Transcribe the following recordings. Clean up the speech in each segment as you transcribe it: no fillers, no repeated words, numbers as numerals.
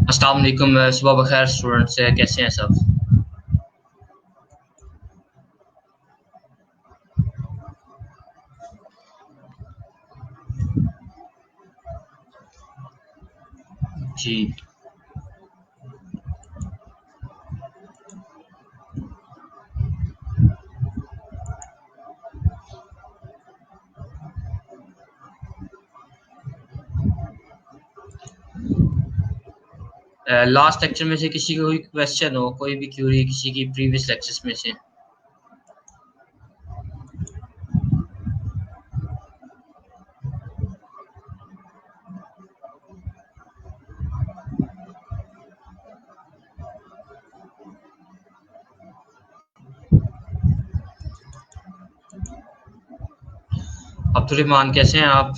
अस्सलाम वालेकुम। सुबह बखैर स्टूडेंट्स, कैसे हैं सब? जी। लास्ट लेक्चर में से किसी को कोई क्वेश्चन हो, कोई भी क्यूरी किसी की प्रीवियस लेक्चर्स में से? अब्दुल रहमान, कैसे हैं आप?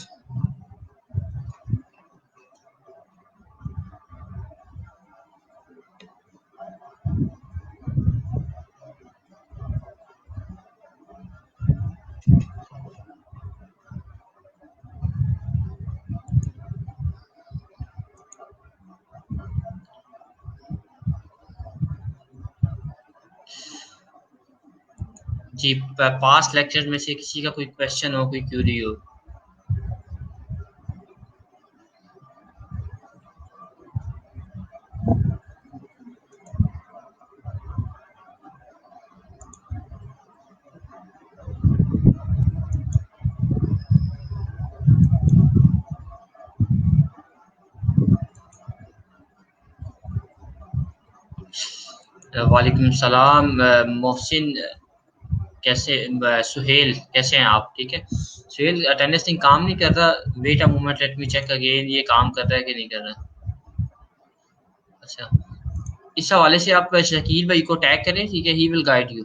जी, पास्ट लेक्चर में से किसी का कोई क्वेश्चन हो, कोई क्यूरी हो? वालेकुम सलाम। मोहसिन, कैसे? सुहेल, कैसे हैं आप? ठीक है सुहेल, अटेंडेंस नहीं काम नहीं कर रहा। Wait a moment, let me check again, ये काम कर रहा है कि नहीं कर रहा? अच्छा, इस हवाले से आप शकील भाई को टैग करें, ठीक है, ही विल गाइड यू।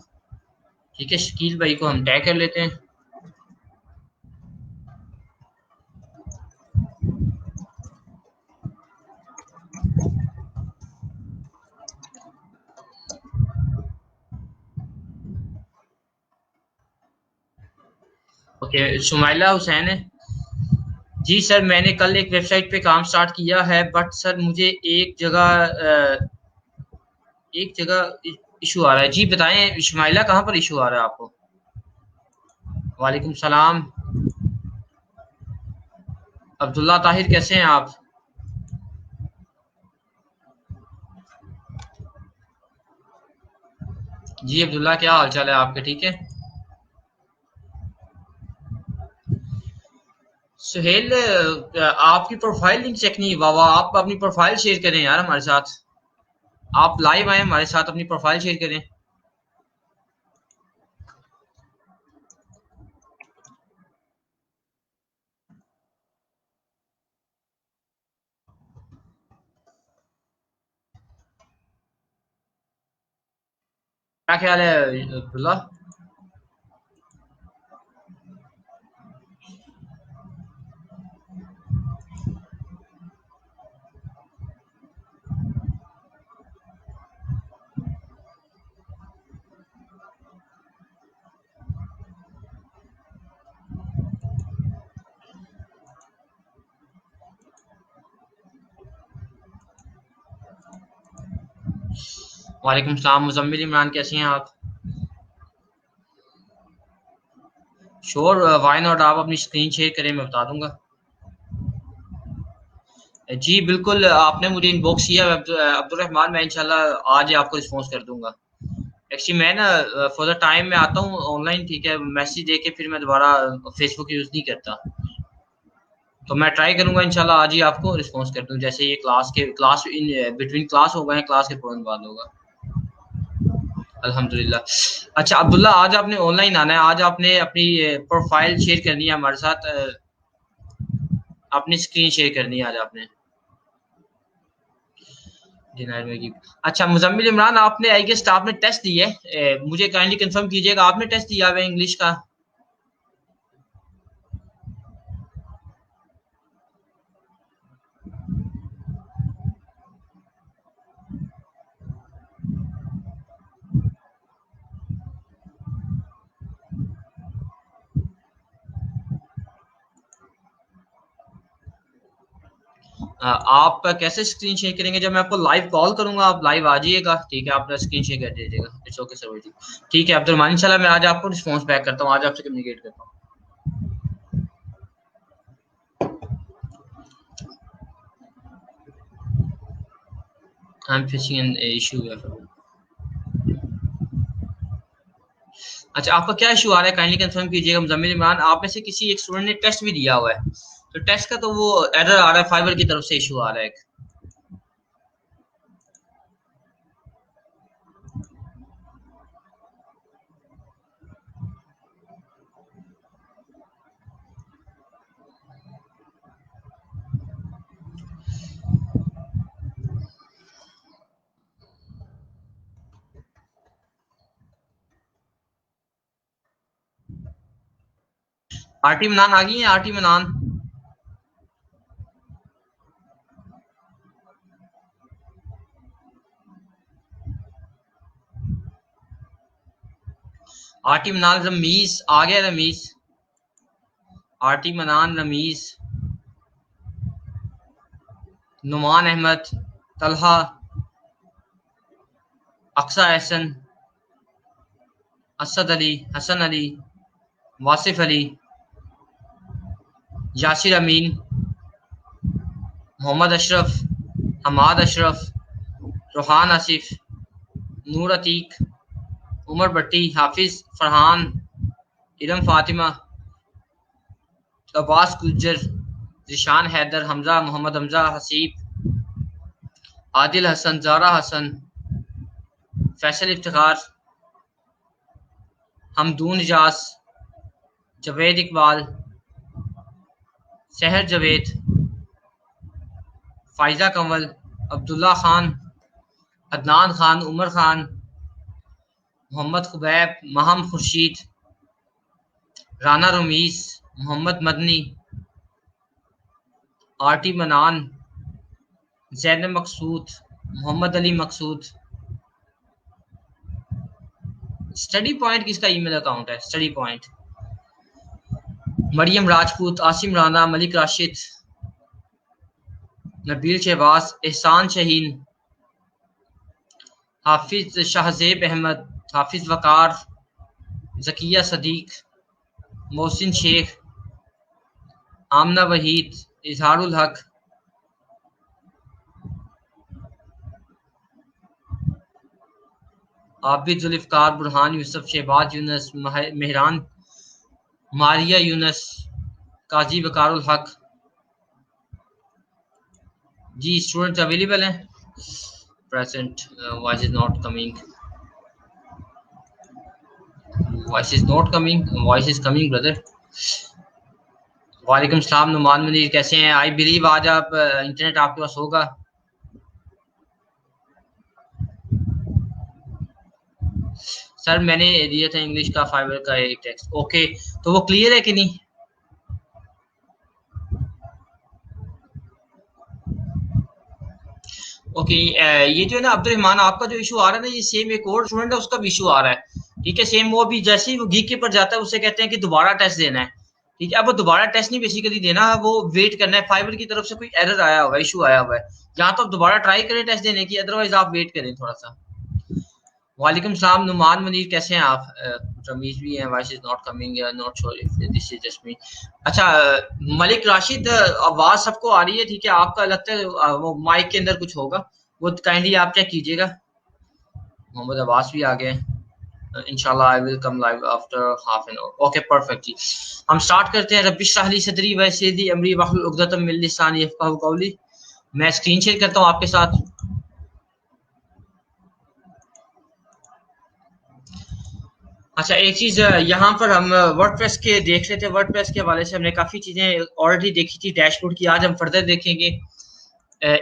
ठीक है, शकील भाई को हम टैग कर लेते हैं। ओके, शुमाइला हुसैन है। जी सर, मैंने कल एक वेबसाइट पे काम स्टार्ट किया है, बट सर मुझे एक जगह इशू आ रहा है। जी बताएं शुमाइला, कहाँ पर इशू आ रहा है आपको? वालेकुम सलाम। अब्दुल्ला ताहिर, कैसे हैं आप? जी अब्दुल्ला, क्या हाल चाल है आपके? ठीक है। सुहेल, आपकी प्रोफाइल लिंक चेक नहीं हुआ हुआ। आप अपनी प्रोफाइल शेयर करें यार हमारे साथ। आप लाइव आए हमारे साथ, अपनी प्रोफाइल शेयर करें। क्या ख्याल है अब्दुल्ला? वालेकुम सलाम मुजम्मिल इमरान, कैसे हैं आप? Sure, why not. आप अपनी स्क्रीन शेयर करें, मैं बता दूंगा। जी बिल्कुल, आपने मुझे इनबॉक्स किया अब्दुल रहमान, मैं इंशाल्लाह आज ही आपको रिस्पॉन्स कर दूंगा। एक्चुअली मैं ना फॉर द टाइम में आता हूँ ऑनलाइन, ठीक है, मैसेज दे के फिर मैं दोबारा फेसबुक यूज़ नहीं करता। तो मैं ट्राई करूंगा इंशाल्लाह आज ही आपको रिस्पॉन्स कर दूं, जैसे ये क्लास इन बिटवीन क्लास होगा या क्लास के फौरन बाद होगा। अल्हम्दुलिल्लाह। अच्छा अब्दुल्ला, आज आपने ऑनलाइन आना है, आज आपने अपनी प्रोफाइल शेयर करनी है हमारे साथ। अपनी स्क्रीन शेयर करनी है आज आपने। डिनार में की। अच्छा मुजम्मिल इमरान, आपने आई गेस आपने टेस्ट दिया है, मुझे काइंडली कंफर्म कीजिएगा, आपने टेस्ट दिया हुआ है इंग्लिश का? आप कैसे स्क्रीन शेयर करेंगे? जब मैं आपको लाइव कॉल करूंगा आप लाइव आ जाइएगा, ठीक है? आप स्क्रीन शेयर कर दीजिएगा। इट्स ओके सर, ठीक है अब्दुलरहमान, इंशाल्लाह मैं आज आपको रिस्पॉन्स बैक करता हूँ, आज आपसे कम्युनिकेट करता हूँ। I am facing an issue. अच्छा, आपका क्या इशू आ रहा है? काइंडली कंफर्म कीजिएगा। मुजम्मिल इमरान, आप में से किसी एक स्टूडेंट ने टेस्ट भी दिया हुआ है, तो टेस्ट का तो वो एरर आ रहा है, फाइबर की तरफ से इशू आ रहा है एक। आरटी मनान आ गई है? आरटी मनान, आरटी मनान, रमीज आ गया, रमीज, आरटी मनान, रमीज, नुमान अहमद, तलहा, अक्सा एहसन, असद अली, हसन अली, वासिफ अली, यासिर अमीन, मोहम्मद अशरफ, हमाद अशरफ, रोहान आसिफ, नूर अतीक, उमर भट्टी, हाफिज फरहान, इरम फातिमा, अब्बास गुज्जर, जिशान हैदर, हमजा, मोहम्मद हमजा, हसीब, आदिल हसन, जारा हसन, फैसल इफ्तिखार, हमदून इजाज, जवेद इकबाल, सहर जवेद, फायजा कंवल, अब्दुल्ला खान, अदनान खान, उमर खान, मोहम्मद खुबैब, महम खुर्शीद, राना रमीज, मोहम्मद मदनी, आरटी मनान, जैनब मकसूद, मोहम्मद अली मकसूद। स्टडी पॉइंट किसका ईमेल अकाउंट है? स्टडी पॉइंट, मरियम राजपूत, आसिम राना, मलिक राशिद, नबील शहबाज, एहसान शहीन, हाफिज शाहजेब अहमद, हाफिज वकार, जकिया सदीक, मोहसिन शेख, आमना वहीद, इजहारुल हक, आबिद जुल्फकार, बुरहान यूसुफ, शहबाज यूनस, मेहरान, मारिया यूनस, काजी वकारुल हक। जी स्टूडेंट्स अवेलेबल हैं? Present. Voice is not coming, voice is not coming, voice is coming brother. वालेकुम सलाम नुमान मुनीर, कैसे हैं? आई बिलीव आज आप इंटरनेट आपके पास होगा। सर मैंने दिया था इंग्लिश का फाइबर का एक टेक्स्ट। ओके, तो वो क्लियर है कि नहीं? ओके, ये जो है ना अब्दुलरहमान, आपका जो इशू आ रहा है ना, ये सेम एक और स्टूडेंट है उसका भी इशू आ रहा है, ठीक है? सेम वो भी जैसे ही वो गीक के पर जाता है उससे कहते हैं कि दोबारा टेस्ट देना है, ठीक है? अब वो दोबारा टेस्ट नहीं बेसिकली देना है, वो वेट करना है, फाइबर की तरफ से कोई एरर आया हुआ है, इशू आया हुआ है, या तो आप दोबारा ट्राई करें टेस्ट देने की, अदरवाइज आप वेट करें थोड़ा सा। वालेकुम सलाम नुमान मुनीर, कैसे हैं आप? रमीज भी हैं, voice is not coming, not sure if this is just me. अच्छा, मलिक राशिद, आवाज सबको आ रही है, ठीक है? आपका लगता है वो माइक के अंदर कुछ होगा, वो काइंडली आप चेक कीजिएगा। मोहम्मद अब्बास भी आ गए। इंशाल्लाह I will come live after half an hour. Okay perfect जी, हम स्टार्ट करते हैं। रब्बी इश्रह ली सदरी व यस्सिर ली अमरी वहलुल उक़दतम मिन लिसानी यफ़क़हू क़ौली। मैं स्क्रीन शेयर करता हूँ आपके साथ। अच्छा, एक चीज यहाँ पर हम वर्डप्रेस के देख लेते हैं। वर्डप्रेस के हवाले से हमने काफी चीजें ऑलरेडी देखी थी डैशबोर्ड की, आज हम फर्दर देखेंगे।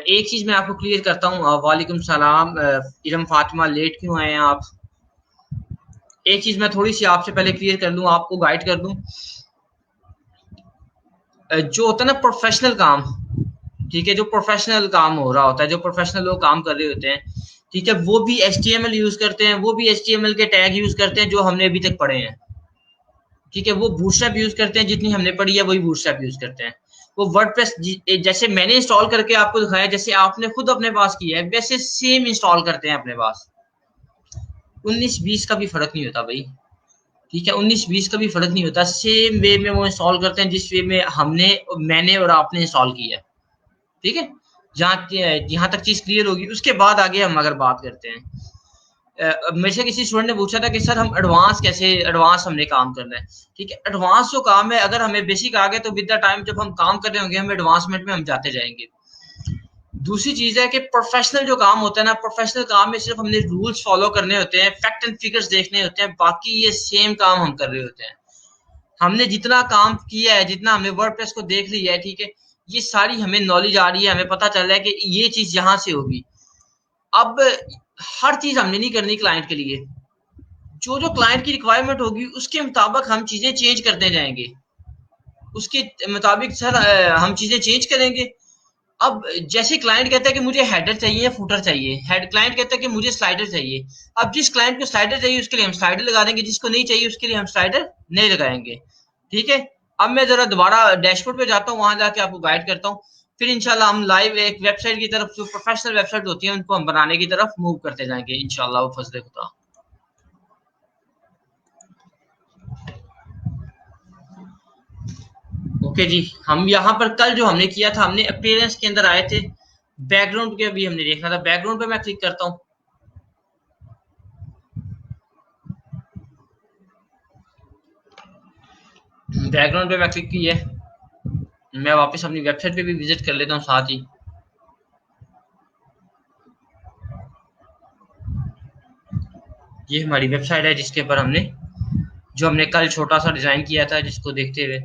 एक चीज मैं आपको क्लियर करता हूँ। वालेकुम सलाम इरम फातिमा, लेट क्यों आए हैं आप? एक चीज मैं थोड़ी सी आपसे पहले क्लियर कर लूँ, आपको गाइड कर दूँ। जो होता है ना प्रोफेशनल काम, ठीक है, जो प्रोफेशनल काम हो रहा होता है, जो प्रोफेशनल लोग काम कर रहे होते हैं, ठीक है, वो भी HTML यूज करते हैं, वो भी HTML के टैग यूज करते हैं जो हमने अभी तक पढ़े हैं, ठीक है, वो बूटस्ट्रैप यूज करते हैं, जितनी हमने पढ़ी है वही बूटस्ट्रैप यूज करते हैं। वो वर्डप्रेस जैसे मैंने इंस्टॉल करके आपको दिखाया, जैसे आपने खुद अपने पास किया है, वैसे सेम इंस्टॉल करते हैं अपने पास। 19-20 का भी फर्क नहीं होता भाई, ठीक है, 19-20 का भी फर्क नहीं होता, सेम वे में वो इंस्टॉल करते हैं जिस वे में मैंने और आपने इंस्टॉल किया है। ठीक है, जहाँ तक चीज क्लियर होगी उसके बाद आगे हम अगर बात करते हैं। मेरे से किसी स्टूडेंट ने पूछा था कि सर हम एडवांस हमने काम करना है। ठीक है, एडवांस जो काम है, अगर हमें बेसिक आ गया तो विद द टाइम जब हम काम कर रहे होंगे हम एडवांसमेंट में हम जाते जाएंगे। दूसरी चीज है कि प्रोफेशनल जो काम होता है ना, प्रोफेशनल काम में सिर्फ हमने रूल्स फॉलो करने होते हैं, फैक्ट एंड फिगर्स देखने होते हैं, बाकी ये सेम काम हम कर रहे होते हैं। हमने जितना काम किया है, जितना हमने वर्डप्रेस को देख लिया है, ठीक है, ये सारी हमें नॉलेज आ रही है, हमें पता चल रहा है कि ये चीज यहाँ से होगी। अब हर चीज हमने नहीं करनी क्लाइंट के लिए, जो जो क्लाइंट की रिक्वायरमेंट होगी उसके मुताबिक हम चीजें चेंज करते जाएंगे, उसके मुताबिक सर हम चीजें चेंज करेंगे। अब जैसे क्लाइंट कहता है कि मुझे हेडर चाहिए, फुटर चाहिए, हेड क्लाइंट कहता है कि मुझे स्लाइडर चाहिए। अब जिस क्लाइंट को स्लाइडर चाहिए उसके लिए हम स्लाइडर लगा देंगे, जिसको नहीं चाहिए उसके लिए हम स्लाइडर नहीं लगाएंगे। ठीक है, अब मैं जरा दोबारा डैशबोर्ड पे जाता हूँ, वहां जाके आपको गाइड करता हूँ, फिर इंशाल्लाह हम लाइव एक वेबसाइट की तरफ, जो प्रोफेशनल वेबसाइट होती है उनको हम बनाने की तरफ मूव करते जाएंगे इंशाल्लाह वो फजले खुदा। ओके जी, हम यहाँ पर कल जो हमने किया था, हमने अपीयरेंस के अंदर आए थे, बैकग्राउंड के भी हमने देखना था। बैकग्राउंड पे मैं क्लिक करता हूँ, बैकग्राउंड पे मैं क्लिक किया है, मैं वापस अपनी वेबसाइट पे भी विजिट कर लेता हूँ साथ ही। ये हमारी वेबसाइट है जिसके ऊपर हमने कल छोटा सा डिजाइन किया था, जिसको देखते हुए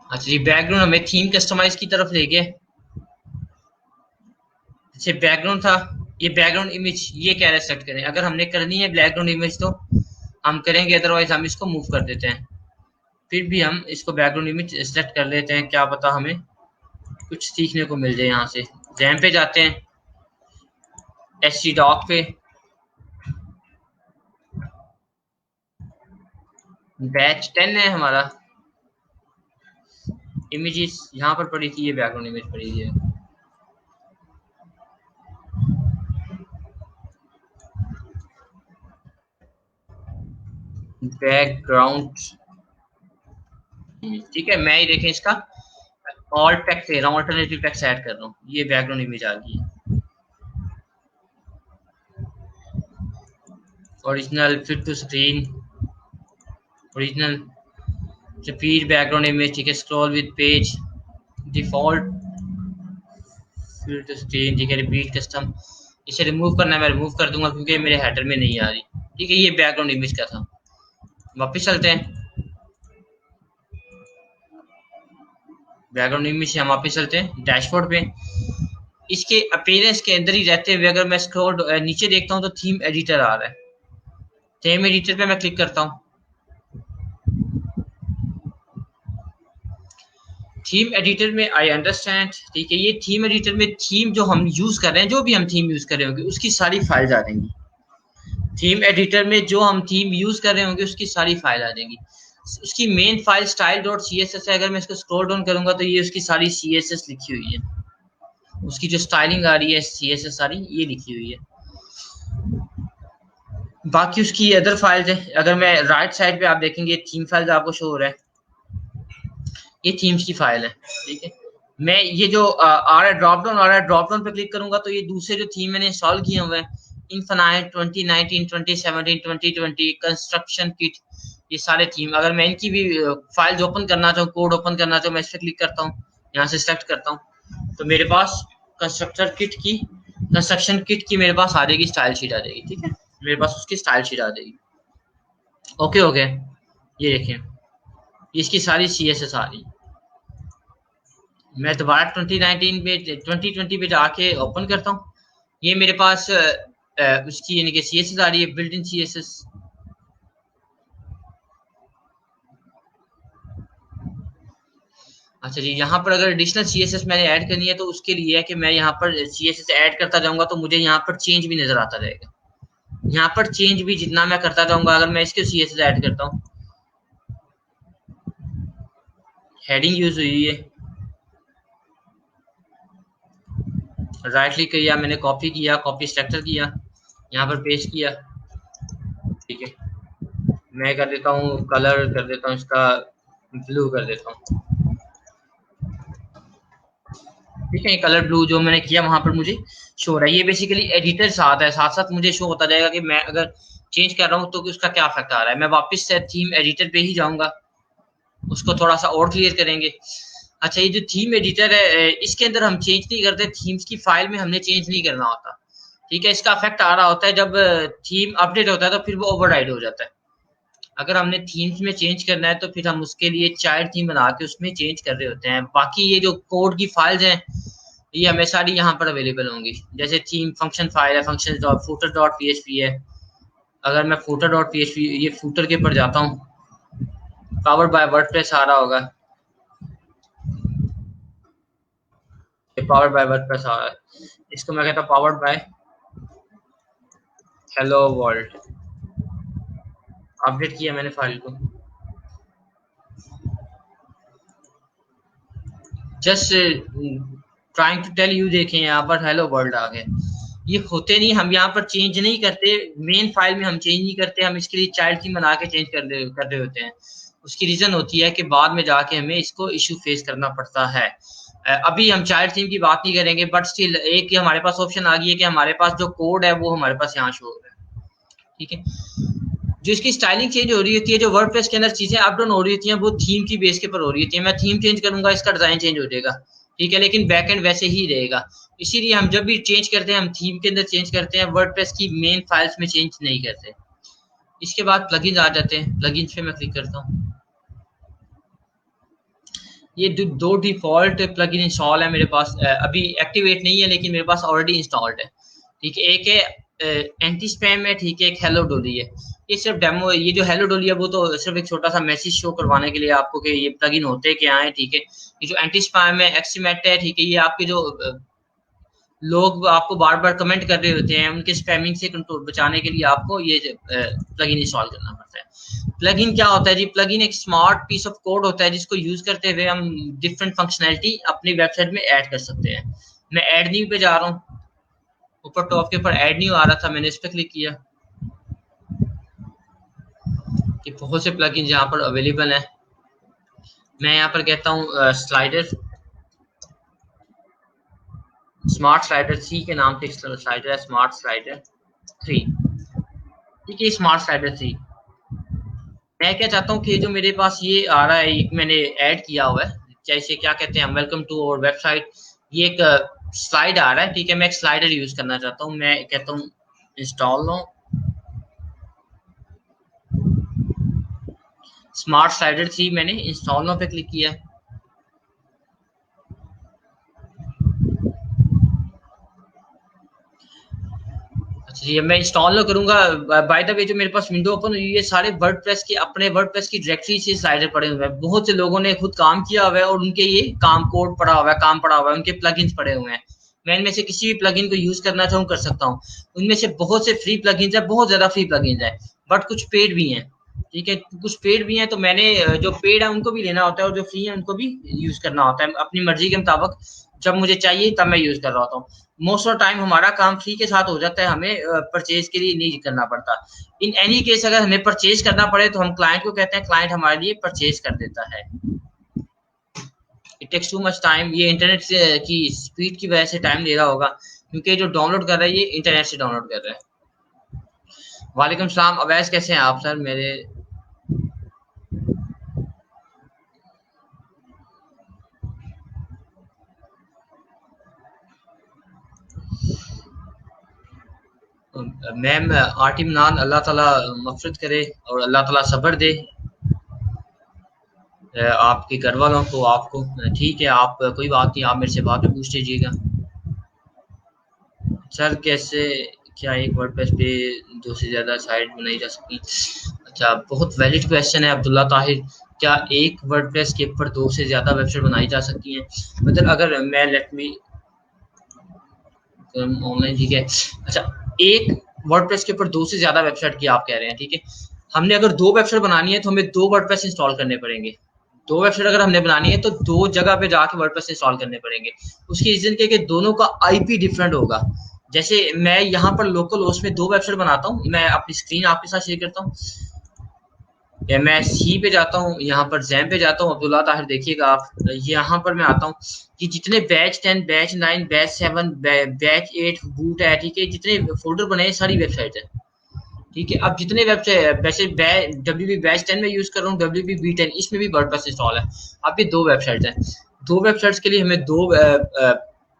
अच्छा जी, बैकग्राउंड हमें थीम कस्टमाइज की तरफ ले गए। जैसे बैकग्राउंड था, ये बैकग्राउंड इमेज ये कह रहे सेट करें, अगर हमने करनी है बैकग्राउंड इमेज तो हम करेंगे, अदरवाइज हम इसको मूव कर देते हैं। फिर भी हम इसको बैकग्राउंड इमेज सेलेक्ट कर लेते हैं, क्या पता हमें कुछ सीखने को मिल जाए। यहाँ से जैम पे जाते हैं, एच डॉक पे, बैच 10 है हमारा, इमेजेस यहाँ पर पड़ी थी, ये बैकग्राउंड इमेज पड़ी है। बैकग्राउंड, ठीक है, मैं ही देखें इसका ऑल टेक्स्ट दे रहा हूँ, अल्टरनेटिव टेक्स्ट ऐड कर रहा हूँ, ये बैकग्राउंड इमेज आ गई है। Original fit to screen, original repeat background image, ठीक है, scroll with page, default fit to screen, ठीक है, रिपीट कस्टम। इसे रिमूव करना है, मैं रिमूव कर दूंगा क्योंकि मेरे हेडर में नहीं आ रही। ठीक है, ये बैकग्राउंड इमेज का था। वापस चलते हैं, बैकग्राउंड इमेज से हम वापस चलते हैं डैशबोर्ड पे। इसके अपीयरेंस के अंदर ही रहते हुए अगर मैं स्क्रॉल नीचे देखता हूँ तो थीम एडिटर आ रहा है, थीम एडिटर पे मैं क्लिक करता हूँ। थीम एडिटर में आई अंडरस्टैंड, ठीक है, ये थीम एडिटर में थीम जो हम यूज कर रहे हैं, जो भी हम थीम यूज कर रहे होंगे उसकी सारी फाइल्स आ जाएंगी। थीम एडिटर में जो हम थीम यूज कर रहे होंगे उसकी सारी फाइल आ जाएंगी। उसकी main file style dot C S S है, अगर मैं इसको स्क्रॉल डाउन करूंगा तो ये उसकी सारी सी एस एस लिखी हुई है, उसकी जो स्टाइलिंग आ रही है सी एस एस सारी ये लिखी हुई है। बाकी उसकी अदर फाइल्स है, अगर मैं राइट साइड पे आप देखेंगे थीम फाइल्स आपको शो हो रहा है, ये थीम्स की फाइल है। ठीक है, मैं ये जो आ रहा है ड्रॉप डाउन आ रहा है, ड्रॉप डाउन पे क्लिक करूंगा तो ये दूसरे जो थीम मैंने इंस्टॉल किए हुए हैं, इनफाइनाइट 2019 2017 2020 कंस्ट्रक्शन किट, ये सारे थीम, अगर मैं इनकी भी फाइल्स ओपन करना चाहूँ, कोड ओपन करना चाहूँ, मैं इस पर क्लिक करता हूँ, यहाँ से सेलेक्ट करता हूँ तो मेरे पास कंस्ट्रक्शन किट की मेरे पास आ जाएगी, स्टाइल शीट आ जाएगी। ठीक है, मेरे पास उसकी स्टाइल शीट आ जाएगी। ओके ओके, ये देखें, इसकी सारी सी एस एस आ रही। मैं दोबारा 2019 पे 2020 पे जाके ओपन करता हूँ, ये मेरे पास उसकी यानी कि सी एस एस आ रही है, built in C S S. अच्छा जी, यहाँ पर अगर एडिशनल सीएसएस मैंने ऐड करनी है तो उसके लिए है कि मैं यहाँ पर सीएसएस ऐड करता जाऊंगा तो मुझे यहाँ पर चेंज भी नजर आता रहेगा। यहाँ पर चेंज भी जितना मैं करता जाऊंगा, अगर मैं इसके सीएसएस ऐड करता हूँ, हेडिंग यूज हुई है, राइट क्लिक किया, मैंने कॉपी किया, कॉपी स्ट्रक्चर किया, यहाँ पर पेस्ट किया। ठीक है, मैं कर देता हूँ कलर, कर देता हूँ इसका ब्लू कर देता हूँ। ठीक है, कलर ब्लू जो मैंने किया वहां पर मुझे शो हो रहा है। ये बेसिकली एडिटर साथ है, साथ साथ मुझे शो होता जाएगा कि मैं अगर चेंज कर रहा हूँ तो उसका क्या इफेक्ट आ रहा है। मैं वापस से थीम एडिटर पे ही जाऊंगा, उसको थोड़ा सा और क्लियर करेंगे। अच्छा, ये जो थीम एडिटर है इसके अंदर हम चेंज नहीं करते, थीम्स की फाइल में हमने चेंज नहीं करना होता। ठीक है, इसका इफेक्ट आ रहा होता है जब थीम अपडेट होता है तो फिर वो ओवरराइड हो जाता है। अगर हमने थीम्स में चेंज करना है तो फिर हम उसके लिए चाइल्ड थीम बना के उसमें चेंज कर रहे होते हैं। बाकी ये जो कोड की फाइल्स हैं ये हमें सारी यहाँ पर अवेलेबल होंगी। जैसे थीम फंक्शन फाइल है, function dot footer dot PHP है। अगर मैं फूटर डॉट पीएचपी ये फूटर के ऊपर जाता हूँ, पावर्ड बाय वर्डप्रेस आ रहा होगा, ये पावर्ड बाय वर्डप्रेस आ रहा है। इसको मैं कहता हूँ powered by hello world. Update किया मैंने फाइल को, just trying to tell you. देखें यहाँ पर हेलो वर्ल्ड आ गए। ये होते नहीं, हम यहाँ पर चेंज नहीं करते, मेन फाइल में हम चेंज नहीं करते, हम इसके लिए चाइल्ड थीम बना के चेंज कर रहे होते हैं। उसकी रीजन होती है कि बाद में जाके हमें इसको इशू फेस करना पड़ता है। अभी हम चाइल्ड थीम की बात नहीं करेंगे, बट स्टिल एक हमारे पास ऑप्शन आ गई है कि हमारे पास जो कोड है वो हमारे पास यहाँ शो हो रहा है। ठीक है, जो इसकी स्टाइलिंग चेंज हो रही होती है, जो वर्डप्रेस के अंदर चीजें अप डाउन हो रही होती हैं, वो थीम की बेस के ऊपर हो रही होती है। मैं थीम चेंज करूंगा, इसका डिजाइन चेंज हो जाएगा। ठीक है, लेकिन बैकएंड वैसे ही रहेगा। इसीलिए हम जब भी चेंज करते हैं हम थीम के अंदर चेंज करते हैं, वर्डप्रेस की मेन फाइल्स में चेंज नहीं करते। इसके बाद प्लगइन्स आ जाते हैं, प्लगइन्स पे मैं क्लिक करता हूँ। ये दो डिफॉल्ट प्लगइन इंस्टॉल है मेरे पास, अभी एक्टिवेट नहीं है लेकिन मेरे पास ऑलरेडी इंस्टॉल्ड है। ठीक है, एक है एंटी स्पैम है, ठीक है, एक हेलो डोली है। ये सिर्फ डेमो, ये जो हेलो डोली है वो तो सिर्फ एक छोटा सा मैसेज शो करवाने के लिए आपको कि ये प्लगइन होते क्या है। ठीक है, ये जो एंटी स्पैम है, एक्सीमेट है, ठीक है, ये आपके जो लोग आपको बार बार कमेंट कर रहे होते हैं उनके स्पैमिंग से कंट्रोल बचाने के लिए आपको ये प्लगइन इंस्टॉल करना पड़ता है। प्लगइन क्या होता है जी? प्लगइन एक स्मार्ट पीस ऑफ कोड होता है जिसको यूज करते हुए हम डिफरेंट फंक्शनैलिटी अपनी वेबसाइट में ऐड कर सकते हैं। मैं ऐड न्यू पे जा रहा हूँ, ऊपर टॉप के ऊपर ऐड न्यू आ रहा था, मैंने इस पर क्लिक किया कि बहुत से प्लगइन यहाँ पर अवेलेबल है। मैं यहाँ पर कहता हूँ स्लाइडर, स्मार्ट स्लाइडर 3 के नाम से स्लाइडर है, स्मार्ट स्लाइडर 3। ठीक है, स्मार्ट स्लाइडर 3। मैं क्या चाहता हूँ कि जो मेरे पास ये आ रहा है, एक मैंने ऐड किया हुआ है, जैसे क्या कहते हैं, वेलकम टू आवर वेबसाइट, ये एक स्लाइड आ रहा है। ठीक है, मैं एक स्लाइडर यूज करना चाहता हूँ, मैं कहता हूँ इंस्टॉल नो स्मार्ट स्लाइडर 3। मैंने इंस्टॉल नो पे क्लिक किया। अच्छा जी, मैं इंस्टॉल ना करूंगा। बाय द वे जो मेरे पास विंडो ओपन हुई है, सारे वर्डप्रेस के अपने वर्डप्रेस की डायरेक्टरी से स्लाइडर पड़े हुए हैं। बहुत से लोगों ने खुद काम किया हुआ है और उनके ये काम कोड पड़ा हुआ है, काम पड़ा हुआ है, उनके प्लगइन्स पड़े हुए हैं। मैं इनमें से किसी भी प्लगइन को यूज करना चाहूँ कर सकता हूँ। उनमें से बहुत से फ्री प्लगइन्स है, बहुत ज्यादा फ्री प्लगइन्स है, बट कुछ पेड भी हैं। ठीक है, कुछ पेड भी हैं, तो मैंने जो पेड है उनको भी लेना होता है और जो फ्री है उनको भी यूज करना होता है अपनी मर्जी के मुताबिक। जब मुझे चाहिए तब मैं यूज कर रहा होता हूँ। मोस्ट ऑफ टाइम हमारा काम फ्री के साथ हो जाता है, हमें परचेज के लिए नहीं करना पड़ता। इन एनी केस अगर हमें परचेज करना पड़े तो हम क्लाइंट को कहते हैं, क्लाइंट हमारे लिए परचेज कर देता है। It takes too much time, ये इंटरनेट से की स्पीड की वजह से टाइम ले रहा होगा, क्योंकि जो डाउनलोड कर रहा है ये इंटरनेट से डाउनलोड कर रहा है। वालेकुम सलाम अवैस, कैसे हैं आप सर? मेरे मैम आर्ट इमरान, अल्लाह ताला मगफिरत करे और अल्लाह ताला सब्र दे आपके घर वालों को, आपको। ठीक है, आप कोई बात नहीं, आप मेरे से बाद में पूछ लीजिएगा। सर कैसे, क्या एक वर्डप्रेस पे दो से ज्यादा साइट बनाई जा सकती? अच्छा, बहुत वैलिड क्वेश्चन है अब्दुल्ला ताहिर। क्या एक वर्डप्रेस के ऊपर 2 से ज़्यादा वेबसाइट बनाई जा सकती हैं? मतलब अगर मैं लेट मी ऑनलाइन, ठीक है। अच्छा, एक वर्डप्रेस के ऊपर 2 से ज़्यादा वेबसाइट की आप कह रहे हैं, ठीक है। हमने अगर 2 वेबसाइट बनानी है तो हमें 2 वर्डप्रेस इंस्टॉल करने पड़ेंगे। 2 वेबसाइट अगर हमने बनानी है तो 2 जगह पे जाके वर्डप्रेस इंस्टॉल करने पड़ेंगे। उसकी रीज़न क्या है कि दोनों का आईपी डिफरेंट होगा। जैसे मैं यहाँ पर लोकल होस्ट में 2 वेबसाइट बनाता हूँ, मैं अपनी स्क्रीन आपके साथ शेयर करता हूँ। या मैं सी पे जाता हूँ, यहाँ पर जैम पे जाता हूँ, अब्दुल्ला ताहिर देखिएगा आप, यहाँ पर मैं आता हूँ कि जितने batch 10, batch 9, batch 7, batch 8 boot है, ठीक है, जितने फोल्डर बने हैं सारी वेबसाइट है, ठीक है। अब जितने वेबसाइट वैसे डब्ल्यू बी बैच 10 में यूज कर रहा हूँ, डब्ल्यू बी बी 10 इसमें भी वर्डप्रेस इंस्टॉल है। अब ये 2 वेबसाइट है, 2 वेबसाइट्स के लिए हमें 2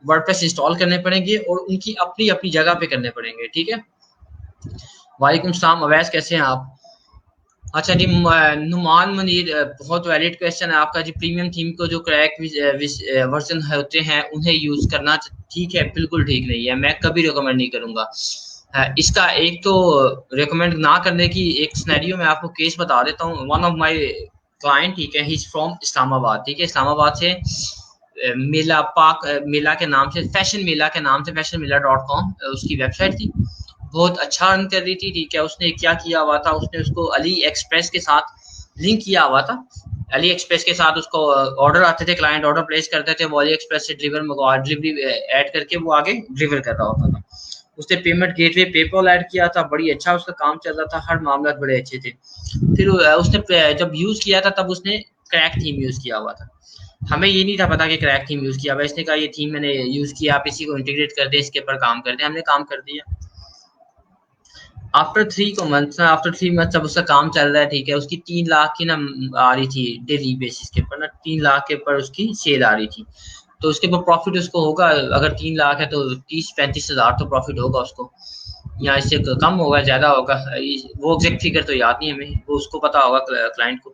वर्डप्रेस इंस्टॉल करने पड़ेंगे और उनकी अपनी अपनी जगह पे करने पड़ेंगे, ठीक है। वालेकुम सलाम अवैस, कैसे हैं आप? अच्छा जी, नुमान मुनीर, बहुत वैलिड क्वेश्चन है आपका जी। प्रीमियम थीम को जो क्रैक वर्जन होते हैं उन्हें यूज करना ठीक है, बिल्कुल ठीक नहीं है, मैं कभी रिकमेंड नहीं करूंगा। इसका एक तो रिकमेंड ना करने की एक सिनेरियो में आपको केस बता देता हूँ। वन ऑफ माय क्लाइंट, ठीक है, ही इज फ्रॉम इस्लामाबाद, ठीक है, इस्लामाबाद से मेला पाक, मेला के नाम से, फैशन मेला के नाम से फैशन मेला .com उसकी वेबसाइट थी, बहुत अच्छा अर्न कर रही थी, ठीक है। उसने क्या किया हुआ था, उसने उसको अली एक्सप्रेस के साथ लिंक किया हुआ था। अली एक्सप्रेस के साथ उसको ऑर्डर आते थे, क्लाइंट ऑर्डर प्लेस करते थे, वो अली एक्सप्रेस से डिलीवरी ऐड करके वो आगे डिलीवर कर रहा होता था। उसने पेमेंट गेटवे पेपॉल ऐड किया था, बड़ी अच्छा उसका काम चल रहा था, हर मामला बड़े अच्छे थे। फिर उसने जब यूज किया था तब उसने क्रैक थीम यूज किया हुआ था। हमें ये नहीं था पता कि क्रैक थीम यूज किया हुआ, इसने कहा ये थीम मैंने यूज किया, आप इसी को इंटीग्रेट कर दे, इसके ऊपर काम कर दे, हमने काम कर दिया। आफ्टर 3 मंथ जब उसका काम चल रहा है, ठीक है, उसकी 3 लाख की ना आ रही थी डेली बेसिस के ऊपर ना, 3 लाख के ऊपर उसकी सेल आ रही थी। तो उसके ऊपर प्रॉफिट उसको होगा, अगर 3 लाख है तो 30-35 हज़ार तो प्रॉफिट होगा उसको, या इससे कम होगा, ज्यादा होगा, वो एग्जैक्ट फिगर तो याद नहीं हमें, वो उसको पता होगा क्लाइंट को,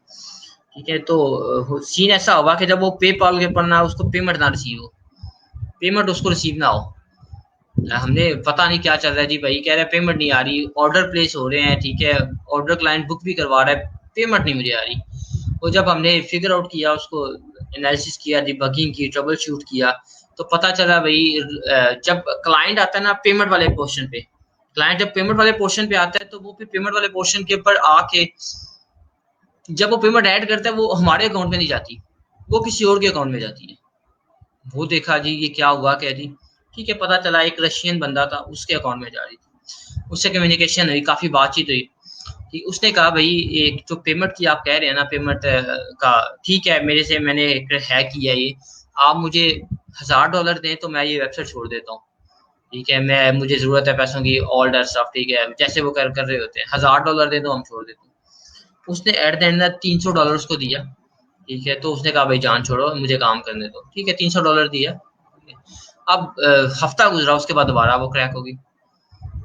ठीक है। तो सीन ऐसा होगा कि जब वो पेपाल के ऊपर ना उसको पेमेंट ना रिसीव हो, पेमेंट उसको रिसीव ना हो, हमने पता नहीं क्या चल रहा है जी, भाई कह रहा है पेमेंट नहीं आ रही, ऑर्डर प्लेस हो रहे हैं, ठीक है, ऑर्डर क्लाइंट बुक भी करवा रहा है, पेमेंट नहीं मुझे आ रही। और जब हमने फिगर आउट किया, उसको एनालिसिस किया, डिबगिंग की, ट्रबल शूट किया, तो पता चला भाई, जब क्लाइंट आता है ना पेमेंट वाले पोर्शन पे, क्लाइंट जब पेमेंट वाले पोर्शन पे आता है तो वो फिर पेमेंट वाले पोर्शन के ऊपर आके जब वो पेमेंट ऐड करता है वो हमारे अकाउंट में नहीं जाती, वो किसी और के अकाउंट में जाती है। वो देखा जी ये क्या हुआ, क्या जी, ठीक है, पता चला एक रशियन बंदा था, उसके अकाउंट में जा रही थी। उससे कम्युनिकेशन हुई, काफी बातचीत हुई, कि उसने कहा भाई एक जो पेमेंट की आप कह रहे हैं ना, पेमेंट का, ठीक है, मेरे से मैंने हैक किया ये, आप मुझे $1000 दें तो मैं ये वेबसाइट छोड़ देता हूँ, ठीक है, मैं मुझे जरूरत है पैसों की, ऑल दैट स्टफ, ठीक है, जैसे वो कर कर रहे होते हैं, $1000 दे दो हम छोड़ देते हैं। उसने एट द एंड $300 उसको दिया, ठीक है, तो उसने कहा भाई जान छोड़ो, मुझे काम करने दो, ठीक है, $300 दिया। अब हफ्ता गुजरा, उसके बाद दोबारा वो क्रैक होगी,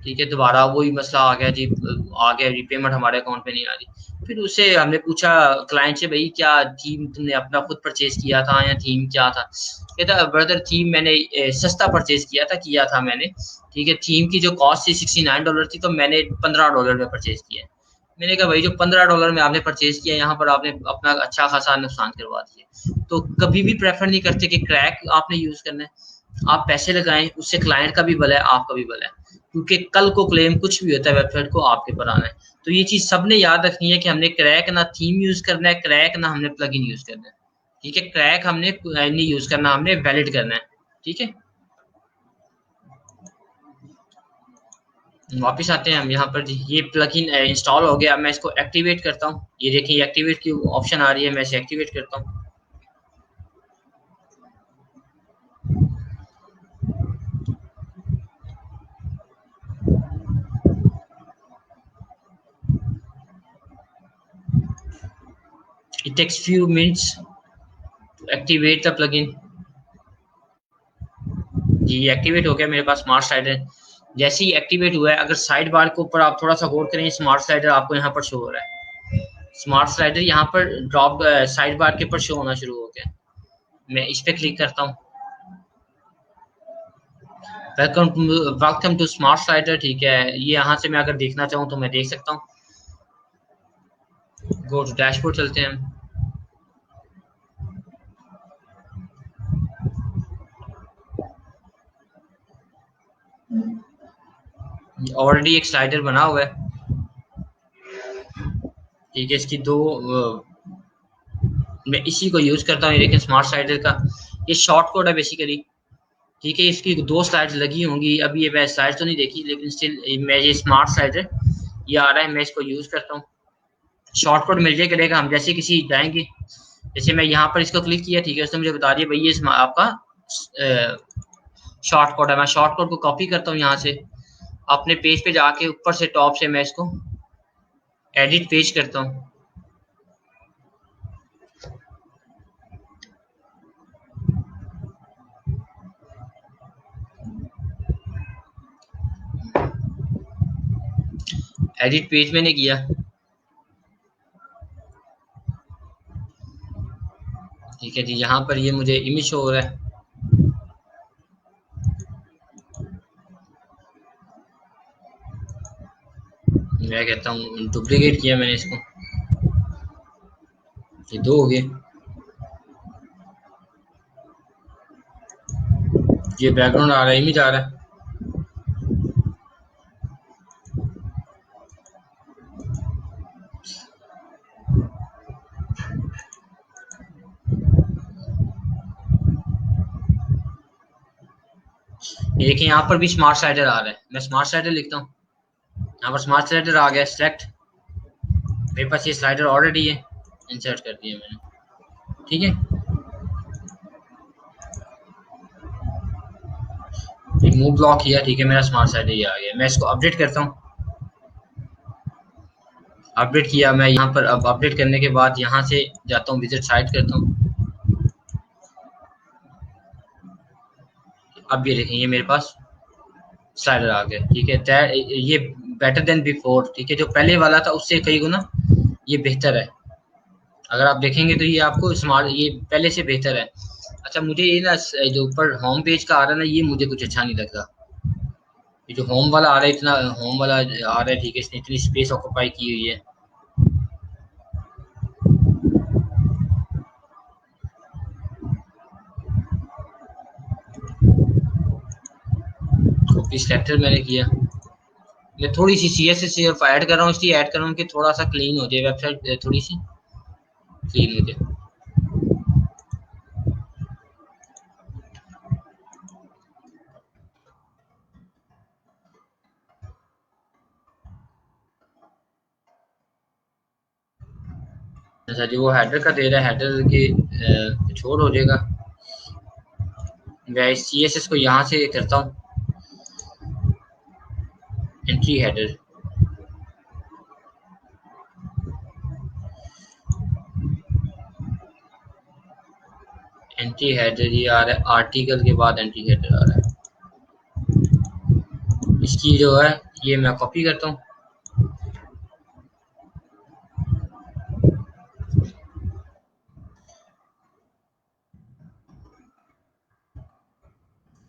ठीक है, दोबारा वही मसला आ गया जी, आ गया जी, पेमेंट हमारे अकाउंट में नहीं आ रही। फिर उससे हमने पूछा क्लाइंट से, भाई क्या थीम तुमने अपना खुद परचेज किया था या थीम क्या था? कहता ब्रदर थीम मैंने सस्ता परचेज किया था मैंने, ठीक है, थीम की जो कॉस्ट थी $69 थी, तो मैंने $15 में परचेज किया। मैंने कहा भाई जो $15 में आपने परचेज किया, यहाँ पर आपने अपना अच्छा खासा नुकसान करवा दिया। तो कभी भी प्रेफर नहीं करते कि क्रैक आपने यूज करना है, आप पैसे लगाएं, उससे क्लाइंट का भी भला है, आपका भी भला है, क्योंकि कल को क्लेम कुछ भी होता है वेबसाइट को आपके पर आना है। तो ये चीज सबने याद रखनी है कि हमने क्रैक ना थीम यूज करना है, क्रैक ना हमने प्लगइन यूज करना है, ठीक है, क्रैक हमने नहीं यूज करना, हमने वैलिड करना है, ठीक है। वापस आते हैं हम यहाँ पर जी, ये प्लगइन इंस्टॉल हो गया, मैं इसको एक्टिवेट करता हूँ, ये देखिए एक्टिवेट की ऑप्शन आ रही है, मैं इसे एक्टिवेट करता हूँ। It takes few minutes to activate the plugin. जी एक्टिवेट हो गया मेरे पास स्मार्ट स्लाइडर। जैसे ही एक्टिवेट हुआ है, अगर साइड बार के ऊपर आप थोड़ा सा गौर करें, स्मार्ट स्लाइडर आपको यहाँ पर शो हो रहा है, स्मार्ट स्लाइडर यहाँ पर ड्रॉप साइड बार के ऊपर शो होना शुरू हो गया। मैं इस पे क्लिक करता हूँ, वेलकम टू स्मार्ट स्लाइडर, ठीक है, ये यहाँ से मैं अगर देखना चाहूँ तो मैं देख सकता हूँ। गो टू डैशबोर्ड चलते हैं हम। ऑलरेडी एक स्लाइडर बना हुआ है, ठीक है। इसकी दो मैं इसी को यूज करता हूँ, लेकिन स्मार्ट स्लाइडर का ये शॉर्ट कोड है बेसिकली, ठीक है। इसकी दो स्लाइड्स लगी होंगी, अभी ये मैं स्लाइड तो नहीं देखी, लेकिन स्टिल मैं ये स्मार्ट स्लाइडर ये आ रहा है, मैं इसको यूज करता हूँ। शॉर्ट कोड मिल जाए करेगा, हम जैसे किसी जाएंगे, जैसे मैं यहाँ पर इसको क्लिक किया, ठीक है, उसने मुझे बता दिया भाई ये आपका शॉर्ट कोड है। मैं शॉर्ट कोड को कॉपी करता हूँ यहाँ से, अपने पेज पे जाके ऊपर से टॉप से मैं इसको एडिट पेज करता हूँ। एडिट पेज मैंने किया, ठीक है जी। यहाँ पर ये मुझे इमेज शो हो रहा है, मैं कहता हूँ डुप्लीकेट किया मैंने इसको, ये दो हो गए। ये बैकग्राउंड आ रहा है, इमेज आ रहा है। ये देखिए यहाँ पर भी स्मार्ट स्लाइडर आ रहा है, मैं स्मार्ट स्लाइडर लिखता हूँ, यहाँ पर स्मार्ट स्लाइडर आ गया सेलेक्ट। मेरे पास ये स्लाइडर ऑलरेडी है, इंसर्ट कर दिया मैंने, ठीक है। मूव ब्लॉक किया, ठीक है, मेरा स्मार्ट स्लाइडर ये आ गया। मैं इसको अपडेट करता हूँ, अपडेट किया मैं यहाँ पर। अब अपडेट करने के बाद यहाँ से जाता हूँ, विजिट साइट करता हूँ। अब ये देखें, ये मेरे पास स्लाइडर आ गया, ठीक है। ये बेटर देन बिफोर, ठीक है। जो पहले वाला था उससे कई गुना ये बेहतर है। अगर आप देखेंगे तो ये आपको स्मार्ट, ये पहले से बेहतर है। अच्छा, मुझे ये ना जो ऊपर होम पेज का आ रहा है ना, ये मुझे कुछ अच्छा नहीं लगता। ये जो होम वाला आ रहा है, इतना होम वाला आ रहा है, ठीक है, इसने इतनी स्पेस ऑक्यूपाई की हुई है। कॉपी सेलेक्टर मैंने किया, मैं थोड़ी सी CSS सिर्फ ऐड कर रहा हूँ, इसलिए ऐड कर रहा हूँ कि थोड़ा सा क्लीन हो जाए वेबसाइट, थोड़ी सी क्लीन हो जाए। अच्छा जी, वो हेडर का दे रहा है, हेडर के छोड़ हो जाएगा। मैं CSS को यहाँ से करता हूँ, एंट्री हेडर, एंट्री हेडर ये आ रहा है, आर्टिकल के बाद एंट्री हेडर आ रहा है। इसकी जो है ये मैं कॉपी करता हूँ,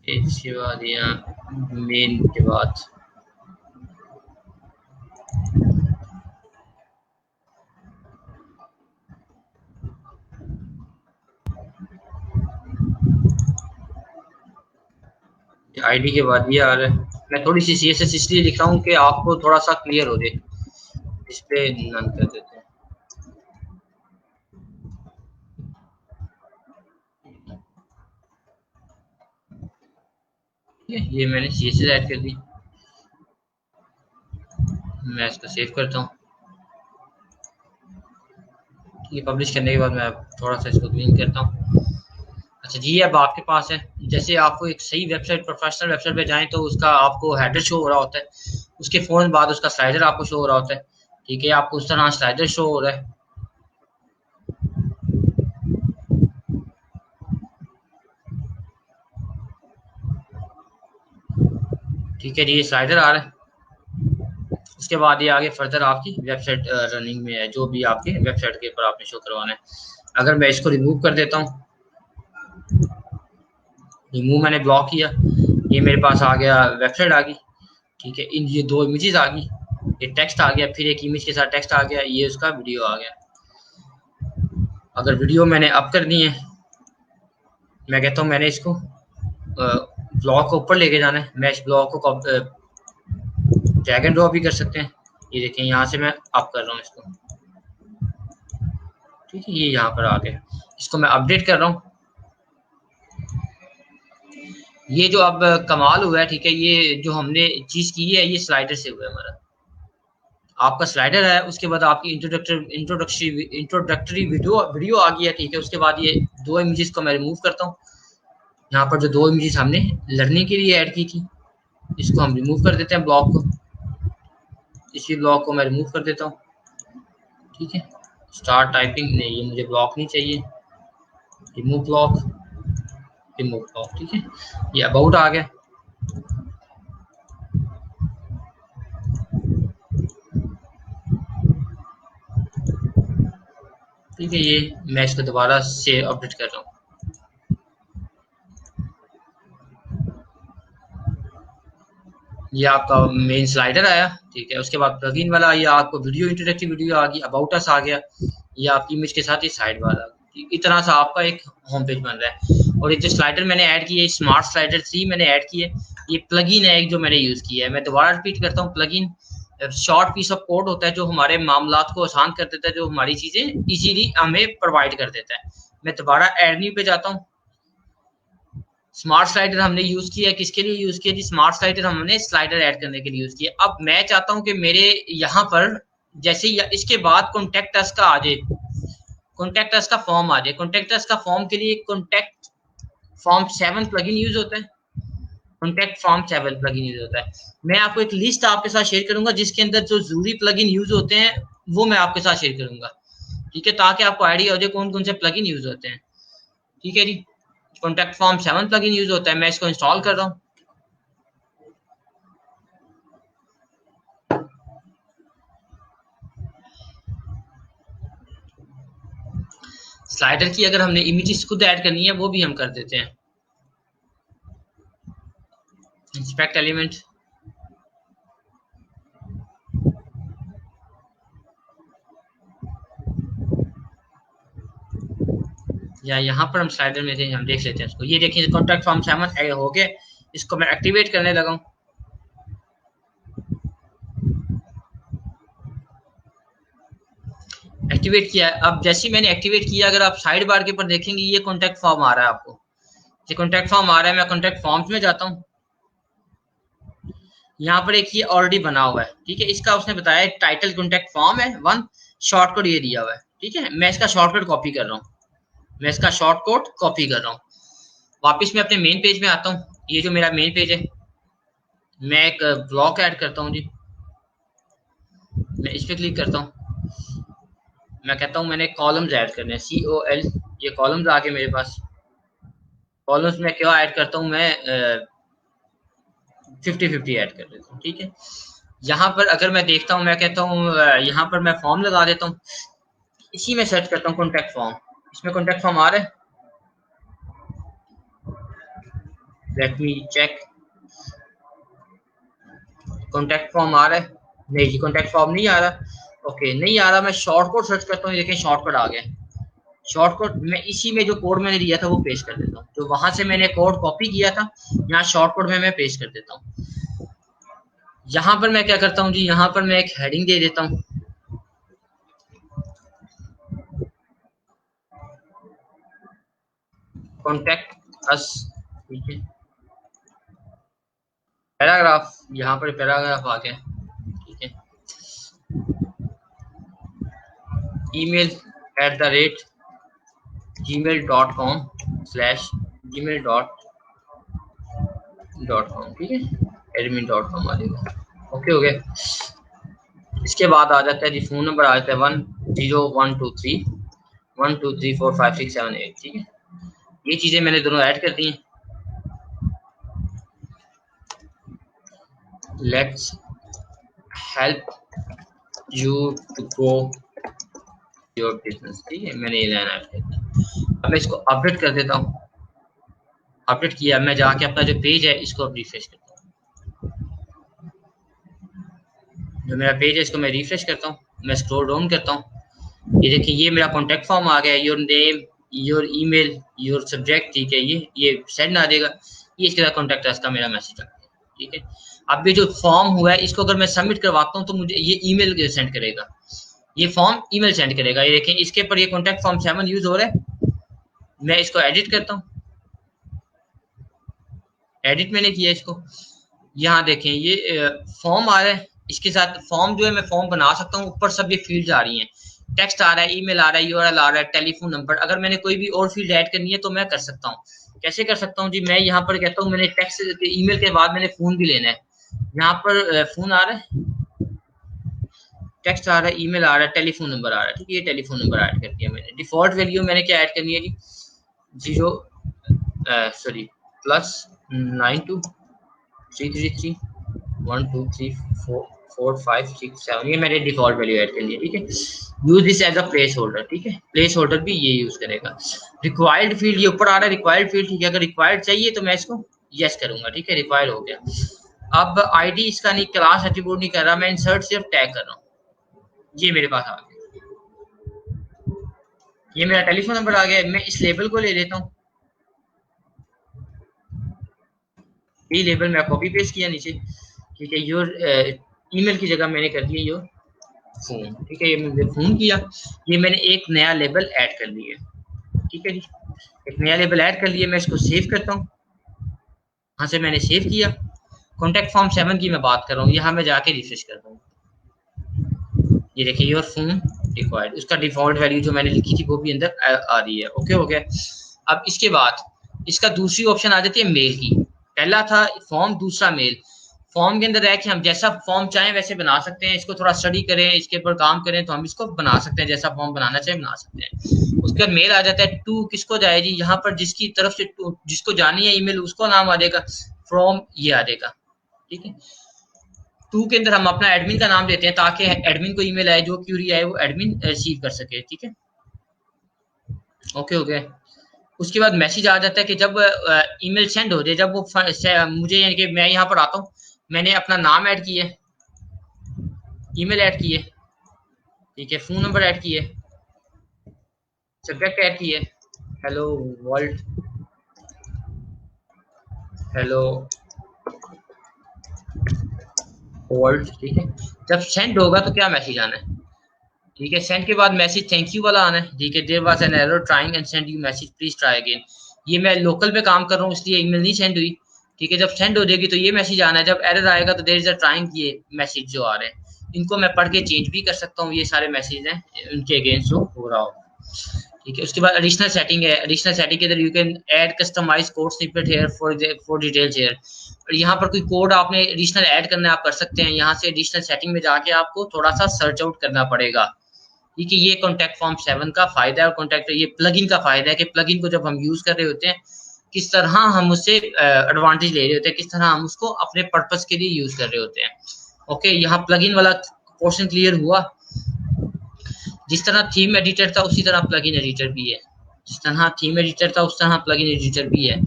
इसके बाद यहाँ मेन के बाद ID के बाद ये आ रहा है। मैं थोड़ी सी CSS इसलिए लिख रहा हूँ कि आपको थोड़ा सा क्लियर हो जाए। डिस्प्ले नन कर देते हैं, ठीक है। ये मैंने CSS ऐड कर दी, मैं इसको सेव करता हूँ। ये पब्लिश करने के बाद मैं थोड़ा सा इसको क्लीन करता हूँ। अच्छा जी, अब आपके पास है, जैसे आपको एक सही वेबसाइट, प्रोफेशनल वेबसाइट पे जाएं तो उसका आपको हेडर शो हो रहा होता है, उसके फौरन बाद उसका स्लाइडर आपको शो हो रहा होता है, ठीक है। आपको उस तरह स्लाइडर शो हो रहा है, ठीक है जी, ये स्लाइडर आ रहा है। उसके बाद ये आगे फर्दर आपकी वेबसाइट रनिंग में है, जो भी आपके वेबसाइट के ऊपर आपने शो करवाना है। अगर मैं इसको रिमूव कर देता हूँ, रिमूव मैंने ब्लॉक किया, ये मेरे पास आ गया, वेबसाइट आ गई, ठीक है। इन ये दो इमेजेस आ गई, ये टेक्स्ट आ गया, फिर एक इमेज के साथ टेक्स्ट आ गया, ये उसका वीडियो आ गया। अगर वीडियो मैंने अप करनी है, मैं कहता हूँ मैंने इसको ब्लॉक को ऊपर लेके जाना है, मैं इस ब्लॉक को ड्रैग एंड ड्रॉप भी कर सकते हैं। ये देखें, यहाँ से मैं अप कर रहा हूँ इसको, ठीक है, ये यहाँ पर आ गया। इसको मैं अपडेट कर रहा हूँ। ये जो अब कमाल हुआ है, ठीक है, ये जो हमने चीज की है ये स्लाइडर से हुआ है हमारा। आपका स्लाइडर है, उसके बाद आपकी इंट्रोडक्टरी वीडियो आ गई है, ठीक है। उसके बाद ये दो इमेजेस को मैं रिमूव करता हूँ। यहाँ पर जो दो इमेजेस हमने लर्निंग के लिए ऐड की थी, इसको हम रिमूव कर देते हैं, ब्लॉक को। इसी ब्लॉक को मैं रिमूव कर देता हूँ, ठीक है। स्टार्ट टाइपिंग नहीं, ये मुझे ब्लॉक नहीं चाहिए। रिमूव ब्लॉक, रिमूव ब्लॉक, ठीक है। ये अबाउट आ गया। ठीक है, ये मैं इसको दोबारा से अपडेट कर रहा हूँ। ये आपका मेन स्लाइडर आया, ठीक है। उसके बाद प्लगइन वाला, ये आपको वीडियो इंटरेक्टिव वीडियो आ गई, अबाउट अस आ गया, ये आपकी इमेज के साथ ही साइड बार आ गई। इस तरह से आपका एक होम पेज बन रहा है। और ये जो स्लाइडर मैंने ऐड किया है, स्मार्ट स्लाइडर 3 मैंने ऐड किया है। ये प्लगइन है एक जो मैंने यूज किया है। मैं दोबारा रिपीट करता हूँ, plugin short piece of code होता है जो हमारे मामलात को आसान कर देता है, जो हमारी चीजें इजीली हमें प्रोवाइड कर देता है। मैं दोबारा ऐड न्यू पे जाता हूँ। स्मार्ट स्लाइडर हमने यूज किया, किसके लिए यूज किया जी? स्मार्ट स्लाइडर हमने स्लाइडर ऐड करने के लिए यूज किया। अब मैं चाहता हूं कि मेरे यहाँ पर जैसे इसके बाद कॉन्टेक्ट अस का आ जाए, कॉन्टेक्ट अस का फॉर्म आ जाए। कॉन्टेक्ट अस का फॉर्म के लिए कॉन्टेक्ट फॉर्म 7 प्लगइन यूज होता है। कॉन्टेक्ट फॉर्म 7 प्लगइन यूज होता है। मैं आपको एक लिस्ट आपके साथ शेयर करूंगा जिसके अंदर जो जरूरी प्लगइन यूज होते हैं वो मैं आपके साथ शेयर करूंगा, ठीक है, ताकि आपको आइडिया हो जाए कौन कौन से प्लगइन यूज होते हैं, ठीक है जी। कॉन्टेक्ट फॉर्म 7 प्लगइन यूज होता है। मैं इसको इंस्टॉल कर रहा हूँ। स्लाइडर की अगर हमने इमेजेस खुद ऐड करनी है वो भी हम कर देते हैं। इंस्पेक्ट एलिमेंट, या यहाँ पर हम स्लाइडर में थे, हम देख लेते हैं इसको। ये देखिए कॉन्टैक्ट फॉर्म 7 हो गए। इसको मैं एक्टिवेट करने लगा हूँ। एक्टिवेट किया है। अब जैसे मैंने एक्टिवेट किया, अगर आप साइड बार के ऊपर देखेंगे ये कॉन्टैक्ट फॉर्म आ रहा है आपको। ये कॉन्टैक्ट फॉर्म आ रहा है। मैं कॉन्टैक्ट फॉर्म्स में जाता हूँ। यहाँ पर एक ये ऑलरेडी बना हुआ है, ठीक है। इसका उसने बताया टाइटल कॉन्टैक्ट फॉर्म है 1, शॉर्टकट ये दिया हुआ है, ठीक है। मैं इसका शॉर्टकट कॉपी कर रहा हूँ। मैं इसका शॉर्टकट कॉपी कर रहा हूँ। वापस मैं अपने मेन पेज में आता हूँ। ये जो मेरा मेन पेज है, मैं एक ब्लॉक ऐड करता हूँ जी। मैं इस पे क्लिक करता हूँ। मैं कहता हूँ मैंने कॉलम्स ऐड करने हैं, COL। ये कॉलम्स आ गए मेरे पास। कॉलम्स में क्या ऐड करता हूँ मैं, 50-50 ऐड कर देता हूँ, ठीक है। यहाँ पर अगर मैं देखता हूँ, मैं कहता हूँ यहाँ पर मैं फॉर्म लगा देता हूँ। इसी में सर्च करता हूँ कॉन्टैक्ट फॉर्म। इसमें कॉन्टैक्ट फॉर्म आ रहा है। Let me check. Contact form आ रहा है? नहीं जी, कॉन्टैक्ट फॉर्म नहीं आ रहा। ओके, नहीं आ रहा। मैं शॉर्टकट सर्च करता हूँ। देखें शॉर्टकट आ गया। शॉर्टकट मैं इसी में जो कोड मैंने दिया था वो पेस्ट कर देता हूँ। जो वहां से मैंने कोड कॉपी किया था, यहाँ शॉर्टकट में मैं पेस्ट कर देता हूँ। यहाँ पर मैं क्या करता हूँ जी, यहाँ पर मैं एक हेडिंग दे देता हूँ। कॉन्टैक्ट अस, ठीक है। पैराग्राफ, यहाँ पर पैराग्राफ आ गया, ठीक है। email @gmail.com/gmail.com, ठीक है। admin.com आ जाएगा। ओके हो गया। इसके बाद आ जाता है जी, फोन नंबर आ जाता है 101231234567 ठीक है। ये चीजें मैंने दोनों ऐड कर दी हैं। Let's help you to grow your business, ठीक है। मैंने ये लाइन ऐड कर दी। अब मैं इसको अपडेट कर देता हूँ। अपडेट किया, मैं जाके अपना जो पेज है इसको अब रिफ्रेश करता हूँ। जो मेरा पेज है इसको मैं रिफ्रेश करता हूँ, मैं स्क्रॉल डाउन करता हूँ, ये देखिए ये मेरा कॉन्टैक्ट फॉर्म आ गया, your name, your email, your subject, ठीक है, ये सेंड आ जाएगा, ये इसके साथ कॉन्टैक्ट अस का मेरा मैसेज आ गया, ठीक है। अब ये जो फॉर्म हुआ है इसको अगर मैं सबमिट करवाता हूँ तो मुझे ये ईमेल सेंड करेगा, ये फॉर्म ईमेल सेंड करेगा। ये देखें इसके ऊपर ये कॉन्टैक्ट फॉर्म 7 यूज हो रहा है, मैं इसको एडिट करता हूँ, एडिट मैंने किया इसको, यहाँ देखें ये फॉर्म आ रहा है, इसके साथ फॉर्म जो है मैं फॉर्म बना सकता हूँ, ऊपर सब ये फील्ड्स आ रही हैं, टेक्स्ट आ रहा है, ईमेल आ रहा है, यूआरएल आ रहा है, टेलीफोन नंबर, अगर मैंने कोई भी और फील्ड ऐड करनी है तो मैं कर सकता हूँ। कैसे कर सकता हूँ जी, मैं यहाँ पर कहता हूँ मैंने टेक्स्ट ईमेल के बाद मैंने फोन भी लेना है, यहाँ पर फोन आ रहा है, टेक्स्ट आ रहा है, ईमेल आ रहा है, टेलीफोन नंबर आ रहा है, ठीक है, ये टेलीफोन नंबर ऐड कर दिया मैंने। डिफॉल्ट वैल्यू मैंने क्या ऐड करनी है जी, 0 सॉरी +923331234567, ये मैंने डिफॉल्ट वैल्यू ऐड कर लिया, ठीक है। Use this as a placeholder, ठीक है, प्लेस होल्डर भी ये यूज करेगा। रिक्वायर्ड फील्ड ये ऊपर आ रहा है, रिक्वायर्ड फील्ड, ठीक है, अगर रिक्वायर्ड चाहिए तो मैं इसको यस करूंगा, ठीक है, रिक्वायर्ड हो गया। अब आईडी इसका नहीं, क्लास एट्रीब्यूट नहीं कर रहा, मैं इंसर्ट सिर्फ टैग कर रहा हूँ, ये मेरे पास आ गया, ये मेरा टेलीफोन नंबर आ गया। मैं इस लेबल को ले लेता हूँ, ये लेबल मैं कॉपी पेस्ट किया नीचे, ठीक है, योर ईमेल की जगह मैंने कर दिया योर फोन, ठीक है, ये मैंने फोन किया, ये मैंने एक नया लेबल ऐड कर लिया, ठीक है जी, एक नया लेबल ऐड कर लिया, मैं इसको सेव करता हूँ, यहाँ से मैंने सेव किया। कॉन्टैक्ट फॉर्म 7 की मैं बात कर रहा हूँ, यहाँ मैं जाके रिफ्रेश करता हूँ, ये देखिए योर फोन रिक्वायर्ड, उसका डिफॉल्ट वैल्यू जो मैंने लिखी थी वो भी अंदर आ रही है, ओके हो गया। अब इसके बाद इसका दूसरी ऑप्शन आ जाती है मेल की, पहला था फॉर्म, दूसरा मेल। फॉर्म के अंदर है कि हम जैसा फॉर्म चाहें वैसे बना सकते हैं, इसको थोड़ा स्टडी करें, इसके ऊपर काम करें तो हम इसको बना सकते हैं, जैसा फॉर्म बनाना चाहे बना सकते हैं। उसके बाद मेल आ जाता है, टू किसको जाए जी, यहाँ पर जिसकी तरफ से जिसको जानी है ईमेल उसको नाम आ जाएगा, फ्रॉम ये आ जाएगा, ठीक है। टू के अंदर हम अपना एडमिन का नाम देते हैं ताकि एडमिन को ईमेल आए, जो क्यूरी आए वो एडमिन रिसीव कर सके, ठीक है, ओके हो गया। उसके बाद मैसेज आ जाता है कि जब ईमेल सेंड हो जाए, जब वो मुझे, यानी कि मैं यहाँ पर आता हूँ, मैंने अपना नाम ऐड किया, ईमेल ऐड की है, ठीक है, फोन नंबर ऐड किया, सब्जेक्ट ऐड किया, हेलो वर्ल्ड, हेलो वर्ल्ड, ठीक है। जब सेंड होगा तो क्या मैसेज आना है, ठीक है, सेंड के बाद मैसेज थैंक यू वाला आना है, ठीक है, there was an error trying and send you message please try again, ये मैं लोकल पे काम कर रहा हूँ इसलिए ईमेल नहीं सेंड हुई, ठीक है, जब सेंड हो जाएगी तो ये मैसेज आना है, जब एरर आएगा तो देयर इज अ ट्राइंग, ये मैसेज जो आ रहे हैं इनको मैं पढ़ के चेंज भी कर सकता हूँ, ये सारे मैसेज हैं उनके अगेंस्ट जो हो रहा हो, ठीक है। उसके बाद एडिशनल सेटिंग है, एडिशनल सेटिंग के अंदर you can add customise code snippet here for details here, और यहाँ पर कोई कोड आपने एडिशनल ऐड करना है आप कर सकते हैं, यहाँ से एडिशनल सेटिंग में जाके आपको थोड़ा सा सर्च आउट करना पड़ेगा, ठीक है। ये कॉन्टैक्ट फॉर्म 7 का फायदा है, और कॉन्टैक्ट ये प्लगइन का फायदा है कि प्लगइन को जब हम यूज कर रहे होते हैं किस तरह हम उससे एडवांटेज ले रहे होते हैं, किस तरह हम उसको अपने पर्पस के लिए यूज कर रहे होते हैं, ओके। यहाँ प्लगइन वाला पोर्शन क्लियर हुआ। जिस तरह थीम एडिटर था उसी तरह प्लगइन एडिटर भी है, जिस तरह थीम एडिटर था उस तरह प्लगइन एडिटर भी है।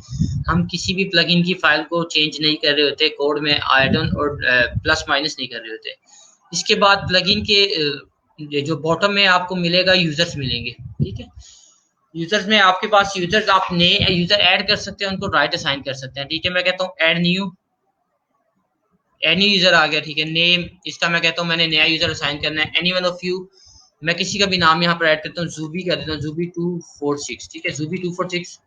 हम किसी भी प्लगइन की फाइल को चेंज नहीं कर रहे होते, कोड में ऐड ऑन और प्लस माइनस नहीं कर रहे होते। इसके बाद प्लगइन के जो बॉटम में आपको मिलेगा यूजर्स मिलेंगे, ठीक है। यूजर्स में आपके पास यूजर्स, आप नए यूजर ऐड कर सकते हैं, उनको राइट असाइन कर सकते हैं, ठीक है। मैं कहता हूँ ऐड न्यू यूजर आ गया, ठीक है। नेम इसका मैं कहता हूँ मैंने नया यूजर असाइन करना है, एनी वन ऑफ यू, मैं किसी का भी नाम यहाँ पर ऐड करता हूँ, जूबी कर देता हूँ, जूबी 246, ठीक है, जूबी 246,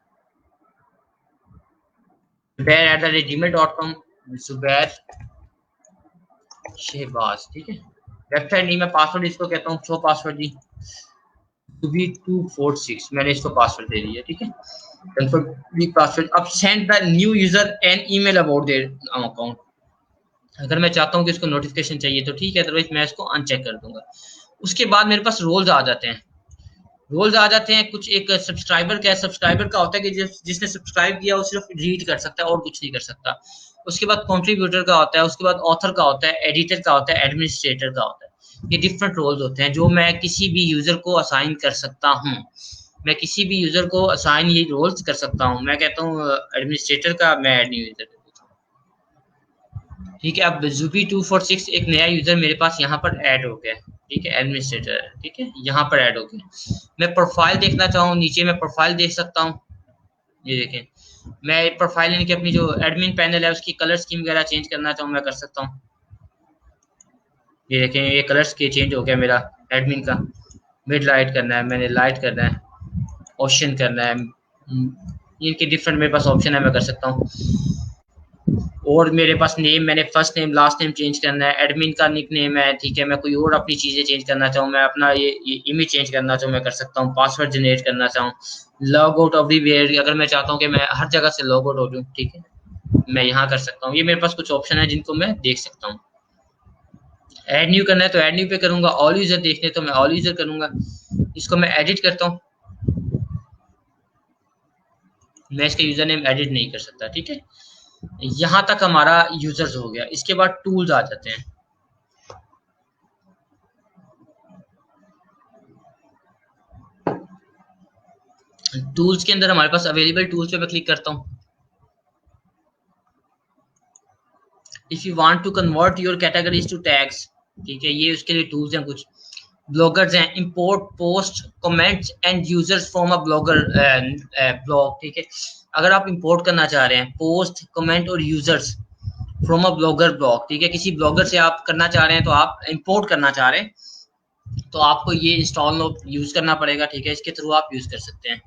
zubair@gmail.com, जुबैर शहबाज, ठीक है। वेबसाइट नहीं, मैं पासवर्ड इसको कहता हूँ शो पासवर्ड जी, जूबी 246 मैंने इसको पासवर्ड दे दिया, ठीक है, कंफर्म पासवर्ड। अब send the new user an email about their account, अगर मैं चाहता हूँ कि इसको नोटिफिकेशन चाहिए तो ठीक है, अदरवाइज मैं इसको अनचेक कर दूंगा। उसके बाद मेरे पास रोल्स आ जाते हैं, रोल्स आ जाते हैं कुछ। एक सब्सक्राइबर का है, सब्सक्राइबर का होता है कि जिसने सब्सक्राइब किया वो सिर्फ रीड कर सकता है और कुछ नहीं कर सकता। उसके बाद कंट्रीब्यूटर का होता है, उसके बाद ऑथर का होता है, एडिटर का होता है, एडमिनिस्ट्रेटर का होता है। ये डिफरेंट रोल्स होते हैं जो मैं किसी भी यूजर को असाइन कर सकता हूँ, मैं किसी भी यूजर को असाइन ये रोल्स कर सकता हूँ। मैं कहता हूँ एडमिनिस्ट्रेटर का, मैं एड न्यू यूजर, ठीक है। अब जुबी 246 एक नया यूजर मेरे पास यहाँ पर ऐड हो गया, ठीक है, एडमिनिस्ट्रेटर, ठीक है, यहाँ पर ऐड हो गया। मैं प्रोफाइल देखना चाहूँ, नीचे मैं प्रोफाइल देख सकता हूँ। ये देखें, मैं प्रोफाइल यानी कि अपनी जो एडमिन पैनल है उसकी कलर स्कीम वगैरह चेंज करना चाहूँ, मैं कर सकता हूँ। ये देखें, ये कलर स्कीम चेंज हो गया मेरा एडमिन का। मिड लाइट करना है, मैंने लाइट करना है, ऑप्शन करना है, इनके डिफरेंट मेरे पास ऑप्शन है, मैं कर सकता हूँ। और मेरे पास नेम, मैंने first name last name change करना है, एडमिन का निक नेम है, ठीक है। मैं कोई और अपनी चीज़ें चेंज करना चाहूँ, मैं अपना ये इमेज चेंज करना चाहूँ, मैं कर सकता हूँ। पासवर्ड जनरेट करना चाहूँ, लॉग आउट एवरीवेयर, अगर मैं चाहता हूँ कि मैं हर जगह से लॉग आउट हो जाऊँ, ठीक है, मैं यहाँ कर सकता हूँ। ये मेरे पास कुछ ऑप्शन है जिनको मैं देख सकता हूँ। ऐड न्यू करना है तो ऐड न्यू पे करूंगा, ऑल यूजर देखने तो मैं ऑल यूजर करूंगा। इसको मैं एडिट करता हूँ, मैं इसका यूजर नेम एडिट नहीं कर सकता, ठीक है। यहाँ तक हमारा यूजर्स हो गया। इसके बाद टूल्स आ जाते हैं। टूल्स के अंदर हमारे पास अवेलेबल टूल्स पे मैं क्लिक करता हूँ। If you want to convert your categories to tags, ठीक है, ये उसके लिए टूल्स हैं कुछ। ब्लॉगर्स हैं, import post comments and users from a blogger blog, ठीक है। अगर आप इंपोर्ट करना चाह रहे हैं पोस्ट कमेंट और users from a blogger blog, ठीक है, किसी ब्लॉगर से आप करना चाह रहे हैं, तो आप इंपोर्ट करना चाह रहे हैं तो आपको ये इंस्टॉल यूज करना पड़ेगा, ठीक है। इसके थ्रू आप यूज कर सकते हैं।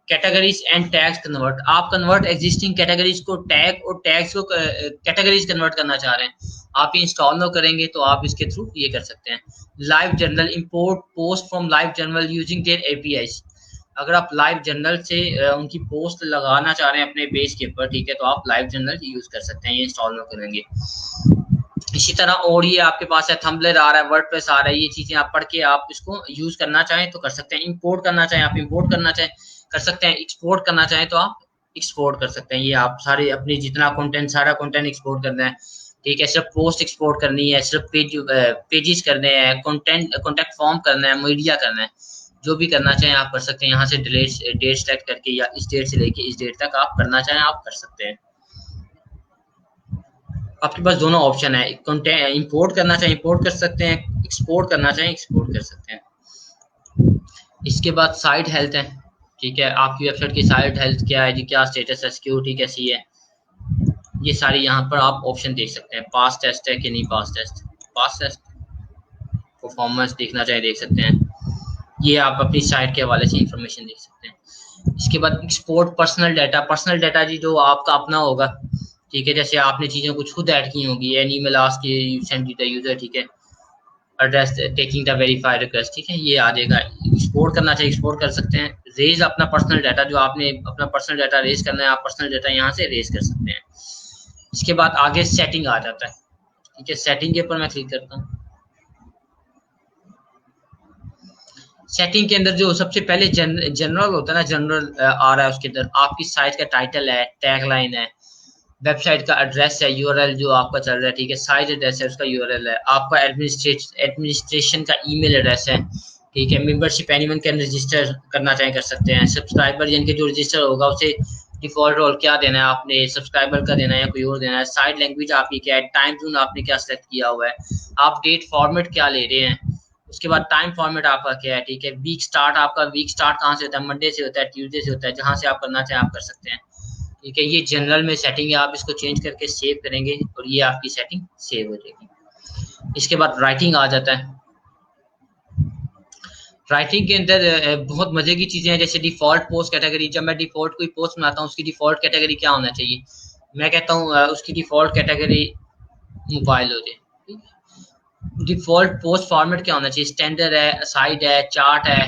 कैटेगरीज एंड टैग्स कन्वर्ट, आप कन्वर्ट एग्जिस्टिंग कैटेगरीज को टैग और टैग्स को कैटेगरीज कन्वर्ट करना चाह रहे हैं, आप ये इंस्टॉल नो करेंगे तो आप इसके थ्रू ये कर सकते हैं। Live journal, import post from live journal using their APIs, अगर आप लाइव जर्नल से उनकी पोस्ट लगाना चाह रहे हैं अपने पेज के ऊपर, ठीक है, तो आप लाइव जर्नल यूज कर सकते हैं, ये इंस्टॉल नो करेंगे। इसी तरह और ये आपके पास है, थंबनेल आ रहा है, वर्डप्रेस आ रहा है, ये चीजें आप पढ़ के आप इसको यूज करना चाहें तो कर सकते हैं। इंपोर्ट करना चाहें आप इंपोर्ट करना चाहें कर सकते हैं, एक्सपोर्ट करना चाहें तो आप एक्सपोर्ट कर सकते हैं। ये आप सारे अपनी जितना कंटेंट, सारा कंटेंट एक्सपोर्ट करना है, ठीक है। सिर्फ पोस्ट एक्सपोर्ट करनी है, सिर्फ पेजेस करने हैं, कंटेंट कॉन्टेक्ट फॉर्म करना है, मीडिया करना है, जो भी करना चाहें आप कर सकते हैं। यहाँ से डेट सेलेक्ट करके या इस डेट से लेके इस डेट तक आप करना चाहें आप कर सकते हैं। आपके पास दोनों ऑप्शन है, कंटेंट इंपोर्ट करना चाहे इंपोर्ट कर सकते हैं, एक्सपोर्ट करना चाहे एक्सपोर्ट कर सकते हैं। इसके बाद साइट हेल्थ है, ठीक है, आपकी वेबसाइट की साइट हेल्थ क्या है जी, क्या स्टेटस है, सिक्योरिटी कैसी है, ये सारी यहाँ पर आप ऑप्शन देख सकते हैं। पास टेस्ट है कि नहीं, पास टेस्ट परफॉर्मेंस देखना चाहे देख सकते हैं। ये आप अपनी साइट के हवाले से इंफॉर्मेशन देख सकते हैं। इसके बाद एक्सपोर्ट पर्सनल डाटा जी जो आपका अपना होगा, ठीक है, जैसे आपने चीज़ें कुछ खुद ऐड की होंगी, एन ईमेल आस्क के सेंड टू द यूजर, ठीक है, address taking the verified request, ठीक है, ये आ जाएगा। एक्सपोर्ट करना चाहिए एक्सपोर्ट कर सकते हैं। रेज अपना पर्सनल डाटा, जो आपने अपना पर्सनल डाटा रेज करना है, आप पर्सनल डाटा यहाँ से रेज कर सकते हैं। इसके बाद आगे सेटिंग आ जाता है, ठीक है, सेटिंग के ऊपर मैं क्लिक करता हूँ। सेटिंग के अंदर जो सबसे पहले जनरल होता है ना, जनरल आ रहा है, उसके अंदर आपकी साइट का टाइटल है, टैगलाइन है, वेबसाइट का एड्रेस है, यूआरएल जो आपका चल रहा है, ठीक है, साइट एड्रेस है, उसका यूआरएल है, आपका एडमिनिस्ट्रेशन का ईमेल एड्रेस है, ठीक है। मेंबरशिप एनीवन कैन रजिस्टर करना चाहे कर सकते हैं। सब्सक्राइबर जिनके जो रजिस्टर होगा उसे डिफॉल्ट रोल क्या देना है आपने, सब्सक्राइबर का देना है या कोई और देना है। साइट लैंग्वेज आपकी क्या है, टाइम जोन आपने क्या सेलेक्ट किया हुआ है, आप डेट फॉर्मेट क्या ले रहे हैं, उसके बाद टाइम फॉर्मेट आपका क्या है, ठीक है। वीक स्टार्ट, आपका वीक स्टार्ट कहाँ से होता है, मंडे से होता है, ट्यूसडे से होता है, जहाँ से आप करना चाहें आप कर सकते हैं, ठीक है। ये जनरल में सेटिंग है, आप इसको चेंज करके सेव करेंगे और ये आपकी सेटिंग सेव हो जाएगी। इसके बाद राइटिंग आ जाता है। राइटिंग के अंदर बहुत मजे की चीजें हैं, जैसे डिफॉल्ट पोस्ट कैटेगरी। जब मैं डिफॉल्ट कोई पोस्ट बनाता हूँ उसकी डिफॉल्ट कैटेगरी क्या होना चाहिए, मैं कहता हूँ उसकी डिफॉल्ट कैटेगरी मोबाइल हो जाए। डिफॉल्ट पोस्ट फॉर्मेट क्या होना चाहिए, स्टैंडर्ड है, साइड है, चार्ट है,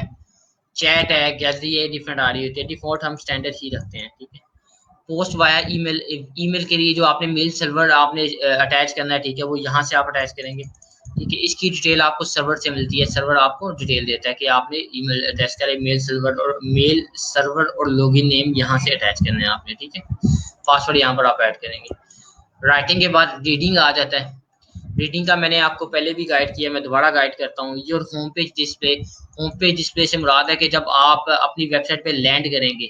चैट है, गैलरी है, डिफरेंट आ रही होती है। डिफॉल्ट हम स्टैंडर्ड ही रखते हैं, ठीक है। पोस्ट वाया ईमेल, ईमेल के लिए जो आपने मेल सर्वर आपने अटैच करना है, ठीक है, वो यहाँ से आप अटैच करेंगे, ठीक है। इसकी डिटेल आपको सर्वर से मिलती है, सर्वर आपको डिटेल देता है कि आपने ईमेल अटैच करें, मेल सर्वर और लॉगिन नेम यहाँ से अटैच करने हैं आपने, ठीक है। पासवर्ड यहाँ पर आप ऐड करेंगे। राइटिंग के बाद रीडिंग आ जाता है। रीडिंग का मैंने आपको पहले भी गाइड किया, मैं दोबारा गाइड करता हूँ। Your home page display, home page display से मुराद है कि जब आप अपनी वेबसाइट पे लैंड करेंगे,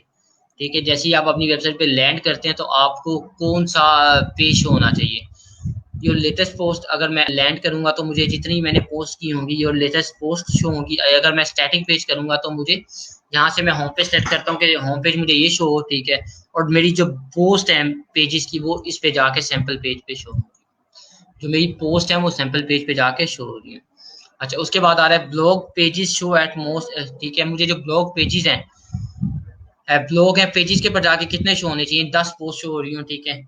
ठीक है, जैसे ही आप अपनी वेबसाइट पे लैंड करते हैं तो आपको कौन सा पेज शो होना चाहिए। योर लेटेस्ट पोस्ट अगर मैं लैंड करूंगा तो मुझे जितनी मैंने पोस्ट की होंगी योर लेटेस्ट पोस्ट शो होगी। अगर मैं स्टैटिक पेज करूंगा तो मुझे यहाँ से मैं होम पेज सेट करता हूँ कि होम पेज मुझे ये शो हो, ठीक है, और मेरी जो पोस्ट है पेजेस की वो इस पे जाके सैंपल पेज पे शो, जो मेरी पोस्ट है वो सैंपल पेज पे जाके शो हो रही है। अच्छा, उसके बाद आ रहा है blog pages show at most, ठीक है, मुझे जो ब्लॉग पेजेस हैं, ब्लॉग है पेजेस के पर जाके कितने शो होने चाहिए, 10 पोस्ट शो हो रही हो, ठीक है।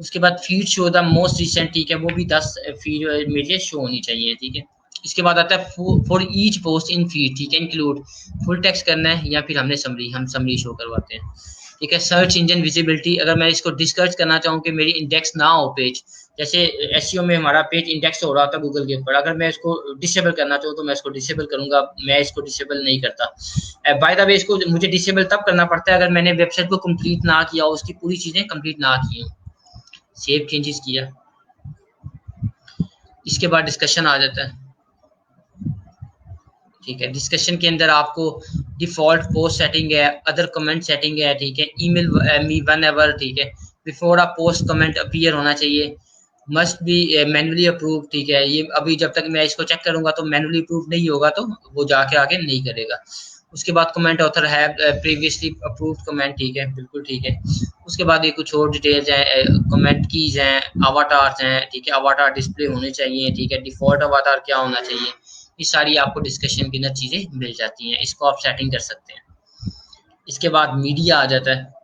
उसके बाद feed show the most recent, ठीक है, वो भी 10 फीड मुझे शो होनी चाहिए, ठीक है। इसके बाद आता है for each post in feed, ठीक है, इंक्लूड फुल टेक्स्ट करना है या फिर हम समरी शो करवाते हैं, ठीक है। सर्च इंजन विजिबिलिटी, अगर मैं इसको डिस्कस करना चाहूँ कि मेरी इंडेक्स ना हो पेज, जैसे एसईओ में हमारा पेज इंडेक्स हो रहा था गूगल के ऊपर, अगर मैं इसको डिसेबल करना चाहूँ तो मैं इसको डिसेबल करूंगा, मैं इसको डिसेबल नहीं करता। बाय द वे इसको मुझे डिसेबल तब करना पड़ता है अगर मैंने वेबसाइट को कंप्लीट ना किया हो, उसकी पूरी चीजें कंप्लीट ना की हो, सेव चेंजेस किया। इसके बाद डिस्कशन आ जाता है, ठीक है। डिस्कशन के अंदर आपको डिफॉल्ट पोस्ट सेटिंग है, अदर कमेंट सेटिंग है, ठीक है, ईमेल मी वन एवर, ठीक है, before a post comment appear होना चाहिए, मस्ट बी मैनुअली अप्रूव, ठीक है। ये अभी जब तक मैं इसको चेक करूंगा तो मैनुअली अप्रूव नहीं होगा तो वो जाके आगे नहीं करेगा। उसके बाद कमेंट ऑथर है प्रीवियसली अप्रूव्ड कमेंट, ठीक है, बिल्कुल ठीक है। उसके बाद ये कुछ और डिटेल्स हैं, कमेंट कीज हैं, अवाटार्स हैं, ठीक है, अवाटार डिस्प्ले होने चाहिए, ठीक है, डिफॉल्ट अवाटार क्या होना चाहिए, ये सारी आपको डिस्कशन के अंदर चीजें मिल जाती हैं, इसको आप सेटिंग कर सकते हैं। इसके बाद मीडिया आ जाता है।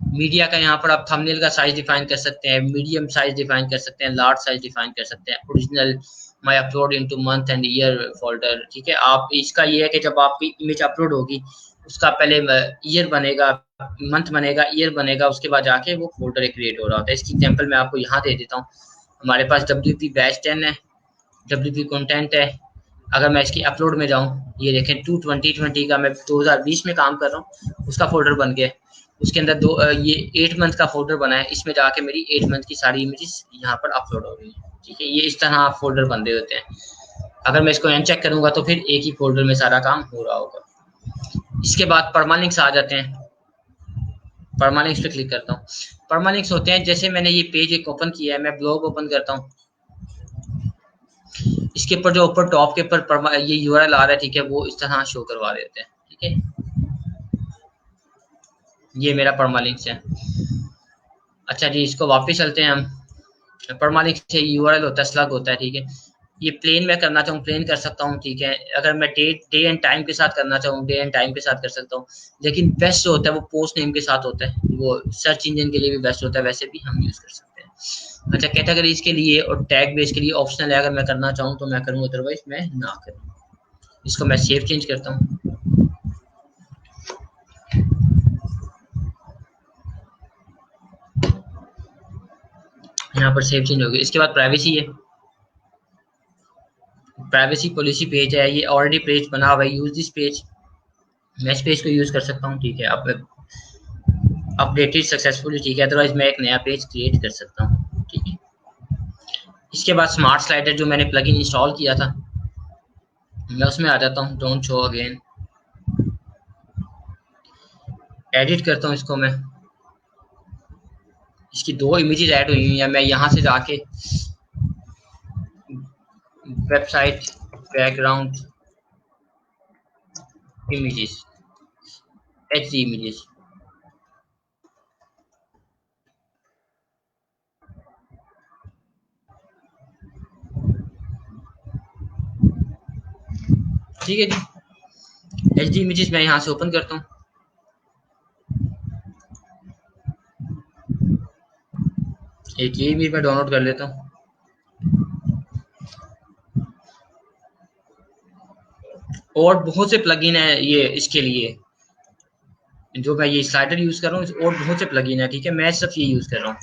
मीडिया का यहाँ पर आप थंबनेल का साइज डिफाइन कर सकते हैं, मीडियम साइज डिफाइन कर सकते हैं, लार्ज साइज डिफाइन कर सकते हैं, original my upload into month and year folder, ठीक है। आप इसका ये है कि जब आपकी इमेज अपलोड होगी उसका पहले ईयर बनेगा, मंथ बनेगा, ईयर बनेगा, उसके बाद जाके वो फोल्डर क्रिएट हो रहा होता है। इसकी एग्जांपल मैं आपको यहाँ दे देता हूँ। हमारे पास WP बैच 10 है, WP कंटेंट है। अगर मैं इसकी अपलोड में जाऊँ, ये देखें 2020 का मैं 2020 में काम कर रहा हूँ, उसका फोल्डर बन गया। उसके अंदर ये 8 मंथ का फोल्डर बना है, इसमें जाके मेरी 8 मंथ की सारी इमेजेस यहाँ पर अपलोड हो रही है, ठीक है। ये इस तरह फोल्डर बन रहे होते हैं। अगर मैं इसको अनचेक करूंगा तो फिर एक ही फोल्डर में सारा काम हो रहा होगा। इसके बाद परमालिंक्स आ जाते हैं। परमालिंक्स पे क्लिक करता हूँ। परमालिंक्स होते हैं, जैसे मैंने ये पेज एक ओपन किया है, मैं ब्लॉग ओपन करता हूँ, इसके ऊपर जो ऊपर टॉप के ऊपर ये यूआरएल आ रहा है, ठीक है, वो इस तरह शो करवा देते हैं, ठीक है। ये मेरा परमालिंक्स है। अच्छा जी, इसको वापस चलते हैं हम। परमालिंक्स से यूआरएल होता है, स्लग होता है, ठीक है। ये प्लेन में करना चाहूँ प्लेन कर सकता हूँ, ठीक है। अगर मैं डे एंड टाइम के साथ करना चाहूँ डे एंड टाइम के साथ कर सकता हूँ, लेकिन बेस्ट जो होता है वो पोस्ट नेम के साथ होता है, वो सर्च इंजन के लिए भी बेस्ट होता है, वैसे भी हम यूज कर सकते हैं। अच्छा, कैटेगरीज के लिए और टैग बेस के लिए ऑप्शनल है, अगर मैं करना चाहूँ तो मैं करूँ, अदरवाइज मैं ना करूँ। इसको मैं सेव चेंज करता हूँ। यहाँ पर सेव चेंज हो गया। इसके बाद प्राइवेसी है, प्राइवेसी पॉलिसी पेज है, ये ऑलरेडी पेज बना हुआ है, यूज दिस पेज, मैं इस पेज को यूज कर सकता हूँ, ठीक है। अब अपडेटेड सक्सेसफुली, ठीक है, अदरवाइज मैं एक नया पेज क्रिएट कर सकता हूँ, ठीक है। इसके बाद स्मार्ट स्लाइडर जो मैंने प्लगइन इंस्टॉल किया था, मैं उसमें आ जाता हूँ, डोंट शो अगेन, एडिट करता हूँ इसको मैं। इसकी 2 इमेजेस ऐड हुई हुई हैं, मैं यहाँ से जाके website background images, HD images, ठीक है जी। HD इमेजेस मैं यहाँ से ओपन करता हूँ, एक ये इमेज मैं डाउनलोड कर लेता हूँ। और बहुत से प्लगइन है ये इसके लिए, जो मैं ये स्लाइडर यूज कर रहा हूँ, और बहुत से प्लगइन है, ठीक है, मैं सिर्फ ये यूज कर रहा हूँ,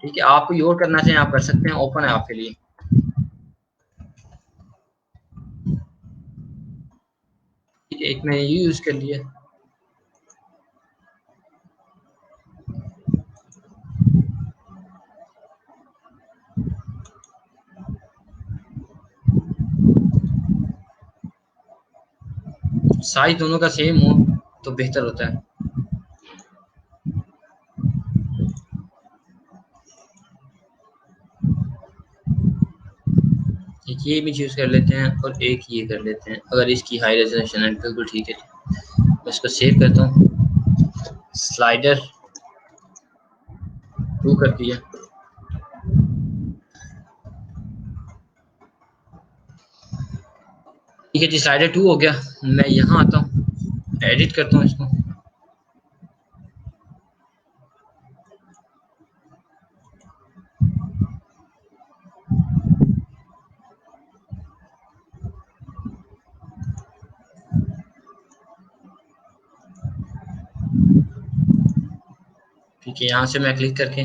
ठीक है। आप कोई और करना चाहें आप कर सकते हैं, ओपन है आपके लिए। ठीक है, एक मैंने ये यूज कर लिया। साइज दोनों का सेम हो तो बेहतर होता है। ये इमेज यूज़ कर लेते हैं और एक ये कर लेते हैं। अगर इसकी हाई रेजोल्यूशन है बिल्कुल ठीक है। मैं इसको सेव करता हूँ। स्लाइडर 2 कर दिया। ठीक है जी, स्लाइडर 2 हो गया। मैं यहाँ आता हूँ, एडिट करता हूँ इसको। ठीक है, यहाँ से मैं क्लिक करके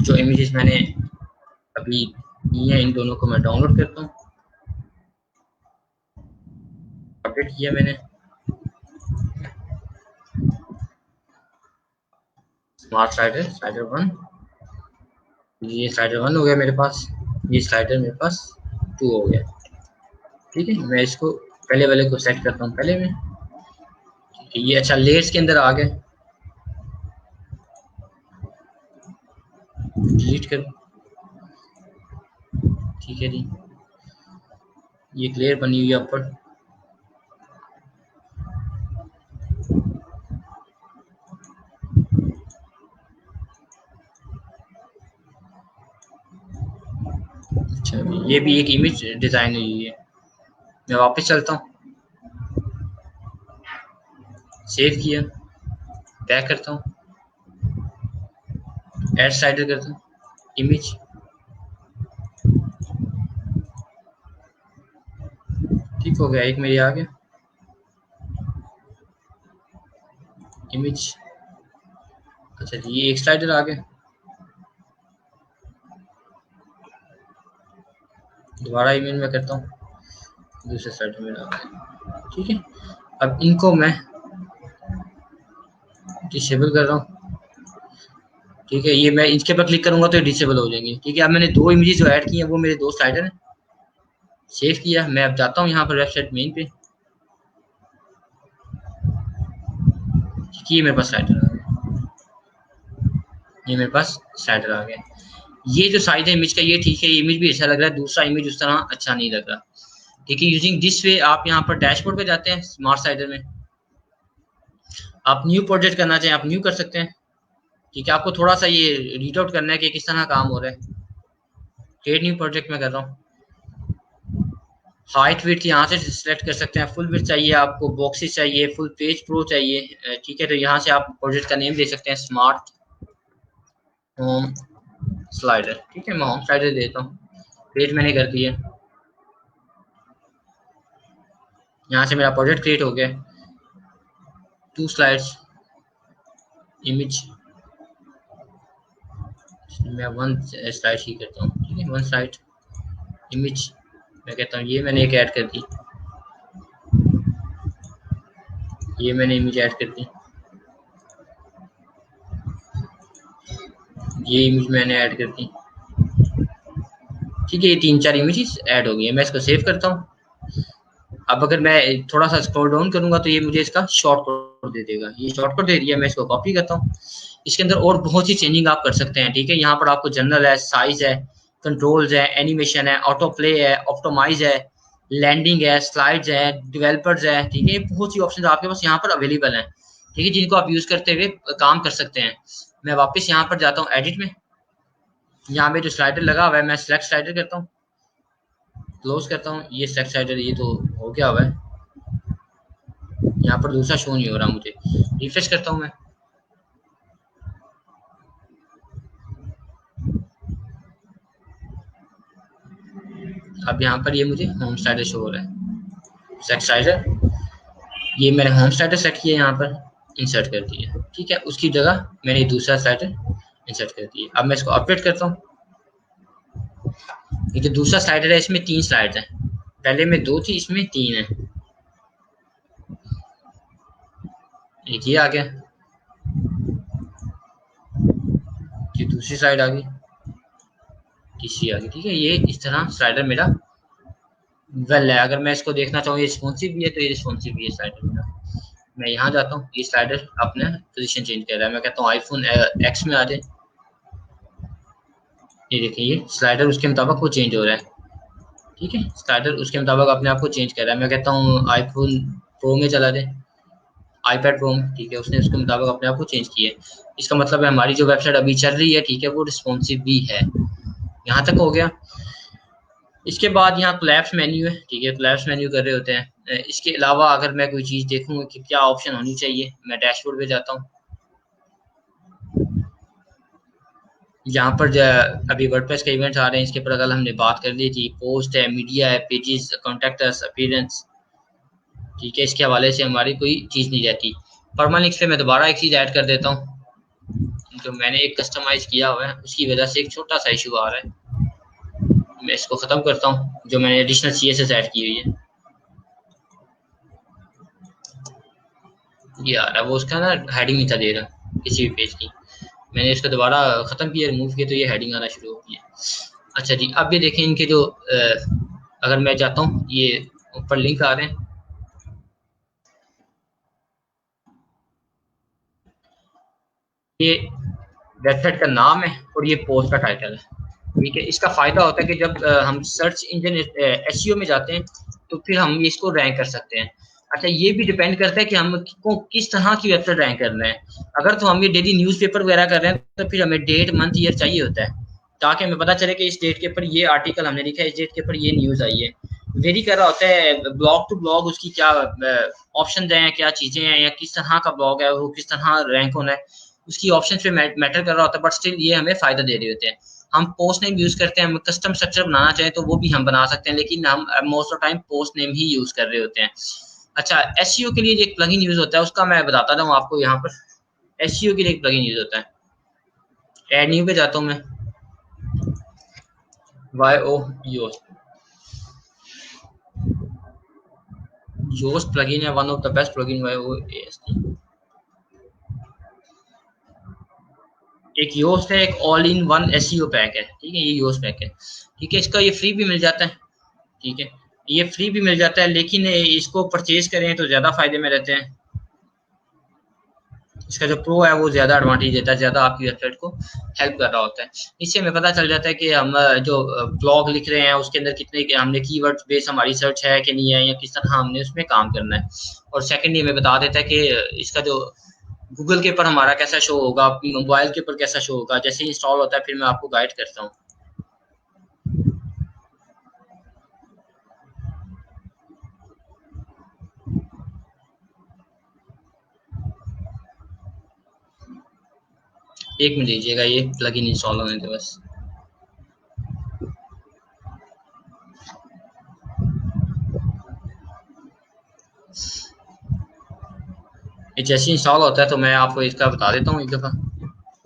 जो इमेजेस मैंने अभी दी हैं इन दोनों को मैं डाउनलोड करता हूँ। अपडेट किया मैंने। Smart slider, slider 1। ये स्लाइडर 1 हो गया मेरे पास। ये स्लाइडर मेरे पास 2 हो गया। ठीक है, मैं इसको पहले वाले को सेट करता हूँ पहले में। ठीक है, ये अच्छा लेयर्स के अंदर आ गए। डिलीट कर। ठीक है जी, ये क्लियर बनी हुई है ऊपर। अच्छा, ये भी एक इमेज डिजाइन हुई है। मैं वापस चलता हूँ, सेव किया, बैक करता हूँ, ऐड स्लाइडर करता हूँ, इमेज। ठीक हो गया, एक मेरे आ गया इमेज। अच्छा जी, ये एक स्लाइडर आ गया। दोबारा इमेज में करता हूँ, दूसरे स्लाइडर में आ गया। ठीक है, अब इनको मैं डिसेबल कर रहा हूँ। ठीक है, ये मैं इसके पर क्लिक करूंगा तो ये डिसेबल हो जाएंगे। ठीक है, अब मैंने 2 इमेजेस जो ऐड की हैं वो मेरे 2 स्लाइडर हैं। सेव किया, मैं अब जाता हूँ यहाँ पर वेबसाइट मेन पे। ये मेरे पास स्लाइडर आ गया। ये मेरे पास स्लाइडर आ गया। ये जो साइज है इमेज का ये ठीक है, इमेज भी अच्छा लग रहा है। दूसरा इमेज उस तरह अच्छा नहीं लग रहा। ठीक है, यूजिंग दिस वे आप यहाँ पर डैशबोर्ड पे जाते हैं। स्मार्ट स्लाइडर में आप न्यू प्रोजेक्ट करना चाहें आप न्यू कर सकते हैं। ठीक है, आपको थोड़ा सा ये रीड आउट करना है कि किस तरह काम हो रहा है। क्रिएट न्यू प्रोजेक्ट में कर रहा हूँ। हाइट विड्थ यहाँ से सिलेक्ट कर सकते हैं। फुल विड्थ चाहिए आपको, बॉक्सेस चाहिए, फुल पेज प्रो चाहिए। ठीक है, तो यहाँ से आप प्रोजेक्ट का नेम दे सकते हैं, स्मार्ट होम स्लाइडर। ठीक है, मैं होम स्लाइडर देता हूँ। क्रिएट मैंने कर दिया। यहाँ से मेरा प्रोजेक्ट क्रिएट हो गया। 2 स्लाइड्स इमेज। मैं 1 स्लाइड ही करता हूँ। ठीक है, 1 स्लाइड इमेज। मैं कहता हूँ ये मैंने एक ऐड कर दी। ये मैंने इमेज ऐड कर दी। ये इमेज मैंने ऐड कर दी। ठीक है, ये 3-4 इमेजेस ऐड हो गई है। मैं इसको सेव करता हूँ। अब अगर मैं थोड़ा सा स्क्रॉल डाउन करूंगा तो ये मुझे इसका शॉर्टकट दे देगा। ये शॉर्टकट दे दिया, मैं इसको कॉपी करता हूँ। इसके अंदर और बहुत सी चेंजिंग आप कर सकते हैं। ठीक है, यहाँ पर आपको जनरल है, साइज है, कंट्रोल्स है, एनिमेशन है, ऑटो प्ले है, ऑप्टोमाइज है, लैंडिंग है, स्लाइड्स है, डेवलपर्स है। ठीक है, बहुत सी ऑप्शन आपके पास यहाँ पर अवेलेबल हैं। ठीक है, जिनको आप यूज करते हुए काम कर सकते हैं। मैं वापस यहाँ पर जाता हूँ एडिट में। यहाँ पे जो स्लाइडर लगा हुआ है मैं सिलेक्ट स्लाइडर करता हूँ, क्लोज करता हूँ। ये सिलेक्ट स्लाइडर ये तो हो गया हुआ है। यहाँ पर दूसरा शो नहीं हो रहा मुझे। रिफ्रेश करता हूँ मैं। अब यहाँ पर ये मुझे होम स्लाइडर शो हो रहा है। सेलेक्ट स्लाइडर, ये मैंने होम स्लाइडर सेट किया, यहाँ पर इंसर्ट कर दिया। ठीक है, उसकी जगह मैंने दूसरा स्लाइडर इंसर्ट कर दिया। अब मैं इसको अपडेट करता हूँ। ये जो दूसरा स्लाइडर है इसमें 3 स्लाइड्स हैं। पहले में 2 थी, इसमें 3 है। एक ये आ गया, ये दूसरी स्लाइड आ गई, तीसरी आ गई। ठीक है, ये इस तरह स्लाइडर मेरा वेल है। अगर मैं इसको देखना चाहूँ ये रिस्पॉन्सिव भी है तो ये रिस्पॉन्सिव भी है स्लाइडर मेरा। मैं यहाँ जाता हूँ, ये स्लाइडर अपने पोजीशन चेंज कर रहा है। मैं कहता हूँ आईफोन एक्स में आ जाए, ये देखिए, ये स्लाइडर उसके मुताबिक वो चेंज हो रहा है। ठीक है, स्लाइडर उसके मुताबिक अपने आप को चेंज कर रहा है। मैं कहता हूँ आईफोन प्रो में चला जाए, आईपैड प्रो में, ठीक है, उसने उसके मुताबिक अपने आप को चेंज किया है। इसका मतलब है हमारी जो वेबसाइट अभी चल रही है, ठीक है, वो रिस्पॉन्सिव भी है। यहाँ तक हो गया। इसके बाद यहाँ क्लैप्स मेन्यू है, ठीक है, क्लैप्स मेन्यू कर रहे होते हैं। इसके अलावा अगर मैं कोई चीज़ देखूँ कि क्या ऑप्शन होनी चाहिए, मैं डैशबोर्ड पे जाता हूँ। यहाँ पर अभी वर्डप्रेस के इवेंट्स आ रहे हैं, इसके ऊपर अगर हमने बात कर ली थी, पोस्ट है, मीडिया है, पेजेस, कॉन्टैक्ट अस, अपीयरेंस, ठीक है, इसके हवाले से हमारी कोई चीज़ नहीं रहती। परमालिंक्स पे मैं दोबारा एक चीज़ ऐड कर देता हूँ, जो मैंने एक कस्टमाइज़ किया हुआ है, उसकी वजह से एक छोटा सा इशू आ रहा है। मैं इसको ख़त्म करता हूँ, जो मैंने एडिशनल CSS ऐड की हुई है। ये आ रहा है, वो उसका ना हेडिंग नहीं था दे रहा किसी भी पेज की। मैंने इसको दोबारा ख़त्म किया, रिमूव किया, तो ये हेडिंग आना शुरू हो गई है। अच्छा जी, अब ये देखें इनके जो अगर मैं जाता हूँ, ये ऊपर लिंक आ रहे हैं, ये वेबसाइट का नाम है और ये पोस्ट का टाइटल है। ठीक है, इसका फ़ायदा होता है कि जब हम सर्च इंजन SEO में जाते हैं, तो फिर हम इसको रैंक कर सकते हैं। अच्छा, ये भी डिपेंड करता है कि हम को किस तरह की वेबसाइट रैंक कर रहे हैं। अगर तो हम ये डेली न्यूज़पेपर वगैरह कर रहे हैं, तो फिर हमें डेट, मंथ, ईयर चाहिए होता है, ताकि हमें पता चले कि इस डेट के ऊपर ये आर्टिकल हमने लिखा है, इस डेट के ऊपर ये न्यूज़ आई है। वेरी कर रहा होता है ब्लॉग टू ब्लॉग, उसकी क्या ऑप्शन हैं, क्या चीज़ें हैं, या किस तरह का ब्लॉग है, वो किस तरह रैंक होना है, उसकी ऑप्शन पे मैटर कर रहा होता है। बट स्टिल ये हमें फ़ायदा दे रहे होते हैं। हम पोस्ट नेम यूज़ करते हैं, हम कस्टम स्ट्रक्चर बनाना चाहें तो वो भी हम बना सकते हैं, लेकिन हम most of time post name he use कर रहे होते हैं। अच्छा, SEO के लिए एक प्लगइन यूज़ होता है, उसका मैं बताता हूँ आपको। यहाँ पर SEO के लिए एक प्लगइन यूज़ होता है। ऐड न्यू पे जाता हूँ मैं, YOST, योस्ट प्लगइन है, one of the best plugin, YOAST। एक योस्ट है, एक all in one SEO pack है, ठीक है, ये योस्ट पैक है। ठीक है, इसका ये फ्री भी मिल जाता है, ठीक है, ये फ्री भी मिल जाता है, लेकिन इसको परचेज करें तो ज़्यादा फायदे में रहते हैं। इसका जो प्रो है वो ज़्यादा एडवांटेज देता है, ज़्यादा आपकी वेबसाइट को हेल्प कर रहा होता है। इससे हमें पता चल जाता है कि हम जो ब्लॉग लिख रहे हैं उसके अंदर कितने हमने कीवर्ड्स बेस हमारी सर्च है कि नहीं है, या किस तरह हमने उसमें काम करना है। और सेकेंडली हमें बता देता है कि इसका जो गूगल के ऊपर हमारा कैसा शो होगा, मोबाइल के ऊपर कैसा शो होगा। जैसे ही इंस्टॉल होता है फिर मैं आपको गाइड करता हूँ। एक मिनट दीजिएगा, ये प्लगइन इंस्टॉल होने दे बस। ये जैसे इंस्टॉल होता है तो मैं आपको इसका बता देता हूँ एक दफ़ा।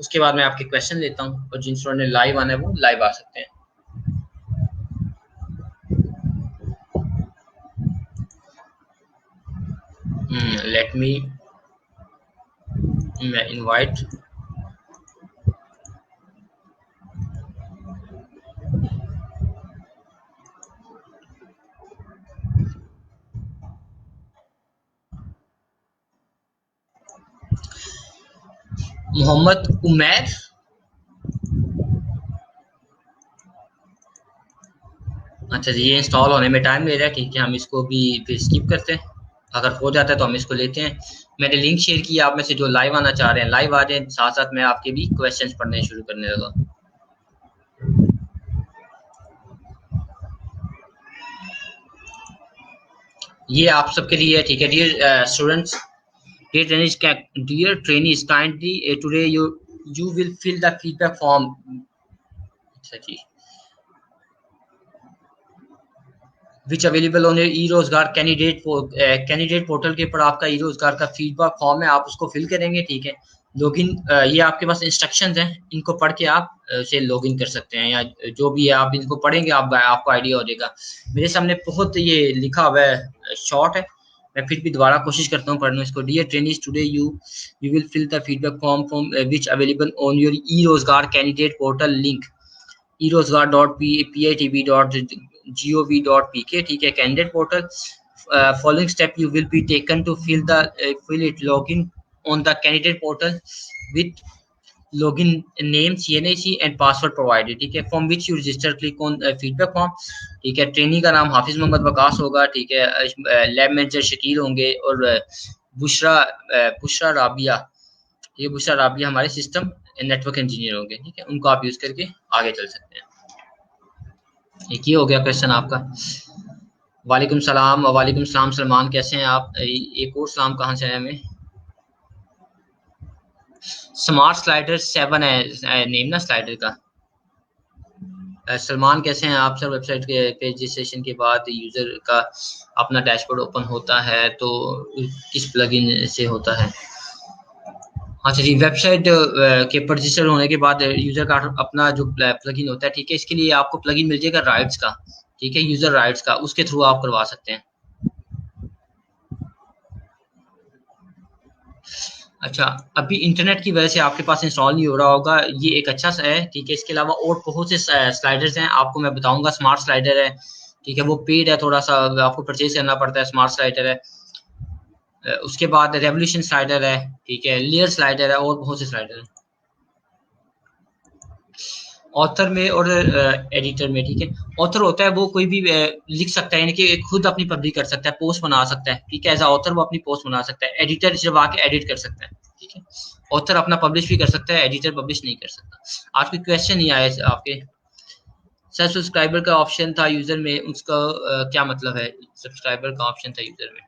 उसके बाद मैं आपके क्वेश्चन लेता हूँ, और जिन स्टूडेंट ने लाइव आना है वो लाइव आ सकते हैं। लेट मी, मैं इनवाइट मोहम्मद उमैर। अच्छा जी, ये इंस्टॉल होने में टाइम ले रहा है, ठीक है, हम इसको भी फिर स्किप करते हैं। अगर हो जाता है तो हम इसको लेते हैं। मैंने लिंक शेयर किया, आप में से जो लाइव आना चाह रहे हैं लाइव आ जाएं, साथ साथ मैं आपके भी क्वेश्चंस पढ़ने शुरू करने लगा। ये आप सबके लिए है, ठीक है, dear students, dear trainees, kindly today you will fill the feedback form. अच्छा जी, विच available on E Rozgar candidate portal के ऊपर आपका ई रोजगार का फीडबैक फॉर्म है, आप उसको फिल करेंगे, ठीक है। लॉगिन, ये आपके पास इंस्ट्रक्शंस हैं, इनको पढ़ के आप से लॉगिन कर सकते हैं, या जो भी है आप इनको पढ़ेंगे, आपको आइडिया हो जाएगा। मेरे सामने बहुत ये लिखा हुआ है, शॉर्ट है, मैं फिर भी दोबारा कोशिश करता हूँ पढ़ने इसको। Dear trainees, today you will fill the feedback form from which available on your e Rozgar candidate portal link erosgar.pitb.gov.pk, ठीक है, candidate portal. Following step you will be taken to fill it, login on the candidate portal with login name CNAC and password provided, ठीक है, from which you register, click on feedback form, ठीक है, trainee का नाम हाफिज मोहम्मद वकास होगा, ठीक है, lab manager Shakeel होंगे और बुशरा राबिया, ये बुशरा राबिया हमारे सिस्टम नेटवर्क इंजीनियर होंगे, ठीक है, उनको आप यूज करके आगे चल सकते हैं। एक ही हो गया क्वेश्चन आपका। वालेकुम सलाम, वालेकुम सलाम सलमान, कैसे हैं आप? एक और सलाम कहाँ से है हमें? स्मार्ट स्लाइडर 7 है नेम ना स्लाइडर का। सलमान कैसे हैं आप सर? वेबसाइट के रजिस्ट्रेशन के बाद यूजर का अपना डैशबोर्ड ओपन होता है तो किस प्लगइन से होता है? अच्छा जी, वेबसाइट के पर रजिस्टर होने के बाद यूजर का अपना जो प्लगइन होता है, ठीक है, इसके लिए आपको प्लगइन मिल जाएगा राइट्स का, ठीक है, यूजर राइट्स का, उसके थ्रू आप करवा सकते हैं। अच्छा, अभी इंटरनेट की वजह से आपके पास इंस्टॉल नहीं हो रहा होगा, ये एक अच्छा सा है, ठीक है। इसके अलावा और बहुत से स्लाइडर्स हैं, आपको मैं बताऊंगा। स्मार्ट स्लाइडर है, ठीक है, वो पेड है, थोड़ा सा आपको परचेज करना पड़ता है। स्मार्ट स्लाइडर है, उसके बाद रेवोल्यूशन स्लाइडर है, ठीक है, लेयर स्लाइडर है, और बहुत से स्लाइडर हैं ऑथर में और एडिटर में, ठीक है। ऑथर होता है वो कोई भी लिख सकता है, यानी कि खुद अपनी पब्लिक कर सकता है, पोस्ट बना सकता है, ठीक है, एज ऑथर वो अपनी पोस्ट बना सकता है। एडिटर सिर्फ आके एडिट कर सकता है, ठीक है। ऑथर अपना पब्लिश भी कर सकता है, एडिटर पब्लिश नहीं कर सकता। आपके क्वेश्चन नहीं आए आपके सर, सब्सक्राइबर का ऑप्शन था यूजर में, उसका क्या मतलब है? सब्सक्राइबर का ऑप्शन था यूजर में,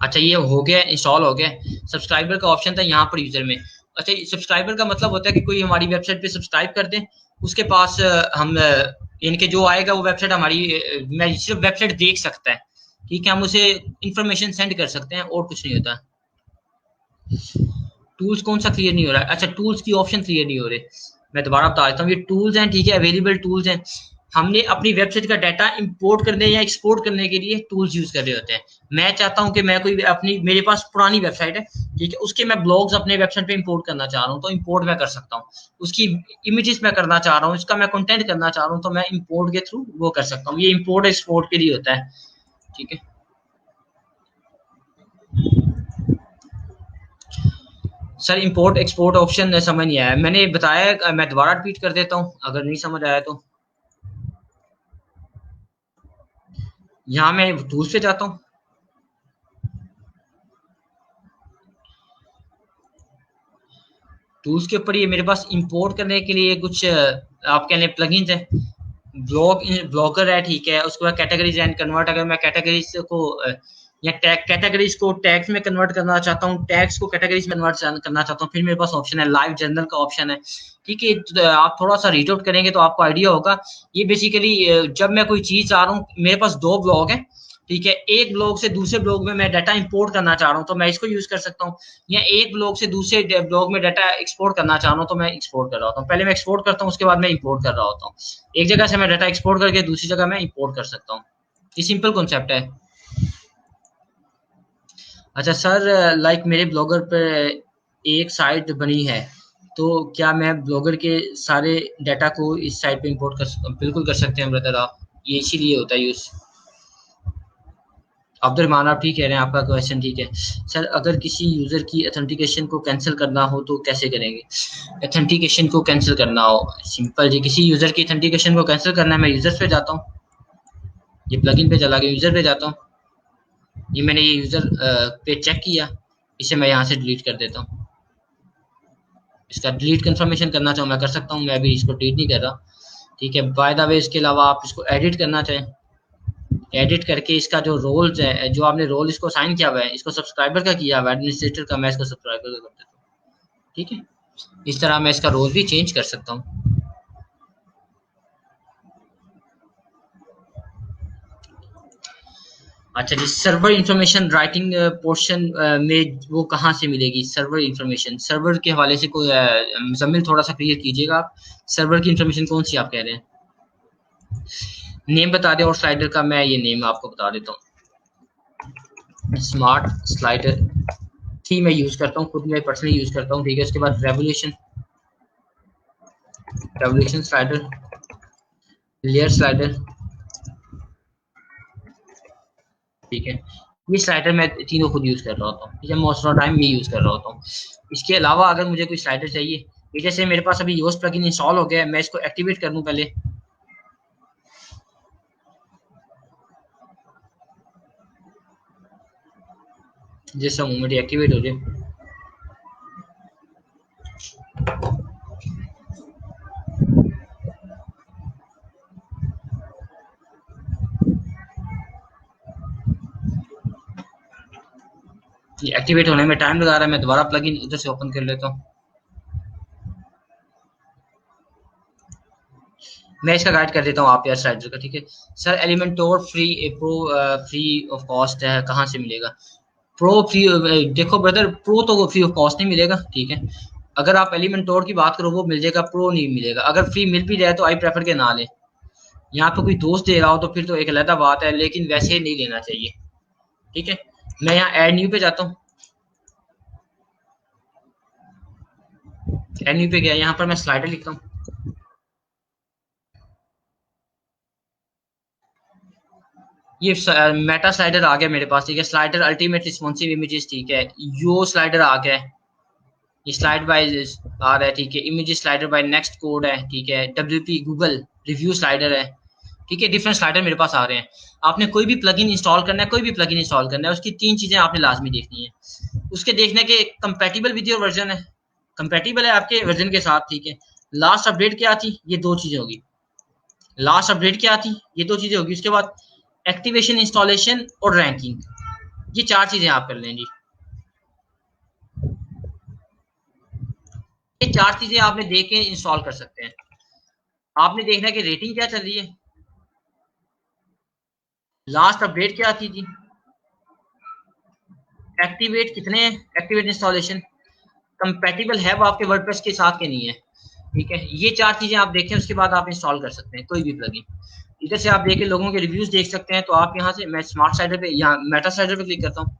अच्छा ये हो गया, इंस्टॉल हो गया। सब्सक्राइबर का ऑप्शन था यहाँ पर यूजर में। अच्छा, सब्सक्राइबर का मतलब होता है कि कोई हमारी वेबसाइट पे सब्सक्राइब कर दे, उसके पास हम इनके जो आएगा वो वेबसाइट हमारी मैं सिर्फ वेबसाइट देख सकता है, ठीक है, हम उसे इंफॉर्मेशन सेंड कर सकते हैं और कुछ नहीं होता। टूल्स कौन सा क्लियर नहीं हो रहा है? अच्छा, टूल्स की ऑप्शन क्लियर नहीं हो रहे, मैं दोबारा बता देता हूँ। ये टूल्स हैं, ठीक है, अवेलेबल टूल्स हैं। हमने अपनी वेबसाइट का डाटा इंपोर्ट करने या एक्सपोर्ट करने के लिए टूल्स यूज कर रहे होते हैं। मैं चाहता हूं कि मैं कोई अपनी, मेरे पास पुरानी वेबसाइट है, ठीक है, उसके मैं ब्लॉग्स अपने वेबसाइट पे इंपोर्ट करना चाह रहा हूँ, तो इंपोर्ट मैं कर सकता हूँ। उसकी इमेजेस मैं करना चाह रहा हूँ, इसका मैं कंटेंट करना चाह रहा हूँ, तो मैं इंपोर्ट के थ्रू वो कर सकता हूँ। ये इंपोर्ट एक्सपोर्ट के लिए होता है, ठीक है। सर, इंपोर्ट एक्सपोर्ट ऑप्शन समझ नहीं आया, मैंने बताया, मैं दोबारा रिपीट कर देता हूँ अगर नहीं समझ आया तो। यहाँ मैं टूल्स पे जाता हूँ, टूल्स के ऊपर ये मेरे पास इंपोर्ट करने के लिए कुछ आप कह लें प्लगइन्स है। ब्लॉगर है, ठीक है, उसके बाद कैटेगरीज एंड कन्वर्ट, अगर मैं कैटेगरीज को या टैग कैटेगरीज को टैग्स में कन्वर्ट करना चाहता हूँ, टैग्स को कैटेगरीज में कन्वर्ट करना चाहता हूँ, फिर मेरे पास ऑप्शन है लाइव जर्नल का ऑप्शन है, ठीक है। तो आप थोड़ा सा रीड आउट करेंगे तो आपको आइडिया होगा। ये बेसिकली जब मैं कोई चीज चाह रहा हूँ, मेरे पास दो ब्लॉग है, ठीक है, एक ब्लॉग से दूसरे ब्लॉग में मैं डाटा इंपोर्ट करना चाह रहा हूँ तो मैं इसको यूज कर सकता हूँ, या एक ब्लॉग से दूसरे ब्लॉग में डाटा एक्सपोर्ट करना चाह रहा हूँ तो मैं एक्सपोर्ट कर रहा होता हूँ। पहले मैं एक्सपोर्ट करता हूँ, उसके बाद मैं इंपोर्ट कर रहा होता हूँ। एक जगह से मैं डाटा एक्सपोर्ट करके दूसरी जगह मैं इंपोर्ट कर सकता हूँ। ये सिंपल कॉन्सेप्ट है। अच्छा सर, लाइक मेरे ब्लॉगर पर एक साइट बनी है, तो क्या मैं ब्लॉगर के सारे डाटा को इस साइट पे इंपोर्ट बिल्कुल कर सकते हैं ब्रदर आप, ये इसीलिए होता है यूज। अब्दुलरहमान, आप ठीक कह रहे हैं, आपका क्वेश्चन ठीक है। सर, अगर किसी यूजर की ऑथेंटिकेशन को कैंसिल करना हो तो कैसे करेंगे? ऑथेंटिकेशन को कैंसिल करना हो, सिंपल जी, किसी यूजर की ऑथेंटिकेशन को कैंसिल करना है, मैं यूजर पे जाता हूँ, ये प्लगइन पे चला गया, यूजर पे जाता हूँ, ये मैंने ये यूजर पे चेक किया, इसे मैं यहाँ से डिलीट कर देता हूँ। इसका डिलीट कंफर्मेशन करना चाहूँ मैं कर सकता हूँ, मैं अभी इसको डिलीट नहीं कर रहा, ठीक है। बाय द वे, इसके अलावा आप इसको एडिट करना चाहें, एडिट करके इसका जो रोल्स है, जो आपने रोल इसको साइन किया हुआ है, इसको सब्सक्राइबर का किया हुआ है, एडमिनिस्ट्रेटर का, मैं इसको सब्सक्राइबर का कर देता हूँ, ठीक है। इस तरह मैं इसका रोल भी चेंज कर सकता हूँ। अच्छा जी, सर्वर इंफॉर्मेशन राइटिंग पोर्शन में वो कहाँ से मिलेगी? सर्वर इंफॉर्मेशन, सर्वर के हवाले से कोई मुजम्मिल थोड़ा सा क्लियर कीजिएगा आप, सर्वर की इंफॉर्मेशन कौन सी आप कह रहे हैं? नेम बता दें, और स्लाइडर का मैं ये नेम आपको बता देता हूँ। स्मार्ट स्लाइडर थी मैं यूज करता हूँ, खुद मैं पर्सनली यूज करता हूँ, ठीक है। उसके बाद revolution, revolution slider, layer slider, ठीक है। ये स्लाइडर मैं तीनों खुद यूज़ कर रहा होता हूँ, ठीक है, मोस्ट ऑफ टाइम ये यूज़ कर रहा होता हूँ। इसके अलावा अगर मुझे कोई स्लाइडर चाहिए, ये जैसे मेरे पास अभी योस्ट प्लगइन इंस्टॉल हो गया है, मैं इसको एक्टिवेट कर लूँ पहले। जैसा मोमेंट एक्टिवेट हो जाए, ये एक्टिवेट होने में टाइम लगा रहा है, मैं दोबारा प्लगइन उधर से ओपन कर लेता हूँ। मैं इसका गाइड कर देता हूँ आप यार स्लाइडर का, ठीक है। Sir Elementor free pro free of cost है, कहाँ से मिलेगा? प्रो फ्री, देखो ब्रदर, प्रो तो फ्री ऑफ कॉस्ट नहीं मिलेगा, ठीक है। अगर आप एलिमेंटोर की बात करो वो मिल जाएगा, प्रो नहीं मिलेगा। अगर फ्री मिल भी जाए तो आई प्रेफर के ना ले। यहाँ पे कोई दोस्त दे रहा हो तो फिर तो एक अलग बात है, लेकिन वैसे नहीं लेना चाहिए, ठीक है। मैं यहाँ एड न्यू पे जाता हूँ। एड न्यू पे गया, यहाँ पर मैं स्लाइडर लिखता हूँ। ये मेटा स्लाइडर आ गया मेरे पास, ठीक है। स्लाइडर अल्टीमेट रिस्पॉन्सिव इमेजेस, ठीक है। यो स्लाइडर आ गया है, ये स्लाइड बाय आ रहा है, ठीक है। Image slider by next code है, ठीक है। डब्ल्यूपी गूगल रिव्यू स्लाइडर है, ठीक है। डिफरेंट स्लाइडर मेरे पास आ रहे हैं। आपने कोई भी प्लगइन इंस्टॉल करना है, कोई भी प्लगइन इंस्टॉल करना है, उसकी तीन चीजें आपने लाजमी देखनी है। उसके देखने के कंपेटिबल विद योर वर्जन है, कंपेटिबल है आपके वर्जन के साथ, ठीक है। लास्ट अपडेट क्या थी, ये दो चीजें होगी। लास्ट अपडेट क्या थी, ये दो चीजें होगी। उसके बाद एक्टिवेशन, इंस्टॉलेशन और रैंकिंग, ये चार चीजें आप कर लें जी। ये चार चीजें आपने देख के इंस्टॉल कर सकते हैं। आपने देखना है कि रेटिंग क्या चल रही है, लास्ट अपडेट क्या थी जी, एक्टिवेट कितने हैं, एक्टिवेट इंस्टॉलेशन, कंपेटिबल है वो आपके वर्डप्रेस के साथ के नहीं है, ठीक है। ये चार चीजें आप देखें, उसके बाद आप इंस्टॉल कर सकते हैं कोई भी प्लगइन। इधर से आप देखें, लोगों के रिव्यूज देख सकते हैं। तो आप यहाँ से, मैं स्मार्ट स्लाइडर पे, यहाँ मेटा स्लाइडर पे क्लिक करता हूँ।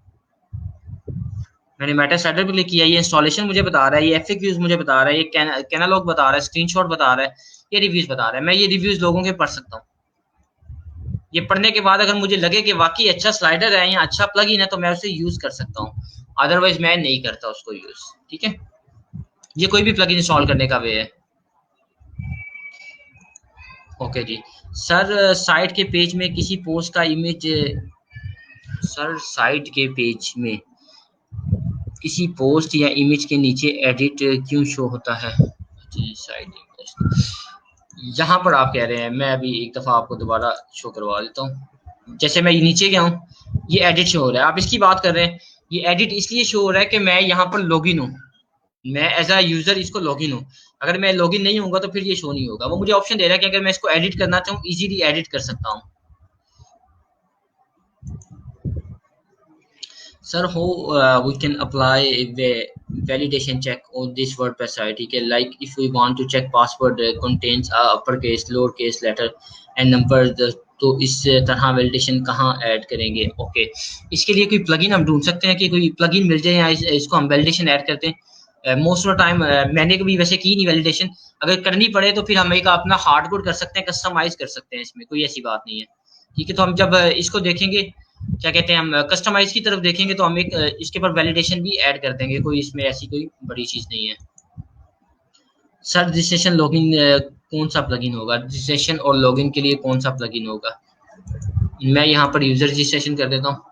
मैंने मेटा स्लाइडर पे क्लिक किया, ये इंस्टॉलेशन मुझे बता रहा है, ये एफएक्यूज मुझे बता रहा है, ये कैनालॉग बता रहा है, स्क्रीनशॉट बता रहा है, ये रिव्यूज बता रहा है। मैं ये रिव्यूज लोगों के पढ़ सकता हूँ। ये पढ़ने के बाद अगर मुझे लगे कि वाकई अच्छा स्लाइडर है या अच्छा प्लगइन है तो मैं उसे यूज कर सकता हूँ, अदरवाइज मैं नहीं करता उसको यूज, ठीक है। ये कोई भी प्लगइन इंस्टॉल करने का वे है। ओके जी। सर साइट के पेज में किसी पोस्ट का इमेज, सर साइट के पेज में किसी पोस्ट या इमेज के नीचे एडिट क्यों शो होता है जी? साइट यहाँ पर आप कह रहे हैं, मैं अभी एक दफ़ा आपको दोबारा शो करवा देता हूँ। जैसे मैं नीचे गया हूँ, ये एडिट शो हो रहा है, आप इसकी बात कर रहे हैं। ये एडिट इसलिए शो हो रहा है कि मैं यहाँ पर लॉगिन हूँ, मैं एज अ यूजर इसको लॉगिन हूँ। अगर मैं लॉगिन नहीं होऊंगा तो फिर ये शो नहीं होगा। वो मुझे ऑप्शन दे रहा है कि अगर मैं इसको एडिट करना चाहूँ, इजीली एडिट कर सकता हूँ। Sir, how we can apply a validation check on this WordPress site? ठीक है, like if we want to check password contains uppercase, lowercase letter and number, तो इस तरह वैलिडेशन कहाँ ऐड करेंगे? ओके, इसके लिए कोई प्लगइन हम ढूंढ सकते हैं कि कोई प्लगइन मिल जाए या इसको हम वैलिडेशन ऐड करते हैं। मोस्ट ऑफ टाइम मैंने कभी वैसे की नहीं वैलिडेशन। अगर करनी पड़े तो फिर हम एक अपना हार्ड कोड कर सकते हैं, कस्टमाइज कर सकते हैं, इसमें कोई ऐसी बात नहीं है, ठीक है। तो हम जब इसको देखेंगे, क्या कहते हैं, हम कस्टमाइज की तरफ देखेंगे तो हम एक इसके ऊपर वैलिडेशन भी ऐड कर देंगे, कोई इसमें ऐसी कोई बड़ी चीज नहीं है। सर रजिस्ट्रेशन लॉगिन कौन सा प्लगइन होगा? रजिस्ट्रेशन और लॉगिन के लिए कौन सा प्लगइन होगा? मैं यहाँ पर यूजर रजिस्ट्रेशन कर देता हूँ।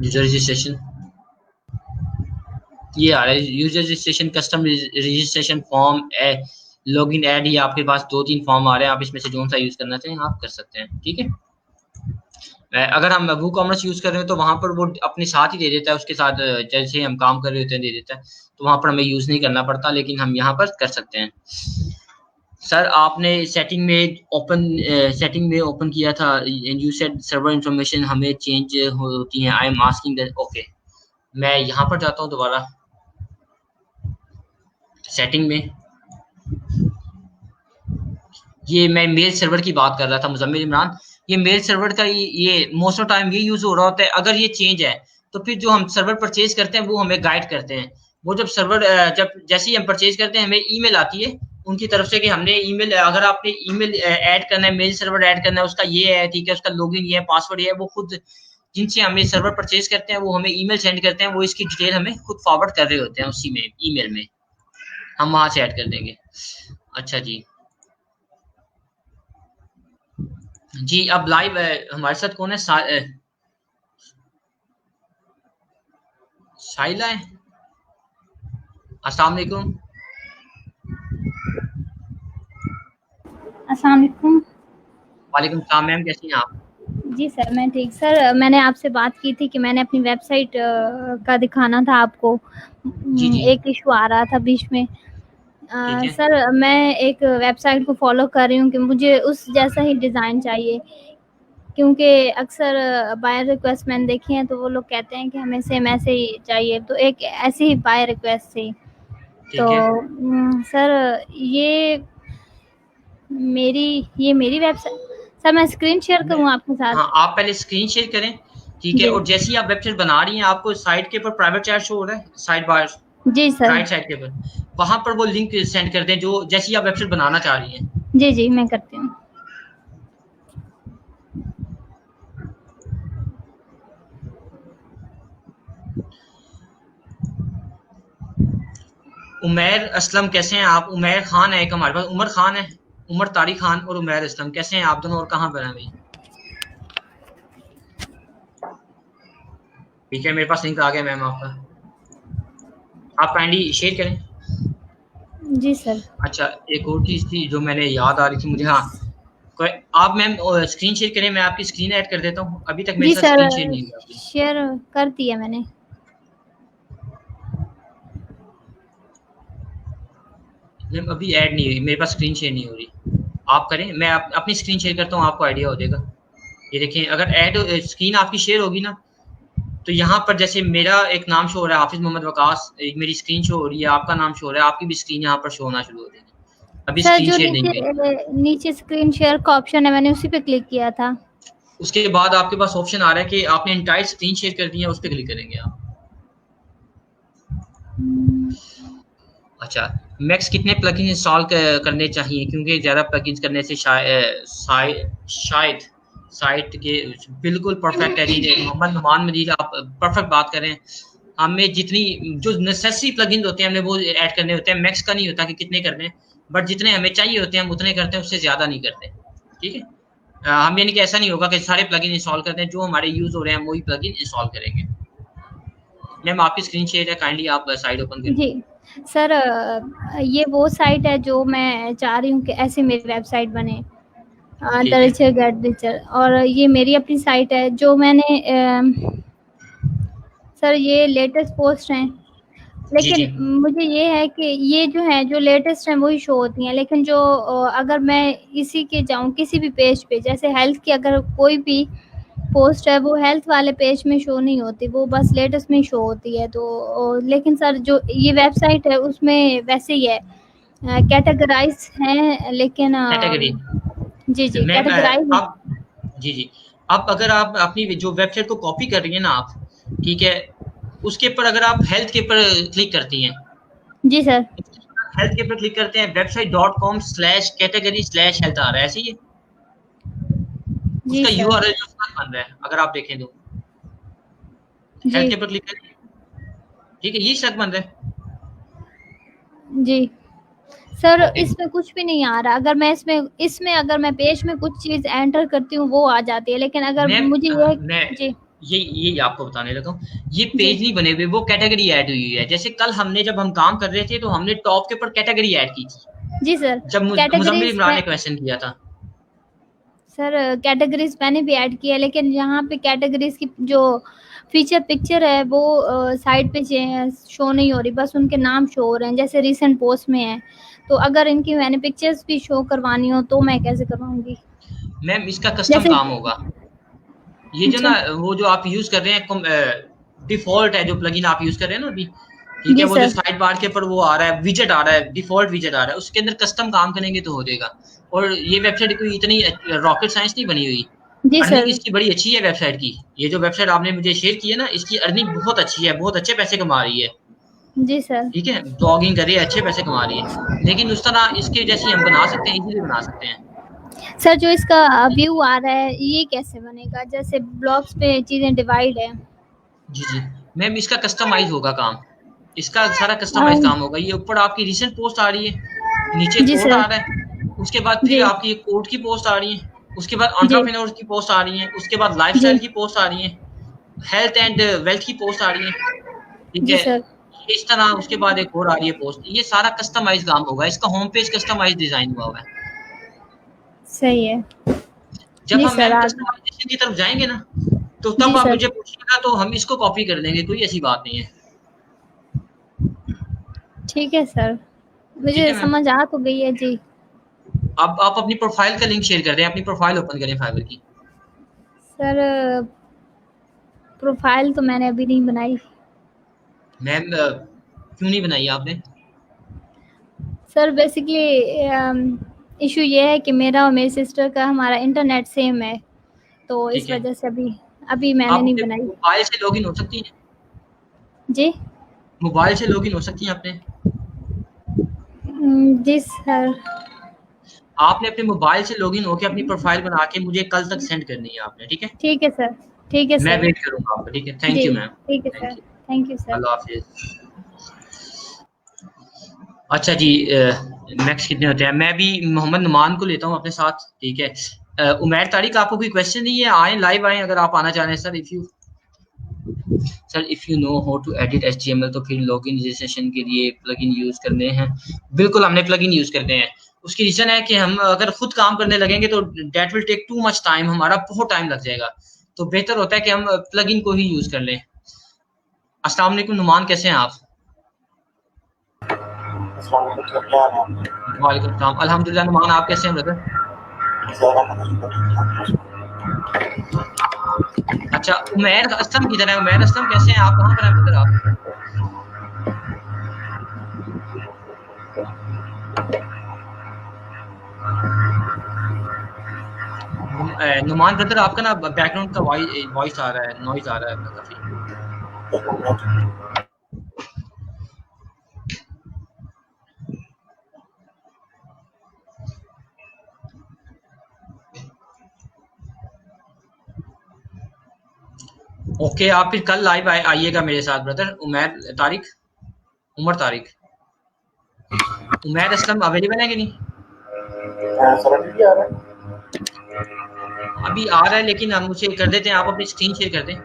यूजर रजिस्ट्रेशन ये आ रहा है, user registration, custom registration form, login add. ये आपके पास दो तीन फॉर्म आ रहे हैं, आप इसमें से कौन सा यूज करना चाहें आप कर सकते हैं, ठीक है। अगर हम वो कॉमर्स यूज कर रहे हैं तो वहां पर वो अपने साथ ही दे देता है, उसके साथ जैसे हम काम कर रहे होते हैं दे देता है, तो वहां पर हमें यूज नहीं करना पड़ता, लेकिन हम यहाँ पर कर सकते हैं। सर आपने सेटिंग में ओपन किया था and you said server information हमें चेंज होती है, I am asking that. Okay, मैं यहाँ पर जाता हूँ दोबारा सेटिंग में। ये मैं मेल सर्वर की बात कर रहा था, मुजम्मिल इमरान। ये मेल सर्वर का ये मोस्ट ऑफ टाइम ये यूज हो रहा होता है। अगर ये चेंज है तो फिर जो हम सर्वर परचेज करते हैं वो हमें गाइड करते हैं। वो जब सर्वर जब जैसे ही हम परचेज करते हैं हमें ईमेल आती है, उनकी तरफ से कि हमने ईमेल, अगर आपने ईमेल ऐड करना है, मेल सर्वर ऐड करना है, उसका ये है, ठीक है, उसका लॉगिन ये है, पासवर्ड ये है, वो खुद जिनसे हमें सर्वर परचेज करते हैं वो हमें ईमेल सेंड करते हैं, वो इसकी डिटेल हमें खुद फॉरवर्ड कर रहे होते हैं उसी में ईमेल में, हम वहां से ऐड कर देंगे। अच्छा जी, जी अब लाइव हमारे साथ कौन है? साइला है। अस्सलाम वालेकुम। अस्सलाम वालेकुम। वालेकुम सलाम मैम, कैसी हैं आप? जी सर, मैं ठीक। सर मैंने आपसे बात की थी कि मैंने अपनी वेबसाइट का दिखाना था आपको। जी जी, एक इशू आ रहा था बीच में। ठीक है, सर मैं एक वेबसाइट को फॉलो कर रही हूँ कि मुझे उस जैसा ही डिज़ाइन चाहिए, क्योंकि अक्सर बाय रिक्वेस्ट मैंने देखी हैं तो वो लोग कहते हैं कि हमें सेम ऐसे ही चाहिए, तो एक ऐसी ही बाय रिक्वेस्ट थी। तो ठीक है। सर ये ये मेरी वेबसाइट। सर मैं स्क्रीन शेयर मैं करूँ आपके साथ? हाँ, आप पहले स्क्रीन शेयर करें, ठीक है, जी। और जैसे ही आप वेबसाइट बना रही हैं, आपको साइड के ऊपर प्राइवेट चैट शो हो रहा है, साइड बार जी सर। राइट साइड के ऊपर, वहाँ पर वो लिंक सेंड कर दें जो जैसे ही आप वेबसाइट बनाना चाह रही हैं। जी, जी, मैं करती हूँ। उमैर असलम कैसे हैं आप? उमैर खान है एक हमारे पास, उमर खान है, उमर तारिक खान और उमैर असलम, कैसे हैं आप दोनों और कहाँ पर हैं अभी? ठीक है, मेरे पास लिंक आ गया मैम आपका, आप काइंडली शेयर करें। जी सर। अच्छा, एक और चीज़ थी जो मैंने याद आ रही थी मुझे, हाँ, आप मैम स्क्रीन शेयर करें, मैं आपकी स्क्रीन ऐड कर देता हूँ, अभी तक मेरे जी साथ सर, स्क्रीन शेयर नहीं हुई आपकी। शेयर कर दिया मैंने। मैम अभी ऐड नहीं हुई, मेरे पास स्क्रीन शेयर नहीं हो रही, आप करें, मैं अपनी स्क्रीन शेयर करता हूँ, आपको आइडिया हो जाएगा। ये देखें, अगर ऐड स्क्रीन आपकी शेयर होगी ना, तो यहाँ पर जैसे मेरा एक नाम शो हो रहा है, हाफिज मोहम्मद वकास, एक मेरी स्क्रीन शो हो रही है, आपका नाम शो हो रहा है, आपकी भी स्क्रीन यहाँ पर शो होना शुरू हो जाएगी। अभी सर स्क्रीन जो शेयर नहीं हुई। नीचे स्क्रीन शेयर का ऑप्शन है, मैंने उसी पे क्लिक किया था। उसके बाद आपके पास ऑप्शन आ रहा है कि आपने इंटायर स्क्रीन शेयर कर दी है, उस पर क्लिक करेंगे आप। अच्छा, मैक्स कितने प्लगइन इंस्टॉल करने चाहिए, क्योंकि ज़्यादा प्लगइन्स करने से शायद साइट के बिल्कुल परफेक्ट है जी, मोहम्मद नुमान मजीद, आप परफेक्ट बात करें। हमें जितनी जो नेसेसरी प्लगइन्स होते हैं हमने वो ऐड करने होते हैं, मैक्स का नहीं होता कि कितने करने हैं, बट जितने हमें चाहिए होते हैं हम उतने करते हैं, उससे ज़्यादा नहीं करते, ठीक है। हम यानी कि ऐसा नहीं होगा कि सारे प्लगइन इंस्टॉल करते हैं, जो हमारे यूज़ हो रहे हैं हम वही प्लगइन इंस्टॉल करेंगे। मैम आपकी स्क्रीन शेयर है, काइंडली आप साइड ओपन करें। जी सर, ये वो साइट है जो मैं चाह रही हूँ कि ऐसी मेरी वेबसाइट बने, द ठीक है, रिचर गेट रिचर। और ये मेरी अपनी साइट है जो मैंने सर ये लेटेस्ट पोस्ट हैं, जी जी, लेकिन मुझे ये है कि ये जो है जो लेटेस्ट हैं वही शो होती हैं, लेकिन जो अगर मैं इसी के जाऊँ किसी भी पेज पे, जैसे हेल्थ की अगर कोई भी पोस्ट है वो हेल्थ वाले पेज में शो नहीं होती, वो बस लेटेस्ट में शो होती है। तो लेकिन सर जो ये वेबसाइट है उसमें वैसे ही है, कैटेगराइज है, लेकिन कैटेगरी। जी जी मैम कैटेगराइज। आप, जी जी, अब अगर आप अपनी जो वेबसाइट को कॉपी कर रही हैं ना आप, ठीक है, उसके ऊपर अगर आप हेल्थ के ऊपर क्लिक करती हैं, जी सर। हेल्थ के ऊपर क्लिक करते हैं, website.com/category/health आ रहा है, ऐसे ही है, जी उसका सर। यूआरएल जो बन रहा है, अगर आप देखें तो जी हेल्थ के ऊपर क्लिक करें, ठीक है, ये शायद बन रहा है। जी सर, ओके इसमें कुछ भी नहीं आ रहा। अगर मैं इसमें इसमें अगर मैं पेज में कुछ चीज़ एंटर करती हूँ वो आ जाती है, लेकिन अगर मैम, मुझे ये। मैं जी ये आपको बताने लगा हूँ, ये जी पेज नहीं बने हुए, वो कैटेगरी ऐड हुई है। जैसे कल हमने जब हम काम कर रहे थे तो हमने टॉप के ऊपर कैटेगरी ऐड की थी, जी सर। जब मुजम्मिल कैटेगरीज इमरान में ने क्वेश्चन किया था। सर कैटेगरीज मैंने भी ऐड किया है, लेकिन यहाँ पे कैटेगरीज की जो फीचर पिक्चर है वो साइड पे शो नहीं हो रही, बस उनके नाम शो हो रहे हैं जैसे रीसेंट पोस्ट में है। तो अगर इनकी मैंने पिक्चर्स भी शो करवानी हो तो मैं कैसे करवाऊंगी? मैम इसका कस्टम जैसे। काम होगा, ये जो अच्छा। ना वो जो आप यूज कर रहे हैं डिफॉल्ट है, जो प्लगइन आप यूज कर रहे हैं ना अभी, ठीक है, जी वो जो सर। साइड बार के ऊपर वो आ रहा है, विजेट आ रहा है, डिफॉल्ट विजेट आ रहा है, उसके अंदर कस्टम काम करेंगे तो हो जाएगा। और ये वेबसाइट कोई इतनी रॉकेट साइंस नहीं बनी हुई, जी अर्निंग सर। इसकी बड़ी अच्छी है वेबसाइट की। ये जो वेबसाइट आपने मुझे शेयर की है ना, इसकी अर्निंग बहुत अच्छी है, बहुत अच्छे पैसे कमा रही है। जी सर। ठीक है, ब्लॉगिंग कर रही है, अच्छे पैसे कमा रही है, लेकिन उस तरह इसके जैसी हम बना सकते हैं, इजीली बना सकते हैं। सर जो इसका व्यू आ रहा है ये कैसे बनेगा? जैसे ब्लॉग्स पे चीज़ें डिवाइड है। जी, जी। मैम इसका कस्टमाइज़ होगा काम, इसका सारा कस्टमाइज़ अम, काम होगा। ये ऊपर आपकी रीसेंट पोस्ट आ रही है, नीचे जी कोट सर। आ रहा है, उसके बाद फिर जी, आपकी कोट की पोस्ट आ रही है, उसके बाद जी, एंटरप्रेन्योर्स की पोस्ट आ रही है, उसके बाद जी, लाइफ़स्टाइल की पोस्ट आ रही है, हेल्थ एंड वेल्थ की पोस्ट आ रही है, ठीक जी है? सर। ये इस तरह उसके बाद एक और आ रही है पोस्ट, ये सारा कस्टमाइज़ काम होगा, इसका होम पेज कस्टमाइज़ डिज़ाइन हुआ हुआ है। सही है। जब जी हम सर मैम आगे। कस्टमाइज़ेशन की तरफ जाएँगे ना, तो जी तब आप सर। मुझे पूछिएगा तो हम इसको कॉपी कर लेंगे, कोई ऐसी बात नहीं है। ठीक है सर। ठीक मुझे है मैम? समझ आ तो गई है जी। आप अपनी प्रोफ़ाइल का लिंक शेयर कर दें, अपनी प्रोफ़ाइल ओपन करें फाइवर की। सर प्रोफ़ाइल तो मैंने अभी नहीं बनाई। मैम क्यों नहीं बनाई आपने? सर बेसिकली इश्यू ये है कि मेरा और मेरी सिस्टर का हमारा इंटरनेट सेम है, तो ठीक इस है। वजह से अभी अभी मैंने आप नहीं अपने बनाई। मोबाइल से लॉगिन हो सकती हैं? जी? मोबाइल से लॉगिन हो सकती हैं आपने? जी सर। आपने अपने मोबाइल से लॉगिन होके अपनी प्रोफ़ाइल बना के मुझे कल तक सेंड करनी है आपने, ठीक है? ठीक है सर। ठीक है मैं सर। वेट करूँगा आपका, ठीक है? थैंक जी, यू मैम। ठीक है sir. Thank you. Thank you sir. अल्लाह हाफ़िज़। अच्छा जी नेक्स्ट कितने होते हैं? मैं भी मोहम्मद नुमान को लेता हूँ अपने साथ, ठीक है? उमैर तारिक आपको कोई क्वेश्चन नहीं है? आएँ लाइव आएँ अगर आप आना चाह रहे हैं sir if you know how to edit HTML तो फिर लॉगिन रजिस्ट्रेशन के लिए प्लगइन यूज़ करने हैं। बिल्कुल हमने प्लगइन यूज़ करने हैं। उसकी रीज़न है कि हम अगर खुद काम करने लगेंगे तो that will take too much time हमारा बहुत टाइम लग जाएगा। तो बेहतर होता है कि हम प्लगइन को ही यूज़ कर लें। अस्सलाम वालेकुम नुमान कैसे हैं आप? अस्सलाम वालेकुम सर, क्या हाल है आपके? वालेकुम सलाम। अल्हम्दुलिल्लाह नुमान आप कैसे हैं ब्रदर? सर अल्हम्दुलिल्लाह। अच्छा उमैर असलम किधर है? उमैर असलम कैसे हैं आप? कहाँ पर हैं ब्रदर आप? नुमान ब्रदर आपका ना बैकग्राउंड का वॉइस आ रहा है, नॉइज़ आ रहा है आपका काफ़ी। एक मिनट। ओके आप फिर कल लाइव आइएगा मेरे साथ ब्रदर। उमैर तारिक उमर तारिक उमैर असलम अवेलेबल है कि नहीं? सर अभी भी आ रहा है? अभी आ रहा है लेकिन हम उसे कर देते हैं, आप अपनी स्क्रीन शेयर कर दें।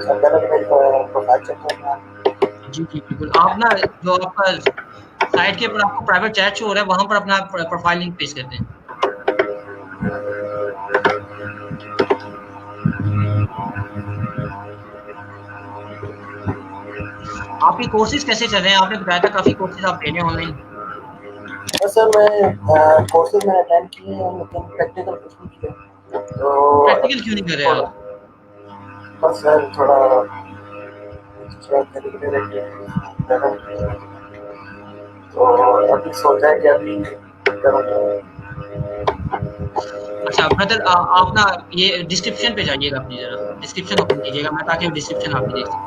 सर पहले तो मेरी प्रोफाइल चेक करना है। जी, जी, बिल्कुल। आप ना जो आपका साइट के ऊपर आपको प्राइवेट चैट शो हो रहा है, वहाँ पर अपना प्रोफाइल लिंक पेस्ट कर दें। आपके कोर्सेज़ कैसे चल रहे हैं? आपने बताया था काफ़ी कोर्सेज़ आप ले रहे हैं ऑनलाइन। सर मैं कोर्सेज मैंने अटेंड किए हैं लेकिन प्रैक्टिकल कुछ नहीं किया। तो प्रैक्टिकल अभी क्यों नहीं कर रहे थोड़ा आप? बस सर थोड़ा मेडिकल एक्टिविटी तो अभी सोचा है कि अभी करूँगा। अच्छा ब्रदर आप ना ये डिस्क्रिप्शन पे जाइएगा अपनी ज़रा, डिस्क्रिप्शन ओपन कीजिएगा मैं ताकि वो डिस्क्रिप्शन आप भी देख सकें।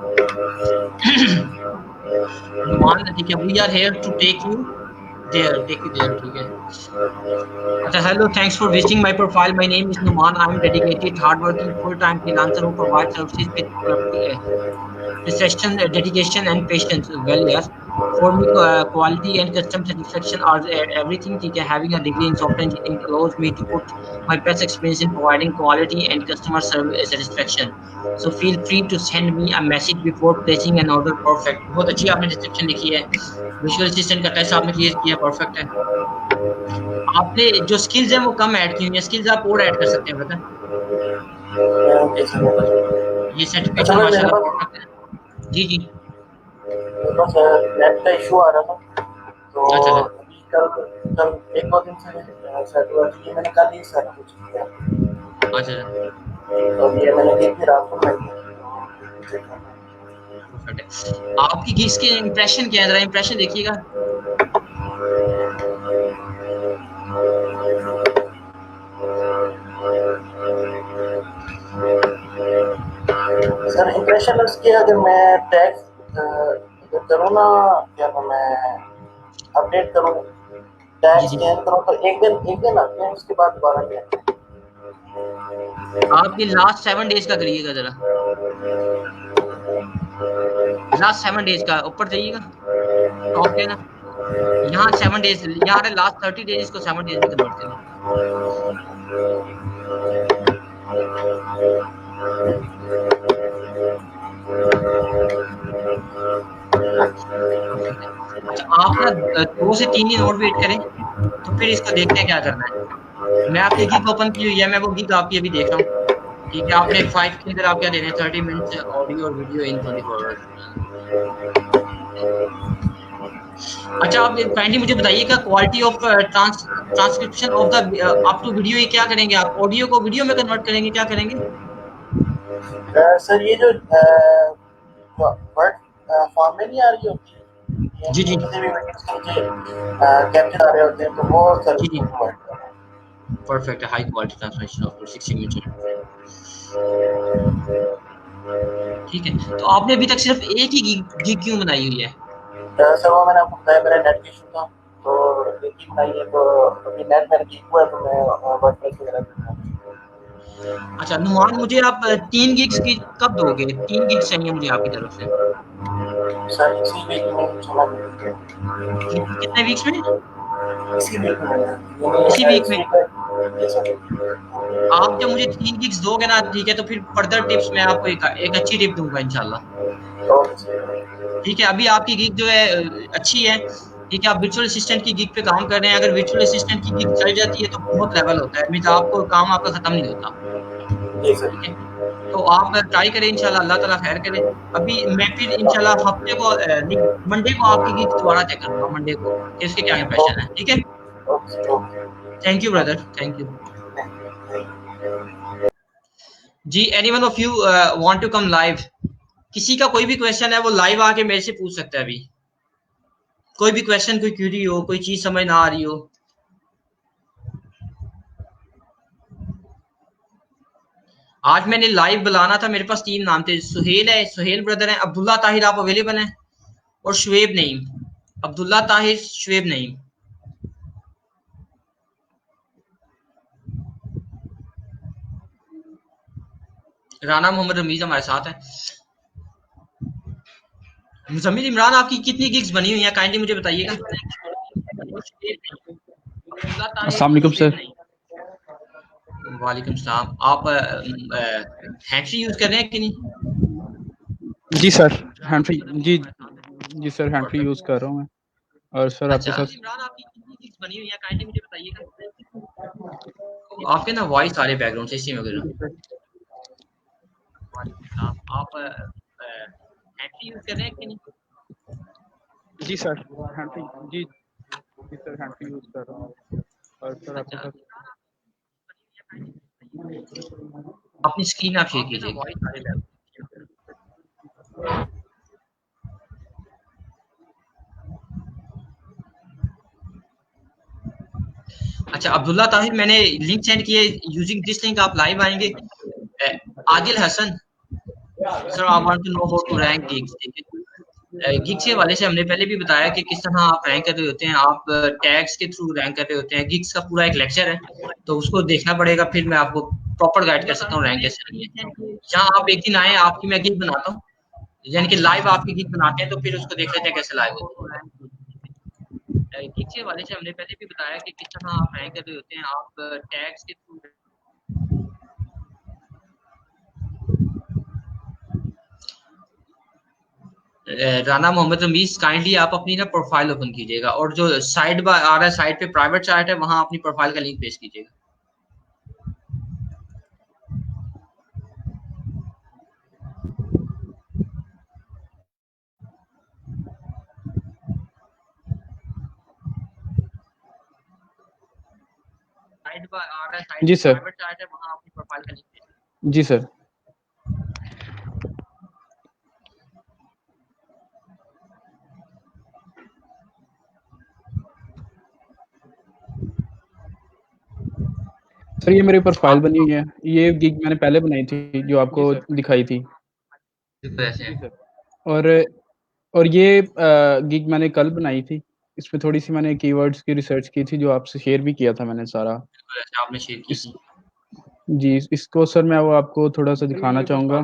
नुमान ठीक है, we are here to take you there ठीक है। अच्छा, hello, thanks for visiting my profile. My name is Numan. I'm dedicated, hardworking, full-time freelancer who provides services with precision, dedication, and patience. Well, yes. For me, quality and customer satisfaction are everything. ठीक है, having a degree in software engineering allows me to put my best experience in providing quality and customer service satisfaction. So feel free to send me a message before placing an order. Perfect. बहुत अच्छी आपने description लिखी है। Visual assistant का test आपने clear किया, perfect है। आपने जो स्किल्स हैं वो कम ऐड की हुई हैं, स्किल्स आप और ऐड कर सकते हैं पता है। ये अच्छा सर्टिफिकेशन भाई मेरे माशाल्लाह पास परफेक्ट है। जी, जी। नेट का इशू आ रहा था तो अच्छा, अच्छा। अभी कल कल एक दो दिन से शायद ये मैंने कल ही सारा कुछ किया। अच्छा, अच्छा। तो ये मैंने एक ही रात को मैं परफेक्ट है। आपकी गिग्स के इंप्रेशन क्या है, जरा इंप्रेशन देखिएगा। सर इंप्रेशन उसकी अगर मैं टैग करूँ ना, क्या नाम है, अपडेट करूँ, टैग जी जी, स्कैन करूँ तो एक दिन आते हैं, उसके बाद दोबारा नहीं आते। आपके लास्ट 7 डेज का करिएगा जरा, लास्ट 7 डेज का ऊपर जाइएगा, टॉप पे ना, यहाँ 7 डेज, यहाँ लास्ट 30 डेज को 7 डेज में कन्वर्ट करें। अच्छा, आप ना 2 से 3 दिन और वेट करें, तो फिर इसको देखते हैं क्या करना है। मैं आपकी गिग ओपन की हुई है, मैं वो गिग आपकी अभी देख रहा हूँ। ठीक है, आपने 5 के अंदर आप क्या दे रहे हैं, 30 मिनट्स ऑडियो और वीडियो इन 24 आवर्स। अच्छा, आप काइंडली मुझे बताइएगा quality of transcription of the up to video, ये क्या करेंगे आप? ऑडियो को वीडियो में कन्वर्ट करेंगे, क्या करेंगे? सर ये जो वर्ड फॉर्म में नहीं आ रही होती, जी जी किसी भी वीडियोस के नीचे कैप्शन आ रहे होते हैं, तो वो सर जी जी, उसको प्रोवाइड कर रहा परफेक्ट है, high quality translation of 60 minutes. ठीक है, तो आपने अभी तक सिर्फ एक ही गिग क्यों बनाई हुई है? सर वो मैंने आपको बताया, मेरा नेट इशू था, तो एक ही बनाई है, तो अभी नेट मेरा ठीक हुआ है, तो मैं वर्डप्रेस वगैरह कर रहा अच्छा नुमान, मुझे आप 3 गिग्स की कब दोगे? 3 गिग्स चाहिए मुझे आपकी तरफ से। हूँ। सर इसी वीक में चला गया, कितने वीक्स में? इसी वीक में, इसी यानी वीक इस में? वीक में। जी सर। आप जब मुझे 3 गिग्स दोगे ना, ठीक है, तो फिर फर्दर टिप्स मैं आपको एक अच्छी टिप दूंगा इंशाल्लाह। Okay sir. ठीक है, अभी आपकी गिग जो है अच्छी है। ठीक है, आप वर्चुअल असिस्टेंट की गिग पे काम कर रहे हैं। अगर वर्चुअल असिस्टेंट की गिग चल जाती है तो बहुत लेवल होता है, मीन्स आपको काम आपका खत्म नहीं होता। जी सर। ठीक है, तो आप ट्राई करें, इंशाल्लाह अल्लाह ताला खैर करे। अभी मैं फिर इंशाल्लाह हफ्ते को मंडे को आपकी गिग दोबारा चेक करूंगा, मंडे को कि इसके क्या इंप्रेशन है। ठीक है, okay okay. Thank you brother, thank you. जी, anyone of you want to come live? किसी का कोई भी क्वेश्चन है वो लाइव आके मेरे से पूछ सकता है अभी। कोई भी क्वेश्चन, कोई क्यूरी हो, कोई चीज समझ ना आ रही हो। आज मैंने लाइव बुलाना था, मेरे पास 3 नाम थे। सुहेल है, सुहेल ब्रदर है, अब्दुल्ला ताहिर आप अवेलेबल हैं, और शुएब नईम। अब्दुल्ला ताहिर, शुएब नईम। राना मोहम्मद रमीज हमारे साथ है। मुजम्मिल इमरान, आपकी कितनी गिग्स बनी हुई हैं, काइंडली मुझे बताइएगा। अस्सलाम वालेकुम सर। वालेकुम सलाम। आप हैंड यूज कर रहे हैं कि नहीं? जी सर, हैंड फ्री। जी जी सर, हैंड फ्री यूज़ कर रहा हूँ मैं। और सर आपके अच्छा साथ इमरान, आपकी कितनी गिग्स बनी हुई हैं, काइंडली मुझे बताइएगा। आपके ना वॉइस आ रही है बैकग्राउंड से, इसी में कर रहा हूँ। वालेकुम सलाम। आप हैंड यूज कर रहे हैं कि नहीं? जी सर, हैंड फ्री। जी जी सर, हैंड फ्री यूज़ कर रहा हूँ। और सर आपके अच्छा, साथ अपनी स्क्रीन आप शेयर कीजिए। अच्छा अब्दुल्ला ताहिर, मैंने लिंक सेंड किया, यूजिंग दिस लिंक आप लाइव आएंगे। Adil Hasan, sir I want to know how to rank gigs. ठीक है, गिग्स के हवाले से हमने पहले भी बताया कि किस तरह आप रैंक कर रहे होते हैं, आप टैग्स के थ्रू रैंक कर रहे होते हैं। गिग्स का पूरा एक लेक्चर है, तो उसको देखना पड़ेगा, फिर मैं आपको प्रॉपर गाइड कर सकता हूँ रैंक कैसे करनी है। जहाँ आप एक दिन आए, आपकी मैं गिग बनाता हूँ, यानी कि लाइव आपकी गिग बनाते हैं, तो फिर उसको देख लेते हैं कैसे लाइव होती है। गिग के हवाले से हमने पहले भी बताया कि किस तरह आप रैंक कर रहे होते हैं, आप टैग्स के थ्रू। राना मोहम्मद रमीज, काइंडली आप अपनी ना प्रोफाइल ओपन कीजिएगा, और जो साइड बार आ रहा है, साइड पे प्राइवेट चैट है, वहां अपनी प्रोफाइल का लिंक पेश कीजिएगा। साइड बार आ रहा है, साइड जी पे सर। प्राइवेट चैट है, वहां अपनी प्रोफाइल का लिंक पेश जी सर। सर ये मेरी प्रोफाइल बनी हुई है, ये गिग मैंने पहले बनाई थी जो आपको दिखाई थी। पैसे हैं। और ये गिग मैंने कल बनाई थी। इसमें थोड़ी सी मैंने कीवर्ड्स की रिसर्च की थी जो आपसे शेयर भी किया था मैंने सारा। पैसे आपने शेयर की इस थी। जी, इसको सर मैं वो आपको थोड़ा-सा दिखाना चाहूँगा।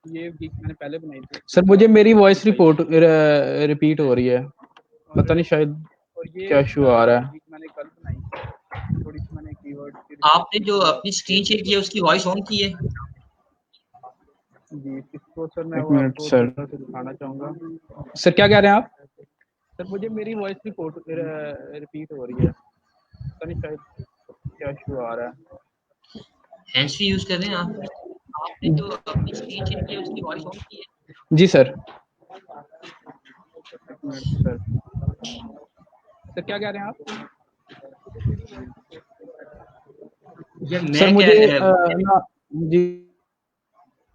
ये गिग मैंने पहले बनाई थी। सर मुझे मेरी वॉइस रिपीट हो रही है, पता नहीं शायद क्या इशू आ रहा है। गिग मैंने कल बनाई थी। थोड़ी सी मैंने कीवर्ड की आपने जो अपनी स्क्रीन शेयर की है उसकी वॉइस ऑन की है? जी, इसको सर मैं वो आपको थोड़ा-सा दिखाना चाहूँगा। सर क्या कह रहे हैं आप? सर मुझे मेरी वॉइस रिपीट हो रही है, पता नहीं शायद क्या इशू आ रहा है। हैंड्स फ्री यूज़ कर रहे हैं आप? आपने जो अपनी स्क्रीन शेयर की है उसकी वॉइस ऑन की है? जी सर। एक मिनट सर। सर क्या कह रहे हैं आप? या सर मैं क्या मुझे ना जी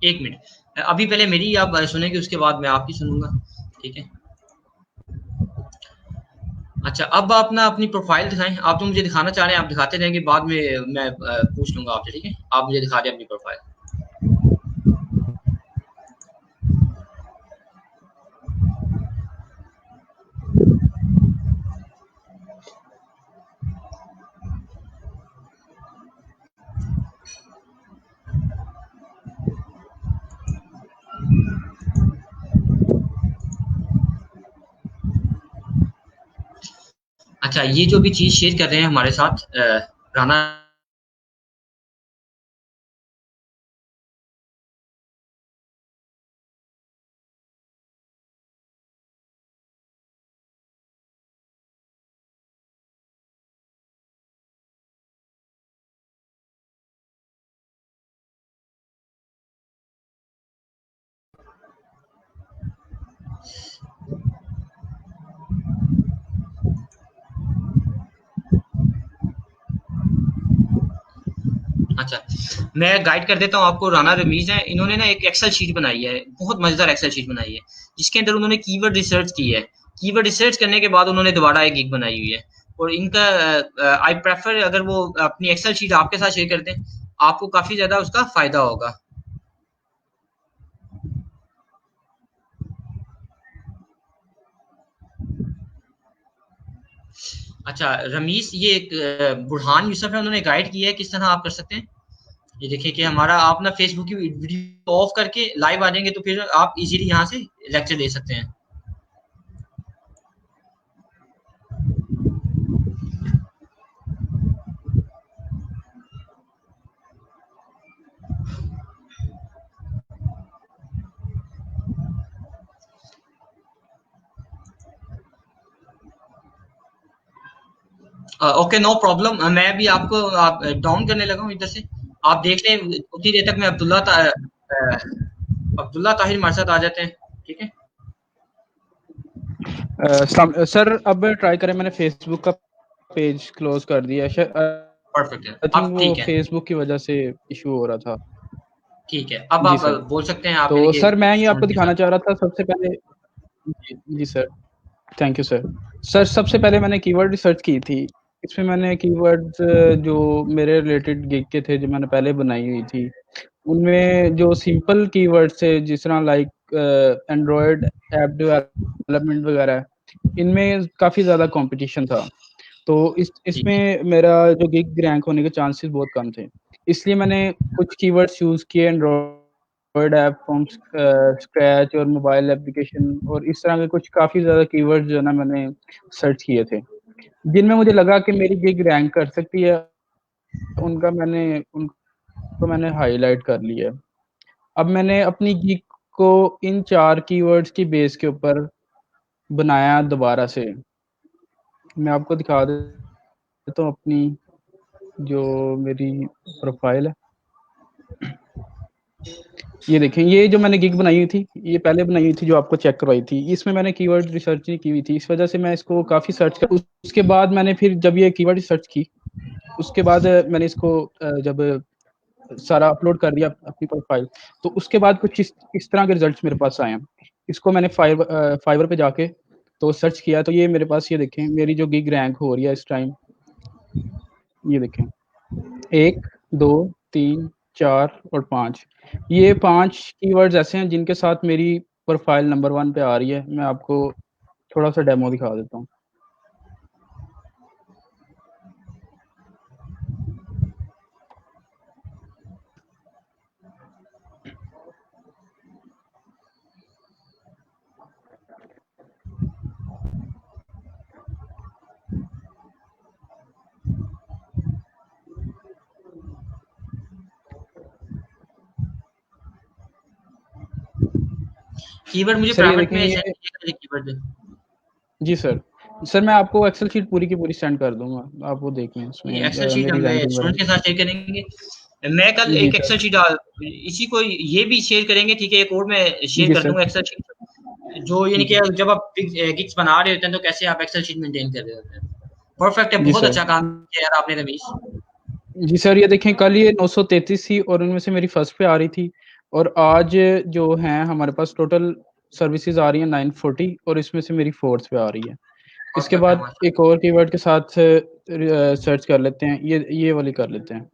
एक मिनट, अभी पहले मेरी आप सुनेंगे उसके बाद मैं आपकी सुनूंगा, ठीक है? अच्छा, अब आप ना अपनी प्रोफाइल दिखाएं। आप तो मुझे दिखाना चाह रहे हैं, आप दिखाते रहेंगे, बाद में मैं पूछ लूंगा आपसे, ठीक है? आप मुझे दिखा दें अपनी प्रोफाइल। अच्छा, ये जो भी चीज़ शेयर कर रहे हैं हमारे साथ राना अच्छा, मैं गाइड कर देता हूँ आपको। राना रमीज हैं, इन्होंने ना एक एक्सेल शीट बनाई है, बहुत मजेदार एक्सेल शीट बनाई है, जिसके अंदर उन्होंने कीवर्ड रिसर्च की है। कीवर्ड रिसर्च करने के बाद उन्होंने दोबारा एक गिग बनाई हुई है। और इनका आई प्रेफर अगर वो अपनी एक्सेल शीट आपके साथ शेयर कर दें, आपको काफी ज्यादा उसका फायदा होगा। अच्छा रमीज, ये एक बुरहान यूसुफ है, उन्होंने गाइड किया है किस तरह आप कर सकते हैं। ये देखिए कि हमारा आप ना फेसबुक की वीडियो ऑफ करके लाइव आ जाएंगे, तो फिर आप इजीली यहाँ से लेक्चर ले सकते हैं। Okay, no problem. मैं भी आपको आप डाउन करने लगा हूँ इधर से, आप देख लें। उतनी देर तक मैं अब्दुल्ला ताहिर हमारे साथ आ जाते हैं, ठीक है? सर अब ट्राई करें, मैंने फेसबुक का पेज क्लोज कर दिया है। परफेक्ट है, आई थिंक अब वो ठीक है। फेसबुक की वजह से इशू हो रहा था। ठीक है, अब जी आप सर। बोल सकते हैं, आप तो यानी सर मैं कि ये आपको साउंड के दिखाना साथ। चाह रहा था सबसे पहले। जी sir, thank you sir. Sir सबसे पहले मैंने कीवर्ड रिसर्च की थी। इसमें मैंने कीवर्ड्स जो मेरे रिलेटेड गिग के थे जो मैंने पहले बनाई हुई थी, उनमें जो सिंपल कीवर्ड्स थे जिस तरह लाइक एंड्रॉयड ऐप डेवलपमेंट वगैरह, इनमें काफ़ी ज़्यादा कंपटीशन था। तो जी जी। इसमें मेरा जो गिग रैंक होने के चांसेस बहुत कम थे। इसलिए मैंने कुछ कीवर्ड्स चूज़ किए, एंड्रॉयड ऐप फ्रॉम स्क्रैच और मोबाइल एप्लीकेशन और इस तरह के कुछ काफ़ी ज़्यादा कीवर्ड्स जो है ना मैंने सर्च किए थे, जिनमें मुझे लगा कि मेरी गिग रैंक कर सकती है। उनको मैंने हाईलाइट कर लिया है। अब मैंने अपनी गिग को इन 4 कीवर्ड्स की बेस के ऊपर बनाया दोबारा से। मैं आपको दिखा देता हूँ अपनी जो मेरी प्रोफाइल है। ये देखें, ये जो मैंने गिग बनाई हुई थी, ये पहले बनाई हुई थी जो आपको चेक करवाई थी। इसमें मैंने कीवर्ड रिसर्च नहीं की हुई थी, इस वजह से मैं इसको काफ़ी सर्च कर उसके बाद मैंने फिर जब ये कीवर्ड रिसर्च की, उसके बाद मैंने इसको जब सारा अपलोड कर दिया अपनी प्रोफाइल, तो उसके बाद कुछ इस तरह के रिजल्ट्स मेरे पास आए हैं। इसको मैंने फाइवर पे जाके तो सर्च किया, तो ये मेरे पास ये देखें मेरी जो गिग रैंक हो रही है इस टाइम, ये देखें। 1, 2, 3, 4 और 5 ये 5 कीवर्ड्स ऐसे हैं जिनके साथ मेरी प्रोफाइल नंबर 1 पे आ रही है। मैं आपको थोड़ा-सा डेमो दिखा देता हूँ। कीवर्ड मुझे सर ये प्राइवेट देखें में ये सेंड कीजिएगा कीवर्ड। जी सर। सर मैं आपको एक्सेल शीट पूरी की पूरी सेंड कर दूँगा। आप वो देख लें उसमें एक्सेल शीट मेरी हम रैंकिंग स्टूडेंट के वगैरह। साथ शेयर करेंगे। मैं कल जी एक सर। एक्सेल शीट इसी को ये भी शेयर करेंगे, ठीक है? एक और मैं शेयर जी कर सर। दूँगा एक्सेल शीट, जो यानी कि जब आप गिग्स बना रहे होते हैं तो कैसे आप एक्सेल शीट मेंटेन कर रहे होते हैं। परफेक्ट है, जी बहुत सर। अच्छा काम किया यार आपने रमीश। जी सर, ये देखें कल ये 933 थी और उनमें से मेरी फर्स्ट पे आ रही थी और आज जो हैं हमारे पास टोटल सर्विसेज़ आ रही हैं 940 और इसमें से मेरी फोर्थ पे आ रही है। इसके परफेक्ट है बाद माशाल्लाह। एक और कीवर्ड के साथ सर्च कर लेते हैं। ये वाली कर लेते हैं।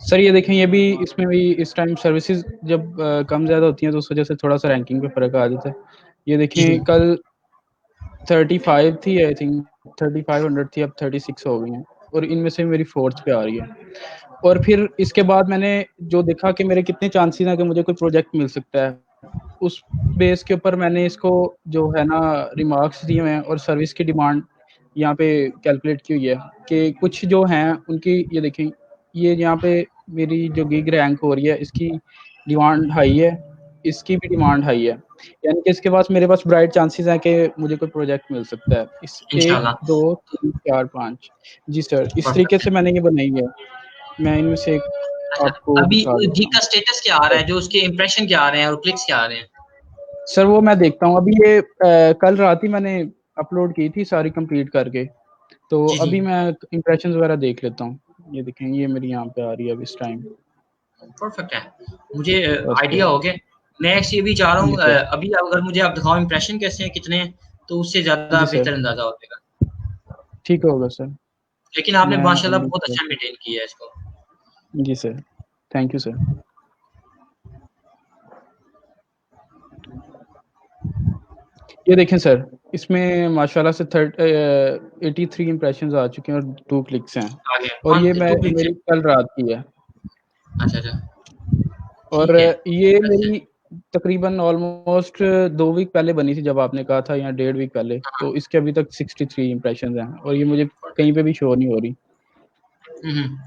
सर ये देखें ये भी इसमें भी इस टाइम सर्विसेज जब कम ज़्यादा होती हैं तो उस वजह से थोड़ा-सा रैंकिंग पे फ़र्क आ जाता है। ये जी। देखें कल 35 थी आई थिंक 3500 थी, अब 36 हो गई हैं और इनमें से मेरी फोर्थ पे आ रही है। और फिर इसके बाद मैंने जो देखा कि मेरे कितने चांसेस हैं कि मुझे कोई प्रोजेक्ट मिल सकता है, उस बेस के ऊपर मैंने इसको जो है ना रिमार्क्स दिए हुए हैं और सर्विस की डिमांड यहाँ पे कैलकुलेट की हुई है कि कुछ जो हैं उनकी ये देखें, ये यहाँ पे मेरी जो गिग रैंक हो रही है इसकी डिमांड हाई है, इसकी भी डिमांड हाई है। यानी कि इसके पास मेरे पास ब्राइट चांसेस हैं कि मुझे कोई प्रोजेक्ट मिल सकता है। इस 1, इंशाल्लाह। 2, 3, 4, 5 जी सर, इस तरीके परफेक्ट से है। मैंने ये बनाई है। मैं इनमें से एक अच्छा, आपको अभी दिखा देता गिग हूँ। का स्टेटस क्या आ रहा है, जो उसके इंप्रेशन क्या आ रहे हैं और क्लिक्स क्या आ रहे हैं? सर वो मैं देखता हूँ। अभी ये कल रात ही मैंने अपलोड की थी सारी कंप्लीट करके, तो जी, जी। अभी मैं इंप्रेशंस वगैरह देख लेता हूँ। ये देखें ये मेरी यहाँ पे आ रही है अब इस टाइम। परफेक्ट है। मुझे ओके। आइडिया हो गया। नेक्स्ट ये भी चाह रहा जी हूँ, सर। अभी अगर मुझे आप दिखाओ इंप्रेशन कैसे हैं, कितने हैं, तो उससे ज़्यादा जी सर, बेहतर अंदाज़ा हो जाएगा। ठीक होगा सर। लेकिन आपने मैं माशाल्लाह अभी बहुत अच्छा मेंटेन किया है इसको। जी सर, थैंक यू सर। ये देखें सर, इसमें माशाल्लाह से 83 इंप्रेशंस आ चुके हैं और 2 क्लिक्स हैं आ गया। और ये 2 क्लिक्स मेरी है। कल रात की है अच्छा, अच्छा। और ठीक है। ये वैसे मेरी तकरीबन ऑलमोस्ट 2 वीक पहले बनी थी जब आपने कहा था या 1.5 वीक पहले, हाँ। तो इसके अभी तक 63 इंप्रेशंस हैं और ये मुझे कहीं पे भी शो नहीं हो रही। हुँ, हुँ।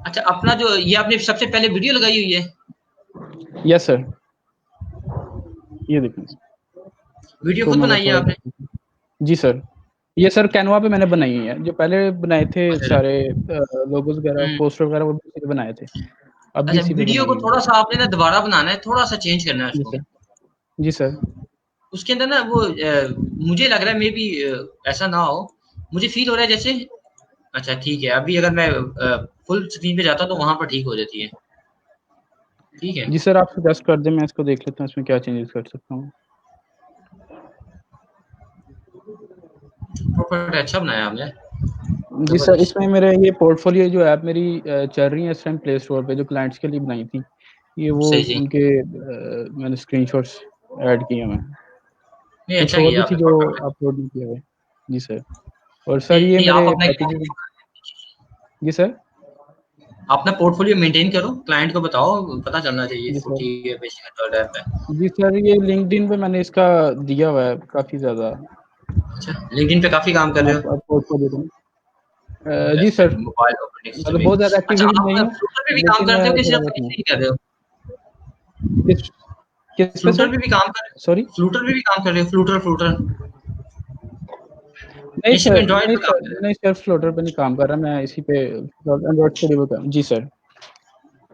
अच्छा, अपना जो ये आपने सबसे पहले वीडियो लगाई हुई है? यस सर, ये देखें वीडियो इसको खुद मैं अगर बनाई है थोड़ा आपने? जी सर, ये सर कैनवा पे मैंने बनाई हुई है। जो पहले बनाए थे अच्छा, अच्छा। सारे लोगोस वगैरह, हुँ। पोस्टर वगैरह वो भी इसी पे बनाए थे। अब भी अच्छा, इसी पे वीडियो बनाई को हुई है। थोड़ा-सा आपने ना दोबारा बनाना है, थोड़ा-सा चेंज करना है जी उसको। सर। जी सर। उसके अंदर ना वो मुझे लग रहा है मेबी ऐसा ना हो। मुझे फ़ील हो रहा है जैसे अच्छा ठीक है, अभी अगर मैं फुल स्क्रीन पे जाता हूँ तो वहाँ पर ठीक हो जाती है। ठीक है, जी सर, आप सजेस्ट कर दें, मैं इसको देख लेता हूँ इसमें क्या चेंजेस कर सकता हूँ। प्रॉपर अच्छा बनाया आपने, जी सर, ज़बरदस्त। इसमें मेरे ये पोर्टफोलियो जो ऐप मेरी चल रही है इस टाइम प्ले स्टोर पे जो क्लाइंट्स के लिए बनाई थी। ये वो सही जी। उनके मैंने स्क्रीनशॉट्स ऐड किए हुए हैं। नहीं कुछ अच्छा और किया भी थी आपने, जो परफेक्ट है। अपलोड नहीं किए हुए। जी सर। और सर नहीं, ये नहीं आप मेरे अपना पैकेजेज़ जी सर। अपना पोर्टफोलियो मेंटेन करो, क्लाइंट को बताओ, पता चलना चाहिए जी इसको सर। ठीक है बेसिक ऐप है। जी सर, ये लिंक्डइन पे मैंने इसका दिया हुआ है काफ़ी ज़्यादा। अच्छा, लिंक्डइन पे काफ़ी काम कर मैं रहे हो? आपको पोर्टफोलियो दूँ। जी बेस्ट है, सर, मोबाइल ऑपरेटिंग सिस्टम मतलब में। बहुत ज़्यादा अच्छा, एक्टिविटी नहीं आप हूँ, फ्लूटर पे भी काम लेकिन करते हो कि थोड़ा सिर्फ बहुत हूँ। ऐसे ही कर रहे हो? किस किस पे फ्लूटर सर? पे भी काम कर सॉरी? फ्लूटर पे भी काम कर रहे हो? फ्लूटर फ्लूटर नहीं ये सिर्फ सर, एंड्रॉइड नहीं पे काम सर, कर रहे हो? नहीं सर, फ्लटर पे नहीं काम कर रहा, मैं इसी पे एंड्रॉइड स्टूडियो पे जी सर, मैं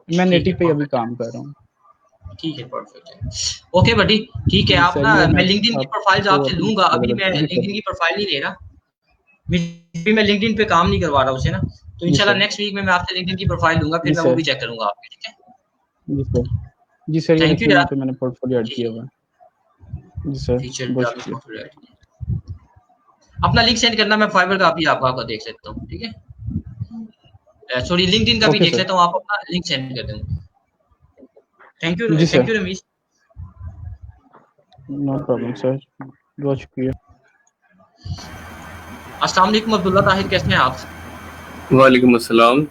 ठीक है, नेटिव पे अभी परफेक्ट काम है। कर रहा हूँ। ठीक है, परफेक्ट है। ओके बडी, ठीक है। जी आप सर, ना ये मैं लिंक्डइन की प्रोफाइल्स आपको आपसे अभी लूँगा, अभी मैं जी सर, लिंक्डइन की प्रोफाइल नहीं ले रहा। अभी मैं लिंक्डइन पे काम नहीं करवा रहा उसे ना, तो जी इंशाल्लाह सर, नेक्स्ट वीक में मैं आपसे लिंक्डइन की प्रोफाइल लूँगा, जी फिर मैं वो सर, भी चेक करूँगा आपकी, ठीक है? जी सर, ये थैंक यू देखिए यहाँ यार। पे मैंने पोर्टफोलियो ऐड जी किया हुआ है। जी सर, फीचर बहुत आपने शुक्रिया। portfolio add किया। अपना लिंक सेंड करना, मैं फाइबर का भी आपका देख सकता हूँ, ठीक है। सॉरी, लिंक्डइन का भी ओके देख सर। लेता हूँ, आप अपना लिंक सेंड कर देंगे। जी thank sir, you Ramish. No problem sir, बहुत शुक्रिया। अस्सलाम वालेकुम अब्दुल्ला ताहिर, कैसे हैं आप? वालेकुम अस्सलाम।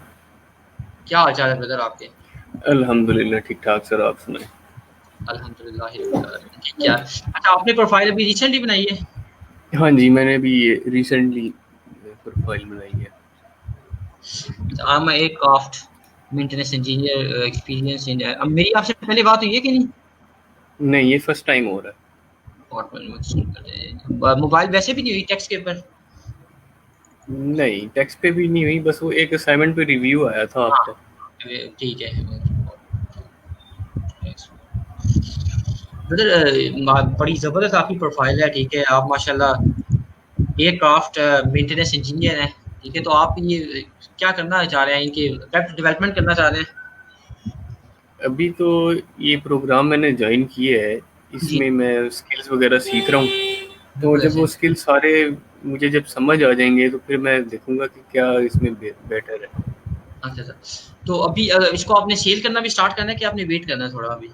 क्या हाल चाल है ब्रदर आपके? अल्हम्दुलिल्लाह ठीक ठाक सर, आप सुनाएं। अल्हम्दुलिल्लाह रब्बिल आलमीन। ठीक यार। अच्छा, आपने प्रोफाइल अभी रिसेंटली बनाई है? हाँ जी, मैंने भी रिसेंटली प्रोफाइल बनाई है। I am aircraft maintenance engineer, experience in. अब मेरी आपसे पहले बात हुई है कि नहीं? नहीं, ये फर्स्ट टाइम हो रहा और मोबाइल वैसे भी नहीं हुई टेक्स्ट के ऊपर? है। नहीं, टेक्स्ट पे भी नहीं हुई, बस वो एक असाइनमेंट पे रिव्यू आया था हाँ, आपका। ठीक है ब्रदर। बड़ी ज़बरदस्त आपकी प्रोफाइल है, ठीक है। आप माशाल्लाह एयरक्राफ्ट मेंटेनेंस इंजीनियर हैं, ठीक है। तो आप ये क्या करना चाह रहे हैं, इनके वेब डेवलपमेंट करना चाह रहे हैं? अभी तो ये प्रोग्राम मैंने ज्वाइन किया है, जी, इसमें मैं स्किल्स वगैरह सीख रहा हूँ। तो बिल्कुल जब वो ऐसे। स्किल सारे मुझे जब समझ आ जाएंगे तो फिर मैं देखूंगा कि क्या इसमें बेटर है। अच्छा। तो अभी इसको आपने सेल करना भी स्टार्ट करना है कि आपने वेट करना है थोड़ा अभी?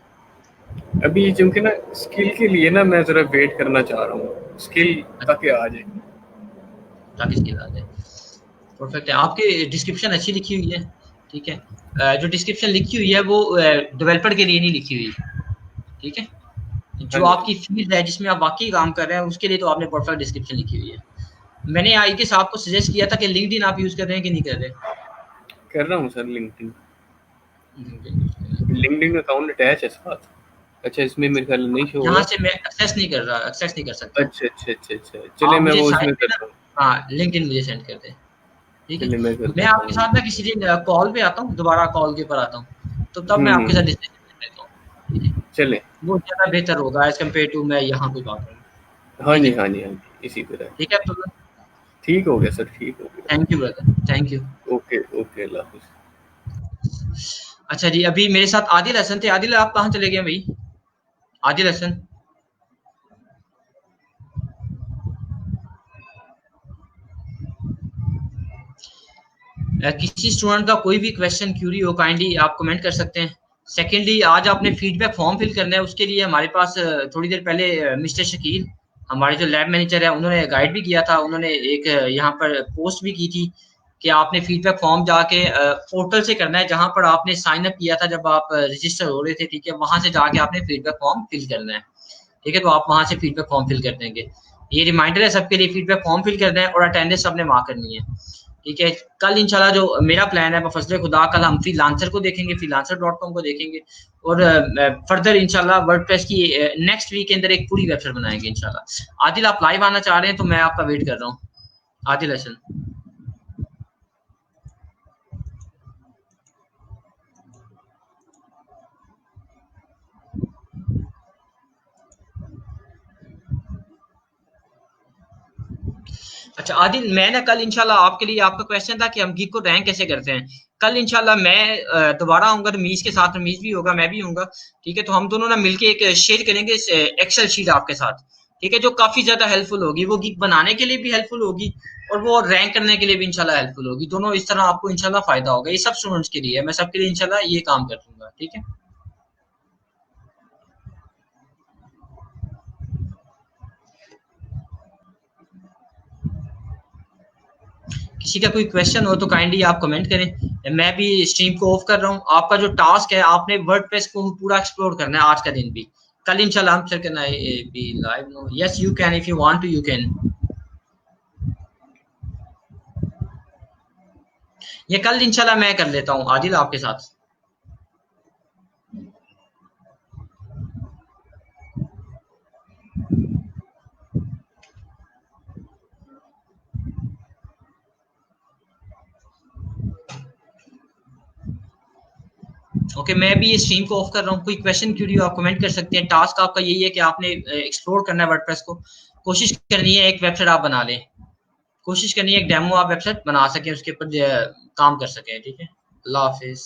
अभी क्योंकि ना स्किल के लिए ना मैं ज़रा वेट करना चाह रहा हूँ, स्किल ताकि आ जाए। ताकि इसकी बात है। परफेक्ट है। आपकी डिस्क्रिप्शन अच्छी लिखी हुई है, ठीक है। जो डिस्क्रिप्शन लिखी हुई है वो डेवलपर के लिए नहीं लिखी हुई, ठीक है। हाँ जो जी, आपकी फील्ड है जिसमें आप वाकई काम कर रहे हैं उसके लिए तो आपने परफेक्ट डिस्क्रिप्शन लिखी हुई है। मैंने आई के साहब को सजेस्ट किया था कि लिंक्डइन आप यूज कर रहे हैं कि नहीं कर रहे? कर रहा हूँ सर लिंक्डइन। यहाँ लिंक्डइन अकाउंट अटैच है साथ। अच्छा, इसमें मेरे ख्याल नहीं शो होगा। से मैं एक्सेस नहीं कर रहा, एक्सेस नहीं कर सकता। अच्छा, चले आप मैं मुझे वो साइट उसमें पे ना, करता हूँ। हाँ, लिंक्डइन मुझे सेंड कर दें, ठीक है। चले मैं कर मैं देता आपके हूँ। साथ ना किसी दिन कॉल पे आता हूँ, दोबारा कॉल के ऊपर आता हूँ, तो तब मैं आपके साथ हम्म, डिस्कशन कर लेता हूँ, ठीक है। चले। वो ज़्यादा बेहतर होगा एज़ कम्पेयर टू मैं यहाँ पे बात करूँ, हाँ ठीक जी, है। हाँ जी, हाँ जी, इसी तरह। ठीक है अब्दुल्ला। ठीक हो गया सर, ठीक हो गया। Thank you brother, thank you. Okay okay, अल्लाह हाफिज़। अच्छा जी, अभी मेरे साथ आदिल हसन थे। आदिल, आप कहाँ चले गए भाई? आदिल हसन। किसी स्टूडेंट का कोई भी क्वेश्चन क्यूरी हो, काइंडली आप कमेंट कर सकते हैं। सेकेंडली, आज आपने फीडबैक फॉर्म फिल करना है, उसके लिए हमारे पास थोड़ी देर पहले मिस्टर शकील, हमारे जो लैब मैनेजर है, उन्होंने गाइड भी किया था। उन्होंने एक यहाँ पर पोस्ट भी की थी कि आपने फीडबैक फॉर्म जाके पोर्टल से करना है, जहाँ पर आपने साइन अप किया था जब आप रजिस्टर हो रहे थे, ठीक है। वहां से जाके आपने फीडबैक फॉर्म फिल करना है, ठीक है। तो आप वहां से फीडबैक फॉर्म फिल कर देंगे। ये रिमाइंडर है सबके लिए, फीडबैक फॉर्म फिल कर दें और अटेंडेंस सबने मार्क करनी है, ठीक है। कल इंशाल्लाह जो मेरा प्लान है बफज़ल खुदा, कल हम फ्रीलांसर को देखेंगे, freelancer.com को देखेंगे, और फर्दर इंशाल्लाह वर्डप्रेस की नेक्स्ट वीक के अंदर एक पूरी वेबसाइट बनाएंगे इंशाल्लाह। आदिल, आप लाइव आना चाह रहे हैं तो मैं आपका वेट कर रहा हूँ। आदिल हसन। अच्छा आदिल, मैं ना कल इंशाल्लाह आपके लिए, आपका क्वेश्चन था कि हम गीक को रैंक कैसे करते हैं। कल इंशाल्लाह मैं दोबारा आऊंगा, रमीज के साथ, रमीज भी होगा, मैं भी हूँगा, ठीक है। तो हम दोनों ना मिलके एक शेयर करेंगे एक्सेल शीट आपके साथ, ठीक है, जो काफी ज्यादा हेल्पफुल होगी। वो गीक बनाने के लिए भी हेल्पफुल होगी और वो रैंक करने के लिए भी इंशाल्लाह हेल्पफुल होगी। दोनों इस तरह आपको इंशाल्लाह फायदा होगा। ये सब स्टूडेंट्स के लिए है, मैं सबके लिए इंशाल्लाह ये काम कर दूंगा, ठीक है। किसी का कोई क्वेश्चन हो तो काइंडली आप कमेंट करें। मैं भी स्ट्रीम को ऑफ कर रहा हूँ। आपका जो टास्क है, आपने वर्डप्रेस को पूरा एक्सप्लोर करना है आज का दिन भी। कल इंशाल्लाह हम चेक करना है be live no. Yes you can, if you want to you can. ये कल इंशाल्लाह मैं कर लेता हूँ आदिल आपके साथ। ओके, मैं भी ये स्ट्रीम को ऑफ कर रहा हूँ। कोई क्वेश्चन क्यूरी आप कमेंट कर सकते हैं। टास्क आपका यही है कि आपने एक्सप्लोर करना है वर्डप्रेस को। कोशिश करनी है एक वेबसाइट आप बना लें, कोशिश करनी है एक डेमो आप वेबसाइट बना सकें, उसके ऊपर काम कर सकें, ठीक है। अल्लाह हाफिज।